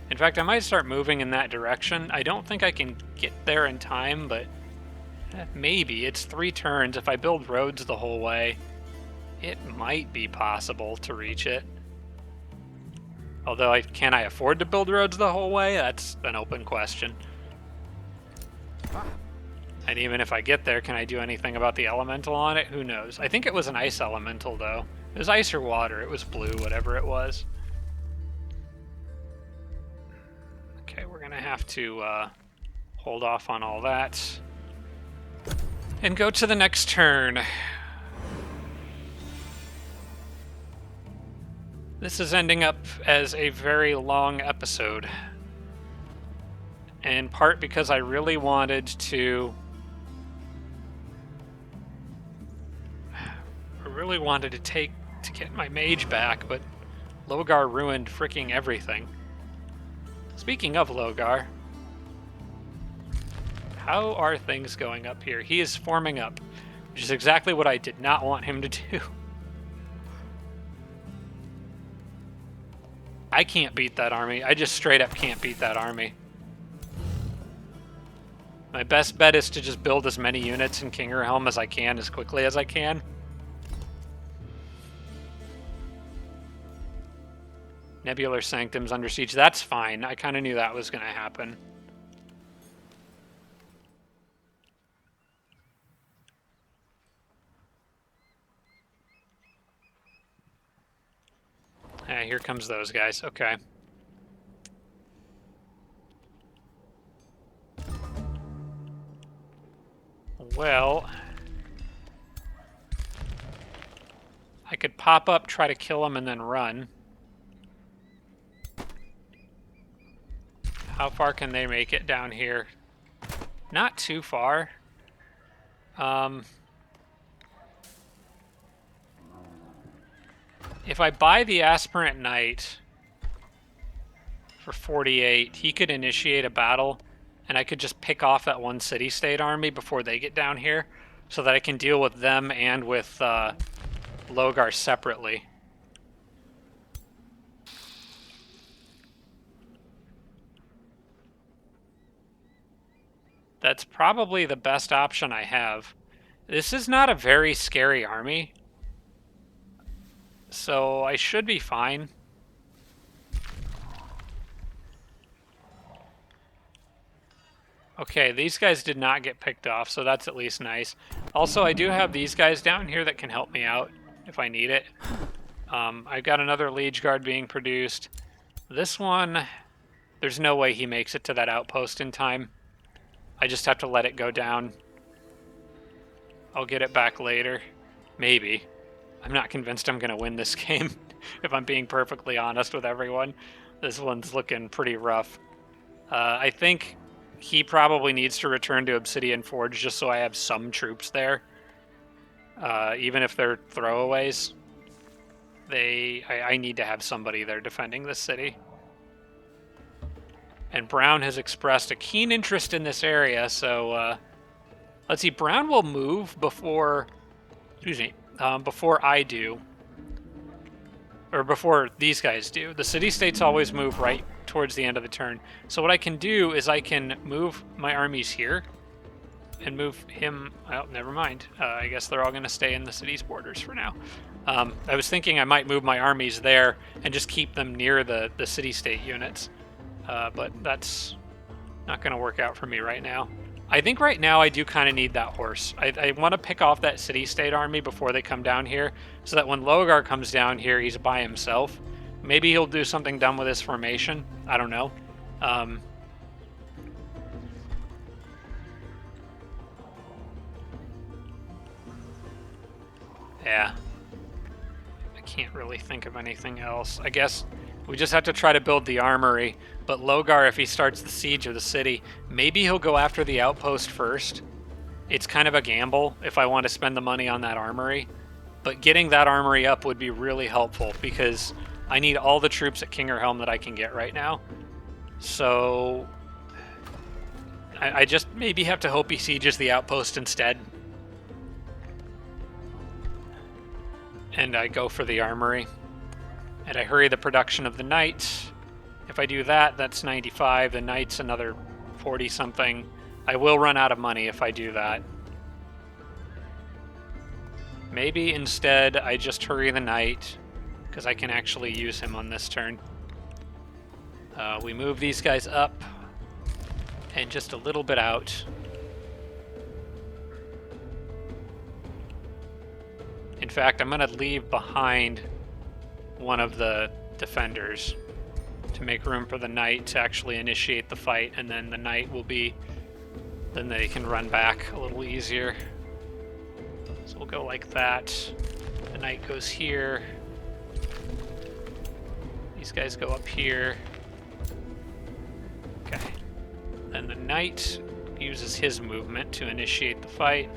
A: In fact, I might start moving in that direction. I don't think I can get there in time, but maybe. It's 3 turns. If I build roads the whole way, it might be possible to reach it. Although, can I afford to build roads the whole way? That's an open question. And even if I get there, can I do anything about the elemental on it? Who knows? I think it was an ice elemental, though. It was ice or water. It was blue, whatever it was. Okay, we're going to have to hold off on all that. And go to the next turn. This is ending up as a very long episode. In part because I really wanted to... to get my mage back, but Logar ruined freaking everything. Speaking of Logar, how are things going up here? He is forming up, which is exactly what I did not want him to do. I can't beat that army. I just straight up can't beat that army. My best bet is to just build as many units in Kingerhelm as I can, as quickly as I can. Nebular Sanctum's under siege. That's fine. I kind of knew that was going to happen. Here comes those guys. Okay. Well, I could pop up, try to kill him, and then run. How far can they make it down here? Not too far. If I buy the Aspirant Knight for 48, he could initiate a battle, and I could just pick off that one city-state army before they get down here, so that I can deal with them and with Logar separately. That's probably the best option I have. This is not a very scary army, so I should be fine. Okay, these guys did not get picked off, so that's at least nice. Also, I do have these guys down here that can help me out if I need it. I've got another Liege Guard being produced. This one, there's no way he makes it to that outpost in time. I just have to let it go down. I'll get it back later. Maybe. I'm not convinced I'm going to win this game, if I'm being perfectly honest with everyone. This one's looking pretty rough. I think he probably needs to return to Obsidian Forge just so I have some troops there. Even if they're throwaways. I need to have somebody there defending this city. And Brown has expressed a keen interest in this area, so let's see. Brown will move before, before I do, or before these guys do. The city-states always move right towards the end of the turn. So what I can do is I can move my armies here and move him. Well, never mind. I guess they're all going to stay in the city's borders for now. I was thinking I might move my armies there and just keep them near the city-state units. But that's not going to work out for me right now. I think right now I do kind of need that horse. I want to pick off that city-state army before they come down here, so that when Logar comes down here, he's by himself. Maybe he'll do something dumb with his formation. I don't know. Yeah. I can't really think of anything else. I guess we just have to try to build the armory. But Logar, if he starts the siege of the city, maybe he'll go after the outpost first. It's kind of a gamble if I want to spend the money on that armory. But getting that armory up would be really helpful because I need all the troops at Kingerhelm that I can get right now. So I just maybe have to hope he sieges the outpost instead. and I go for the armory. And I hurry the production of the knight. If I do that, that's 95. The knight's another 40-something. I will run out of money if I do that. Maybe instead I just hurry the knight, because I can actually use him on this turn. We move these guys up and just a little bit out. In fact, I'm going to leave behind one of the defenders to make room for the knight to actually initiate the fight, and then the knight will be... then they can run back a little easier. So we'll go like that. The knight goes here. These guys go up here. Okay. Then the knight uses his movement to initiate the fight.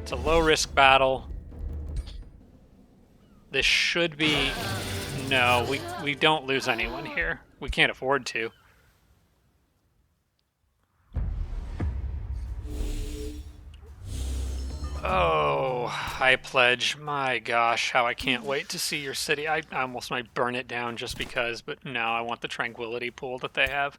A: It's a low-risk battle. This should be... No, we don't lose anyone here. We can't afford to. Oh, High Pledge. My gosh, how I can't wait to see your city. I almost might burn it down just because, but no, I want the Tranquility pool that they have.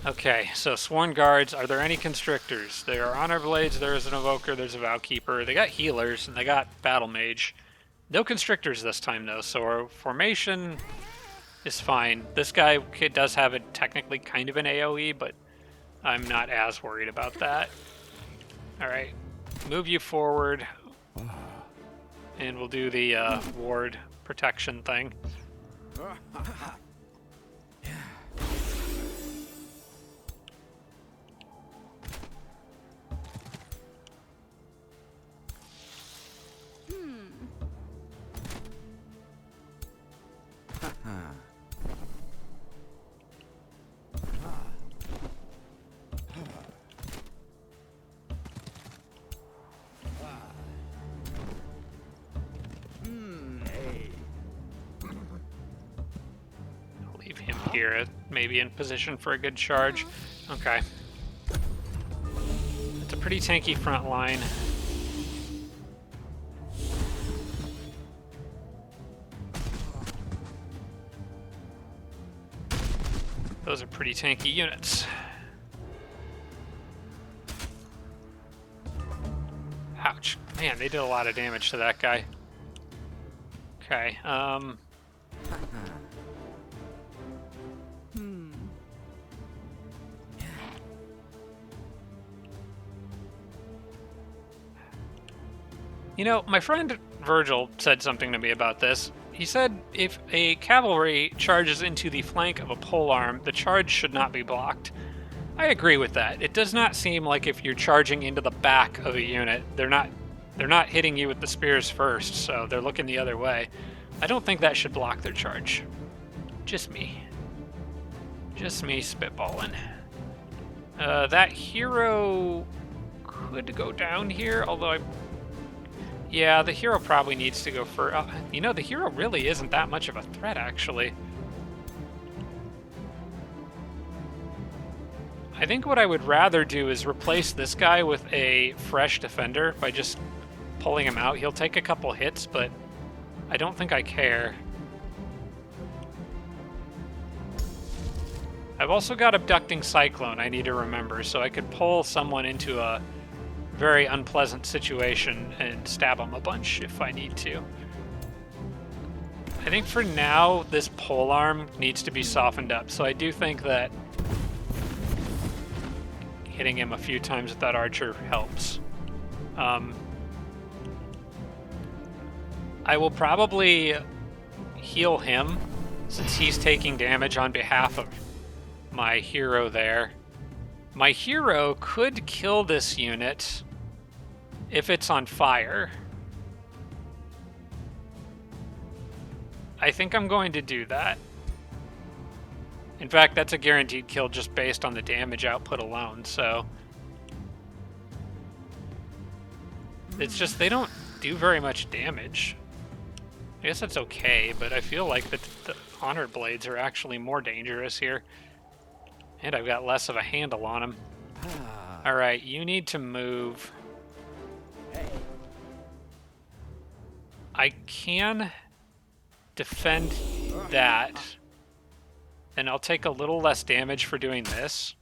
A: Okay, so Sworn Guards. Are there any Constrictors? There are Honor Blades, there is an Evoker, there's a Vowkeeper. They got Healers, and they got Battle Mage. No Constrictors this time, though, so our formation is fine. This guy does have it technically kind of an AoE, but I'm not as worried about that. Alright, move you forward, and we'll do the ward protection thing. Leave him here, maybe in position for a good charge. Okay. It's a pretty tanky front line. Those are pretty tanky units. Ouch. Man, they did a lot of damage to that guy. Okay, You know, my friend Virgil said something to me about this. He said if a cavalry charges into the flank of a polearm, the charge should not be blocked. I agree with that. It does not seem like if you're charging into the back of a unit, they're not hitting you with the spears first, so they're looking the other way. I don't think that should block their charge. Just me. Just me spitballing. That hero could go down here, although yeah, the hero probably needs to go for... you know, the hero really isn't that much of a threat, actually. I think what I would rather do is replace this guy with a fresh defender by just pulling him out. He'll take a couple hits, but I don't think I care. I've also got Abducting Cyclone I need to remember, so I could pull someone into a very unpleasant situation and stab them a bunch if I need to. I think for now, this polearm needs to be softened up, so I do think that hitting him a few times with that archer helps. I will probably heal him, since he's taking damage on behalf of my hero there. My hero could kill this unit if it's on fire. I think I'm going to do that. In fact, that's a guaranteed kill just based on the damage output alone, so... It's just they don't do very much damage. I guess that's okay, but I feel like the Honored Blades are actually more dangerous here. And I've got less of a handle on them. Alright, you need to move. I can defend that. Then I'll take a little less damage for doing this.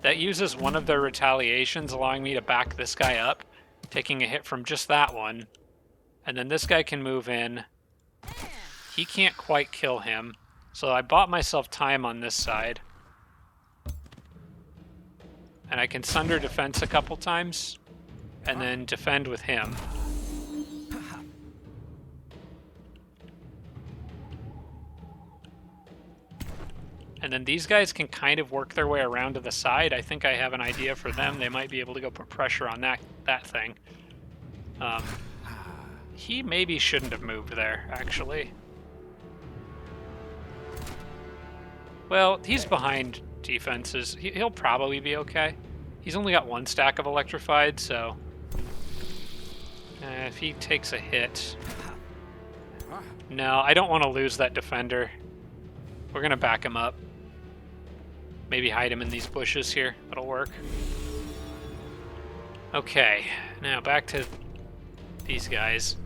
A: That uses one of their retaliations, allowing me to back this guy up, taking a hit from just that one. And then this guy can move in. He can't quite kill him. So I bought myself time on this side. And I can sunder defense a couple times. And then defend with him. And then these guys can kind of work their way around to the side. I think I have an idea for them. They might be able to go put pressure on that thing. He maybe shouldn't have moved there, actually. Well, he's behind defenses. He'll probably be okay. He's only got one stack of electrified, so... if he takes a hit... No, I don't want to lose that defender. We're going to back him up. Maybe hide him in these bushes here. That'll work. Okay, now back to these guys.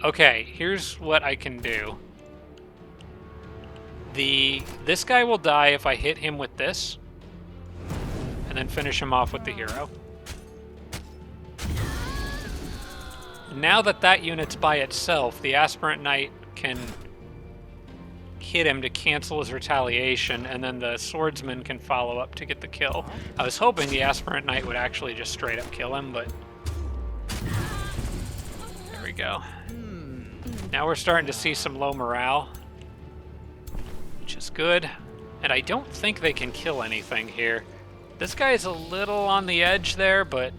A: Okay, here's what I can do. This guy will die if I hit him with this, and then finish him off with the hero. Now that that unit's by itself, the Aspirant Knight can hit him to cancel his retaliation, and then the Swordsman can follow up to get the kill. I was hoping the Aspirant Knight would actually just straight up kill him, but... There we go. Now we're starting to see some low morale, which is good. And I don't think they can kill anything here. This guy's a little on the edge there, but...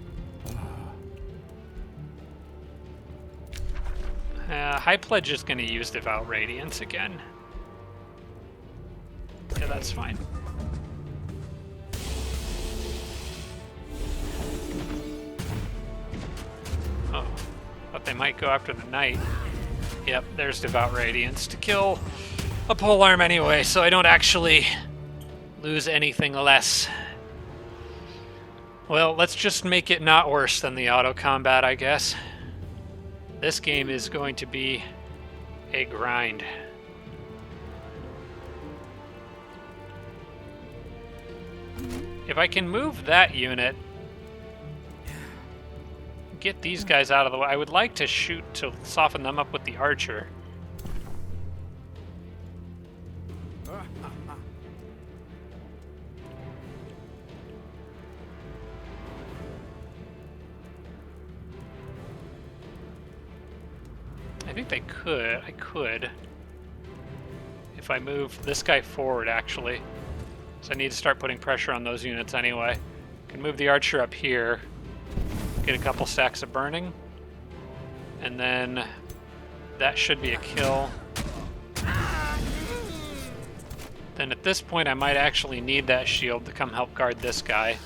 A: High Pledge is going to use Devout Radiance again. Yeah, that's fine. Oh, thought they might go after the Knight. Yep, there's Devout Radiance to kill a polearm anyway, so I don't actually lose anything less. Well, let's just make it not worse than the auto combat, I guess. This game is going to be a grind. If I can move that unit, get these guys out of the way. I would like to shoot to soften them up with the archer. I think they could. I could. If I move this guy forward, actually. So I need to start putting pressure on those units anyway. Can move the archer up here. Get a couple stacks of burning. And then that should be a kill. Then at this point I might actually need that shield to come help guard this guy.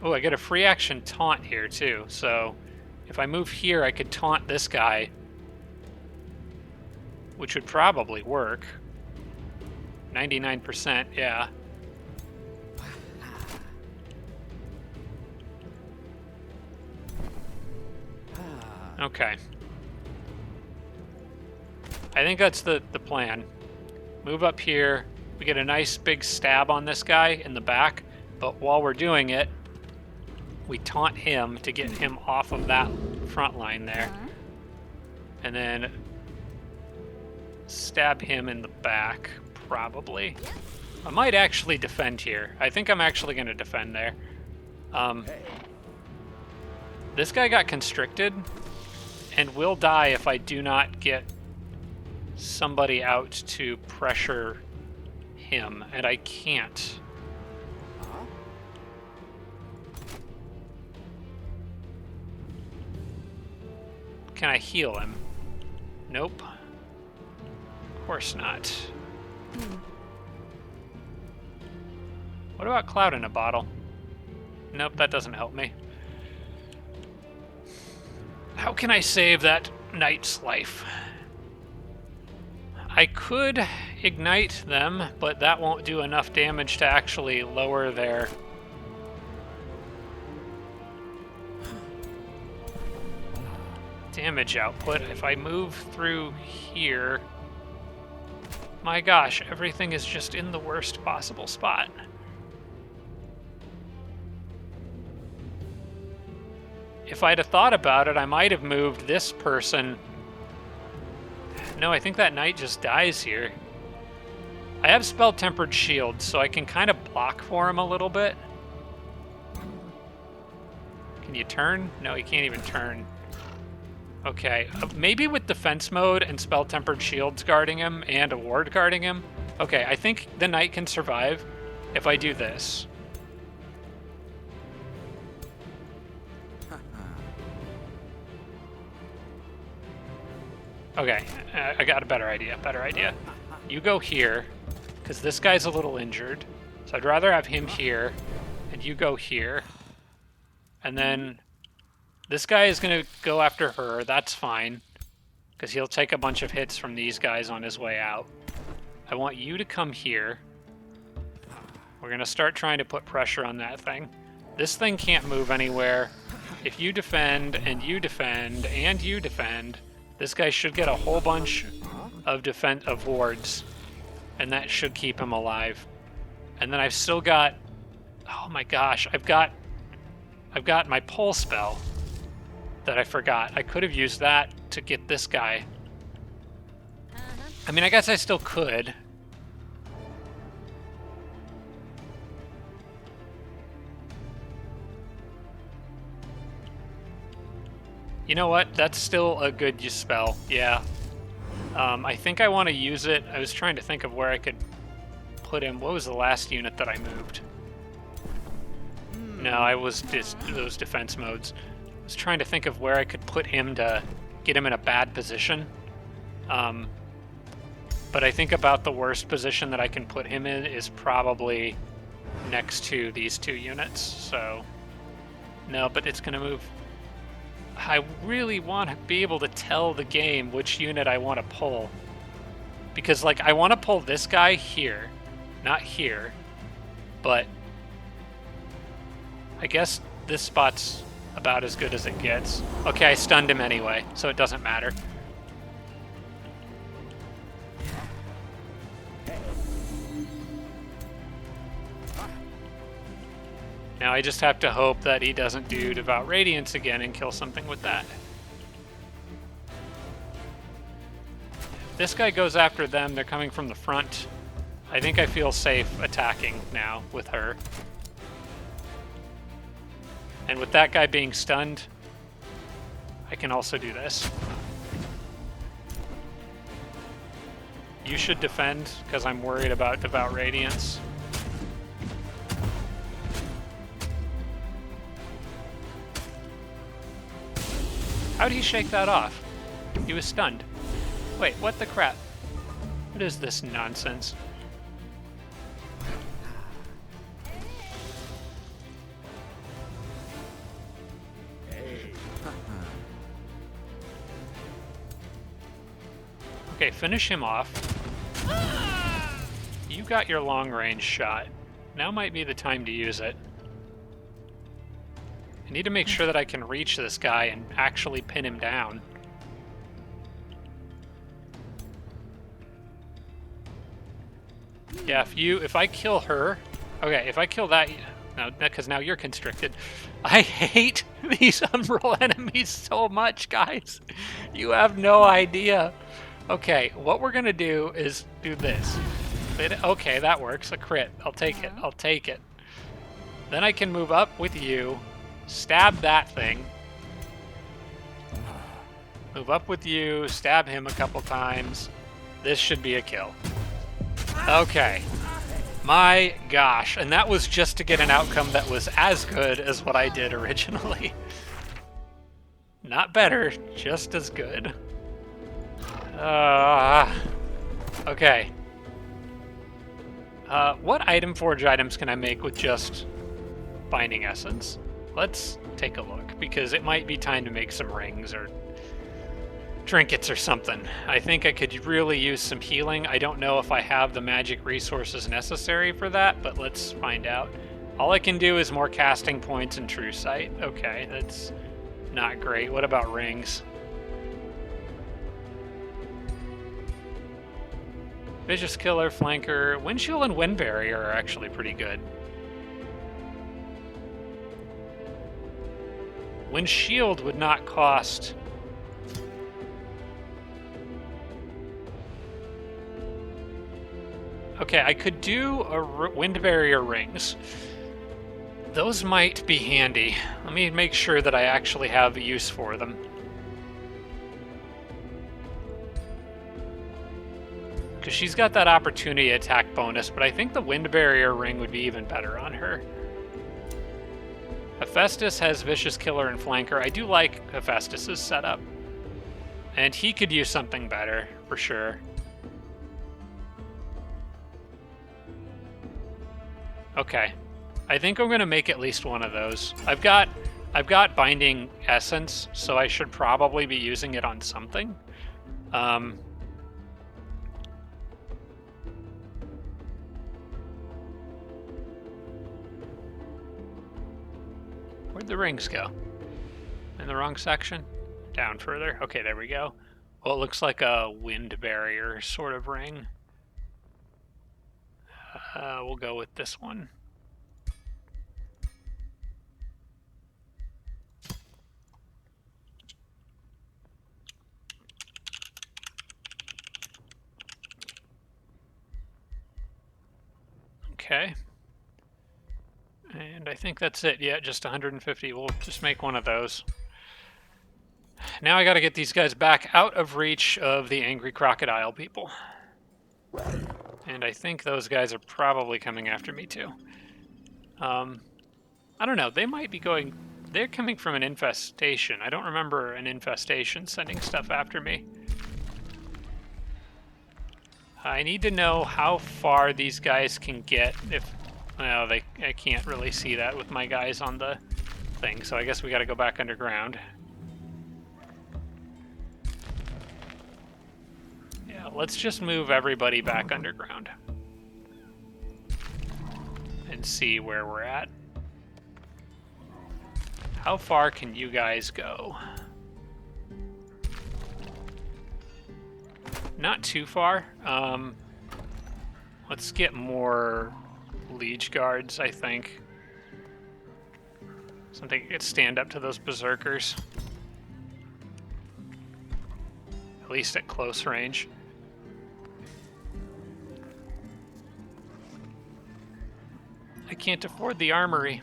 A: Oh, I get a free action taunt here too, so if I move here I could taunt this guy, which would probably work. 99%, yeah. Okay. I think that's the plan. Move up here, we get a nice big stab on this guy in the back, but while we're doing it, we taunt him to get him off of that front line there. And then stab him in the back, probably. I might actually defend here. I think I'm actually going to defend there. This guy got constricted and will die if I do not get somebody out to pressure him, and I can't. Can I heal him? Nope. Of course not. What about Cloud in a Bottle? Nope, that doesn't help me. How can I save that knight's life? I could ignite them, but that won't do enough damage to actually lower their... damage output. If I move through here... My gosh, everything is just in the worst possible spot. If I'd have thought about it, I might have moved this person. No, I think that knight just dies here. I have spell-tempered shield, so I can kind of block for him a little bit. Can you turn? No, he can't even turn. Okay, maybe with defense mode and spell-tempered shields guarding him and a ward guarding him. Okay, I think the knight can survive if I do this. Okay, I got a better idea, You go here, because this guy's a little injured. So I'd rather have him here, and you go here. And then this guy is going to go after her, that's fine. Because he'll take a bunch of hits from these guys on his way out. I want you to come here. We're going to start trying to put pressure on that thing. This thing can't move anywhere. If you defend, and you defend, and you defend... This guy should get a whole bunch of wards, and that should keep him alive. And then I've still got, oh my gosh, I've got my pull spell that I forgot. I could have used that to get this guy. I mean, I guess I still could. You know what? That's still a good spell. Yeah. I think I want to use it. I was trying to think of where I could put him. What was the last unit that I moved? No, I was just those defense modes. I was trying to think of where I could put him to get him in a bad position. But I think about the worst position that I can put him in is probably next to these two units. So, no, but it's going to move. I really want to be able to tell the game which unit I want to pull. Because, like, I want to pull this guy here, not here. But I guess this spot's about as good as it gets. Okay, I stunned him anyway, so it doesn't matter. Now I just have to hope that he doesn't do Devout Radiance again and kill something with that. If this guy goes after them, they're coming from the front. I think I feel safe attacking now with her. And with that guy being stunned, I can also do this. You should defend, because I'm worried about Devout Radiance. How'd he shake that off? He was stunned. Wait, what the crap? What is this nonsense? Okay, finish him off. You got your long-range shot. Now might be the time to use it. I need to make sure that I can reach this guy and actually pin him down. Yeah, if I kill her... Okay, if I kill that... No, because now you're constricted. I hate these Umbral enemies so much, guys. You have no idea. Okay, what we're gonna do is do this. Okay, that works. A crit. I'll take it. I'll take it. Then I can move up with you. Stab that thing. Move up with you, stab him a couple times. This should be a kill. Okay. My gosh, and that was just to get an outcome that was as good as what I did originally. Not better, just as good. Okay. What item forge items can I make with just Binding Essence? Let's take a look, because it might be time to make some rings or... trinkets or something. I think I could really use some healing. I don't know if I have the magic resources necessary for that, but let's find out. All I can do is more casting points and true sight. Okay, that's not great. What about rings? Vicious Killer, Flanker, Windshield, and Wind Barrier are actually pretty good. Windshield would not cost... Okay, I could do a Wind Barrier rings. Those might be handy. Let me make sure that I actually have a use for them. Because she's got that opportunity attack bonus, but I think the Wind Barrier ring would be even better on her. Hephaestus has Vicious Killer and Flanker. I do like Hephaestus's setup. And he could use something better, for sure. Okay. I think I'm going to make at least one of those. I've got Binding Essence, so I should probably be using it on something. Where'd the rings go? In the wrong section? Down further? Okay, there we go. Well, it looks like a Wind Barrier sort of ring. We'll go with this one. Okay. And I think that's it. Yeah, just 150. We'll just make one of those. Now I gotta get these guys back out of reach of the angry crocodile people. And I think those guys are probably coming after me too. I don't know. They might be going... They're coming from an infestation. I don't remember an infestation sending stuff after me. I need to know how far these guys can get if... Well, I can't really see that with my guys on the thing, so I guess we gotta go back underground. Yeah, let's just move everybody back underground. And see where we're at. How far can you guys go? Not too far. Let's get more liege guards, I think. Something that could stand up to those berserkers. At least at close range. I can't afford the armory.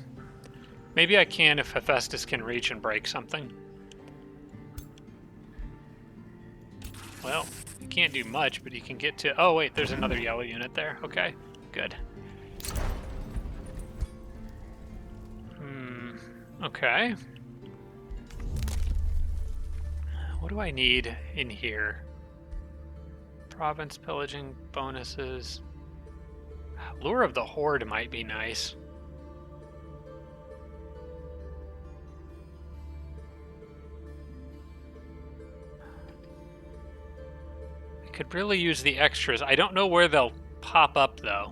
A: Maybe I can if Hephaestus can reach and break something. Well, you can't do much, but you can get to... Oh, wait, there's another yellow unit there. Okay, good. Okay. What do I need in here? Province pillaging bonuses. Lure of the Horde might be nice. I could really use the extras. I don't know where they'll pop up, though.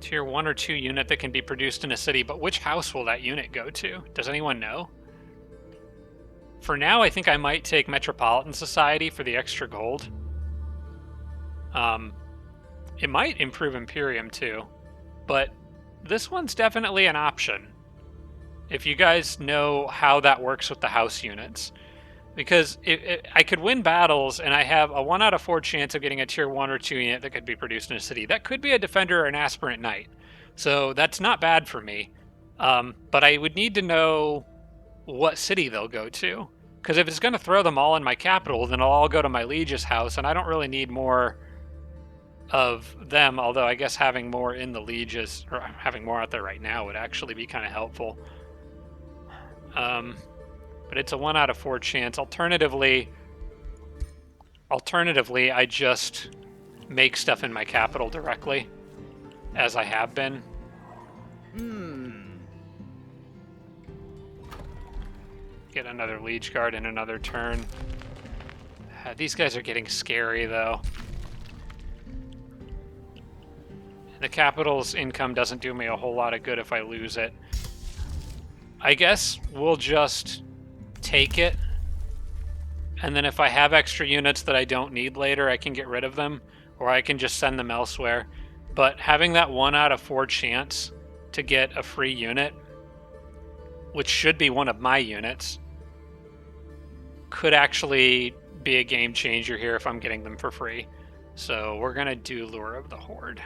A: Tier 1 or 2 unit that can be produced in a city, but which house will that unit go to? Does anyone know? For now, I think I might take Metropolitan Society for the extra gold. It might improve Imperium too, but this one's definitely an option. If you guys know how that works with the house units. Because I could win battles, and I have a 1 out of 4 chance of getting a tier 1 or 2 unit that could be produced in a city. That could be a defender or an aspirant knight. So that's not bad for me. But I would need to know what city they'll go to. Because if it's going to throw them all in my capital, then I'll all go to my liege's house, and I don't really need more of them, although I guess having more in the lieges, or having more out there right now, would actually be kind of helpful. But it's a 1 out of 4 chance. Alternatively, I just make stuff in my capital directly, as I have been. get another Liege Guard in another turn. These guys are getting scary, though. The capital's income doesn't do me a whole lot of good if I lose it. I guess we'll just take it. And then if I have extra units that I don't need later, I can get rid of them. Or I can just send them elsewhere. But having that 1 out of 4 chance to get a free unit, which should be one of my units, could actually be a game changer here if I'm getting them for free. So we're going to do Lure of the Horde.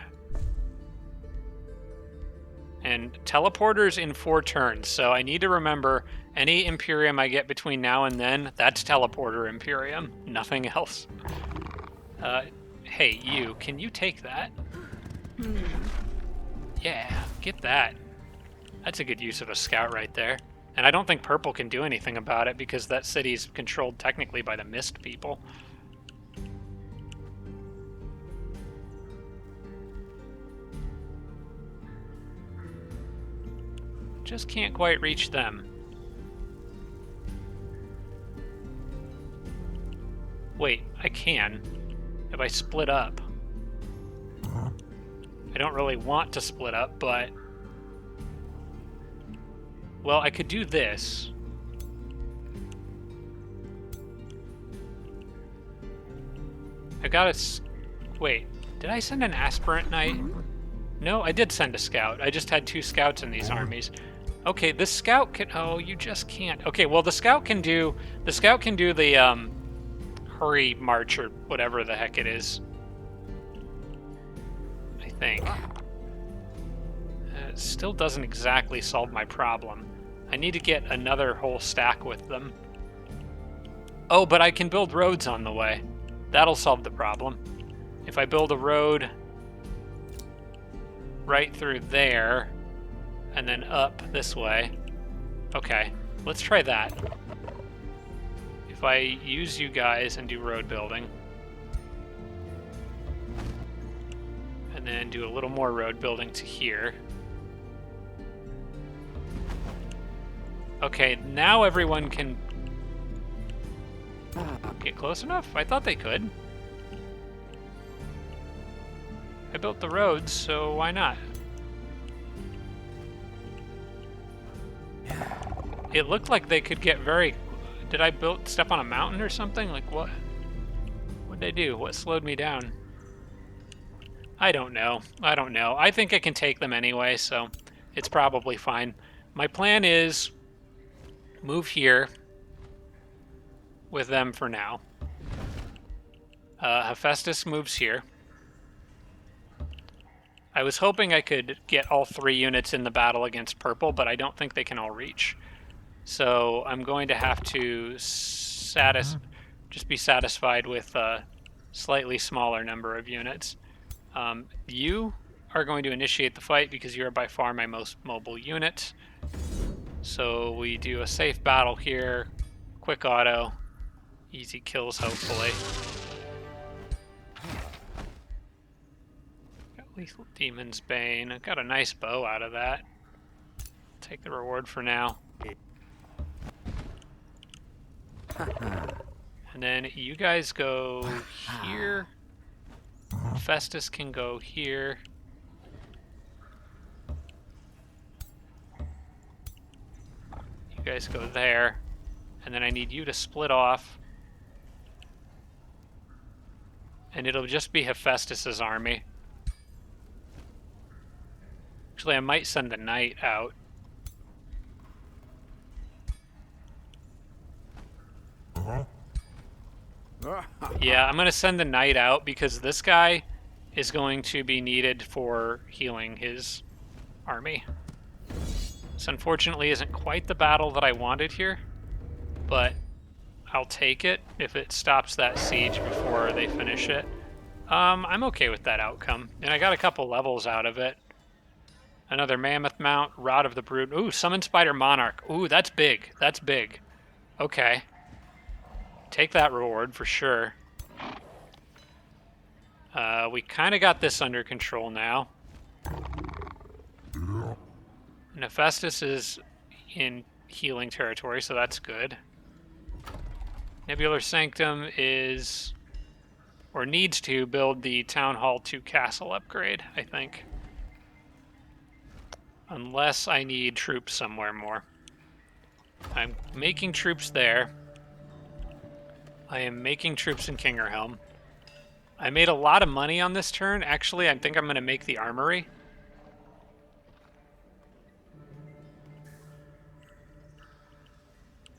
A: And teleporters in 4 turns, so I need to remember any Imperium I get between now and then, that's teleporter Imperium, nothing else. Hey, you, can you take that? Yeah, get that. That's a good use of a scout right there. And I don't think purple can do anything about it because that city's controlled technically by the mist people. Just can't quite reach them. Wait, I can. If I split up. I don't really want to split up, but... Well, I could do this. I got a... Wait, did I send an aspirant knight? No, I did send a scout. I just had 2 scouts in these armies. Okay, this scout can... Oh, you just can't. Okay, well, the scout can do... The scout can do the, hurry march or whatever the heck it is. I think. It still doesn't exactly solve my problem. I need to get another whole stack with them. Oh, but I can build roads on the way. That'll solve the problem. If I build a road right through there and then up this way. Okay, let's try that. If I use you guys and do road building, and then do a little more road building to here. Okay, now everyone can get close enough? I thought they could. I built the roads, so why not? It looked like they could get very... Did I step on a mountain or something? Like what? What'd I do? What slowed me down? I don't know. I don't know. I think I can take them anyway, so it's probably fine. My plan is move here with them for now. Hephaestus moves here. I was hoping I could get all 3 units in the battle against purple, but I don't think they can all reach. So I'm going to have to just be satisfied with a slightly smaller number of units. You are going to initiate the fight because you are by far my most mobile unit. So we do a safe battle here, quick auto, easy kills hopefully. Got Lethal Demon's Bane. I got a nice bow out of that. Take the reward for now. And then you guys go here. Hephaestus can go here. You guys go there. And then I need you to split off. And it'll just be Hephaestus's army. Actually, I might send the knight out. Yeah, I'm going to send the knight out because this guy is going to be needed for healing his army. This unfortunately isn't quite the battle that I wanted here, but I'll take it if it stops that siege before they finish it. I'm okay with that outcome, and I got a couple levels out of it. Another Mammoth Mount, Rod of the Brood. Ooh, Summon Spider Monarch. Ooh, that's big. That's big. Okay. Take that reward for sure. We kind of got this under control now. And Hephaestus is in healing territory, so that's good. Nebular Sanctum is, or needs to, build the Town Hall 2 castle upgrade, I think. Unless I need troops somewhere more. I'm making troops there. I am making troops in Kingerhelm. I made a lot of money on this turn. Actually, I think I'm going to make the armory.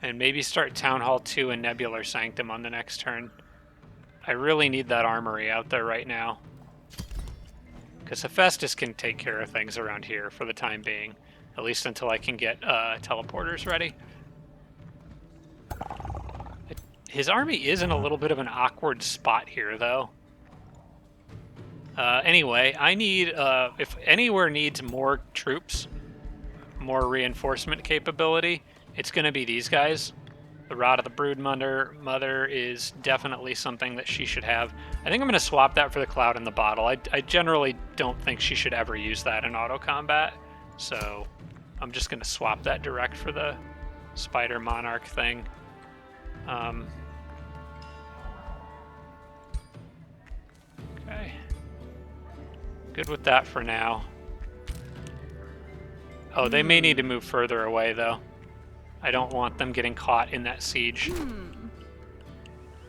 A: And maybe start Town Hall 2 and Nebular Sanctum on the next turn. I really need that armory out there right now. Because Hephaestus can take care of things around here for the time being. At least until I can get teleporters ready. His army is in a little bit of an awkward spot here, though. Anyway, I need, if anywhere needs more troops, more reinforcement capability, it's going to be these guys. The Rod of the Broodmother is definitely something that she should have. I think I'm going to swap that for the Cloud in the Bottle. I generally don't think she should ever use that in auto combat, so I'm just going to swap that direct for the Spider Monarch thing. Okay. Good with that for now. Oh, they may need to move further away, though. I don't want them getting caught in that siege.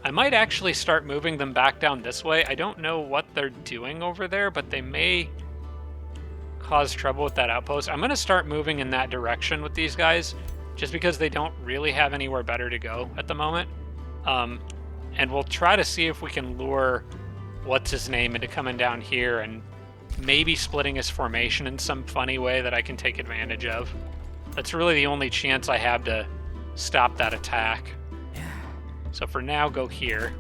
A: I might actually start moving them back down this way. I don't know what they're doing over there, but they may cause trouble with that outpost. I'm going to start moving in that direction with these guys, just because they don't really have anywhere better to go at the moment. And we'll try to see if we can lure what's-his-name into coming down here and maybe splitting his formation in some funny way that I can take advantage of. That's really the only chance I have to stop that attack. So for now, go here.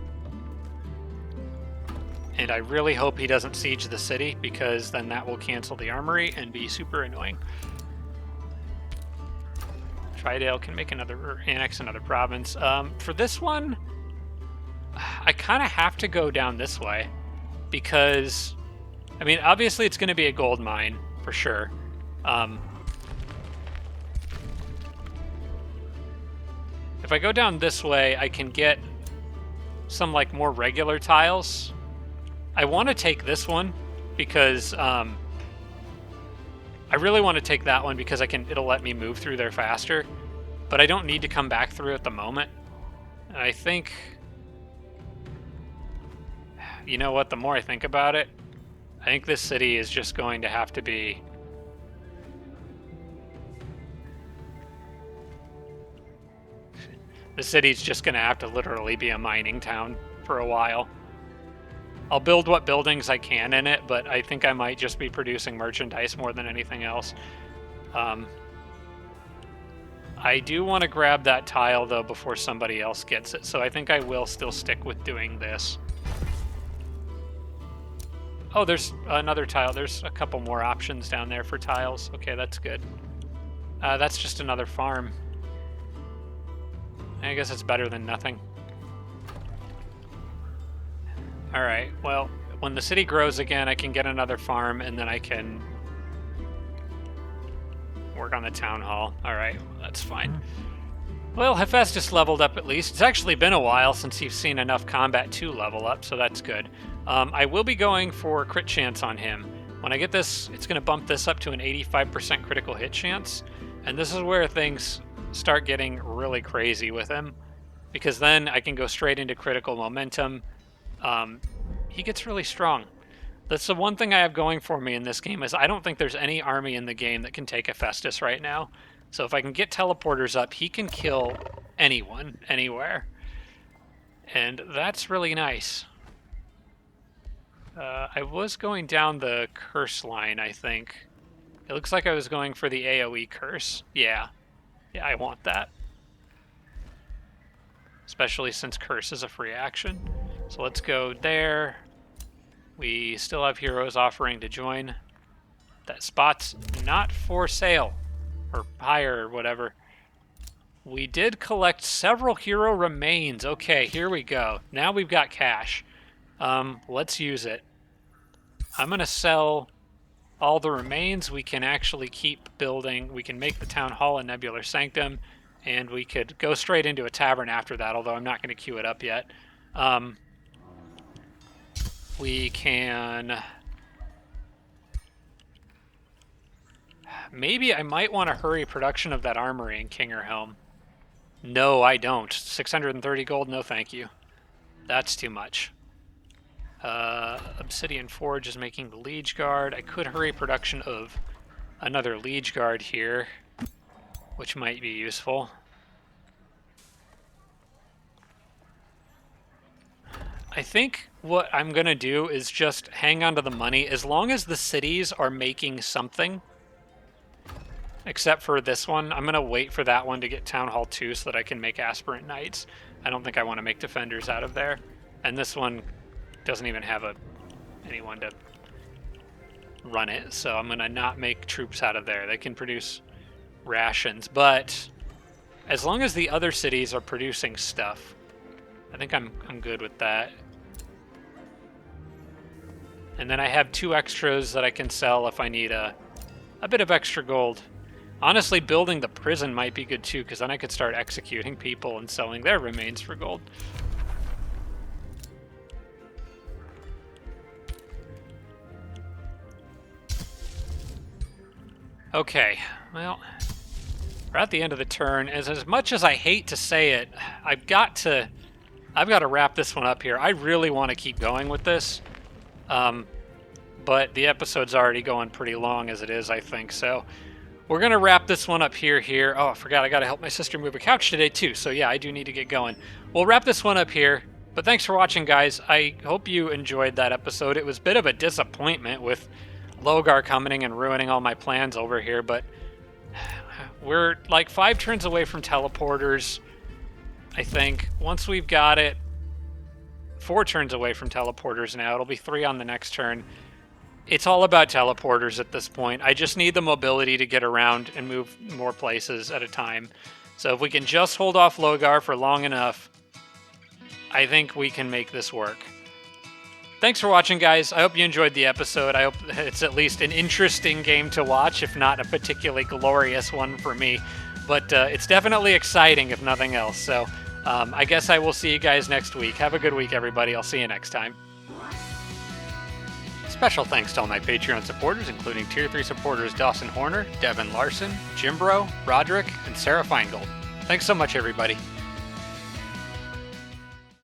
A: And I really hope he doesn't siege the city, because then that will cancel the armory and be super annoying. Tridale can make another, or annex another province. For this one, I kind of have to go down this way, because, I mean, obviously it's going to be a gold mine, for sure. If I go down this way, I can get some, like, more regular tiles. I want to take this one because I really want to take that one because it'll let me move through there faster. But I don't need to come back through at the moment. And I think, you know what, the more I think about it, I think this city is just going to have to be the city's just going to have to literally be a mining town for a while. I'll build what buildings I can in it, but I think I might just be producing merchandise more than anything else. I do want to grab that tile, though, before somebody else gets it, so I think I will still stick with doing this. Oh, there's another tile. There's a couple more options down there for tiles. Okay, that's good. That's just another farm. I guess it's better than nothing. Alright, well, when the city grows again, I can get another farm, and then I can work on the town hall. Alright, that's fine. Well, Hephaestus leveled up at least. It's actually been a while since you've seen enough combat to level up, so that's good. I will be going for crit chance on him. When I get this, it's going to bump this up to an 85% critical hit chance, and this is where things start getting really crazy with him, because then I can go straight into critical momentum. He gets really strong. That's the one thing I have going for me in this game, is I don't think there's any army in the game that can take Hephaestus right now. So if I can get teleporters up, he can kill anyone, anywhere. And that's really nice. I was going down the curse line, I think. It looks like I was going for the AoE curse. Yeah, I want that. Especially since curse is a free action. So let's go there. We still have heroes offering to join. That spot's not for sale. Or hire, or whatever. We did collect several hero remains. Okay, here we go. Now we've got cash. Let's use it. I'm going to sell all the remains, we can actually keep building. We can make the town hall a nebular sanctum, and we could go straight into a tavern after that, although I'm not going to queue it up yet. We can... Maybe I might want to hurry production of that armory in Kingerhelm. No, I don't. 630 gold? No, thank you. That's too much. Obsidian Forge is making the Liege Guard. I could hurry production of another Liege Guard here, which might be useful. I think what I'm going to do is just hang on to the money as long as the cities are making something. Except for this one. I'm going to wait for that one to get Town Hall 2 so that I can make Aspirant Knights. I don't think I want to make Defenders out of there. And this one doesn't even have anyone to run it, so I'm going to not make troops out of there. They can produce rations, but as long as the other cities are producing stuff, I think I'm good with that. And then I have 2 extras that I can sell if I need a bit of extra gold. Honestly, building the prison might be good too, because then I could start executing people and selling their remains for gold. Okay, well, we're at the end of the turn. As much as I hate to say it, I've got to wrap this one up here. I really want to keep going with this, but the episode's already going pretty long as it is, I think. So we're gonna wrap this one up here. Oh, I forgot I gotta help my sister move a couch today too. So yeah, I do need to get going. We'll wrap this one up here. But thanks for watching, guys. I hope you enjoyed that episode. It was a bit of a disappointment with Logar coming and ruining all my plans over here, but we're like 5 turns away from teleporters, I think. Once we've got it, 4 turns away from teleporters now. It'll be 3 on the next turn. It's all about teleporters at this point. I just need the mobility to get around and move more places at a time. So if we can just hold off Logar for long enough, I think we can make this work. Thanks for watching, guys. I hope you enjoyed the episode. I hope it's at least an interesting game to watch, if not a particularly glorious one for me. But it's definitely exciting, if nothing else. So I guess I will see you guys next week. Have a good week, everybody. I'll see you next time. Special thanks to all my Patreon supporters, including Tier 3 supporters Dawson Horner, Devin Larson, Jimbro, Roderick, and Sarah Feingold. Thanks so much, everybody.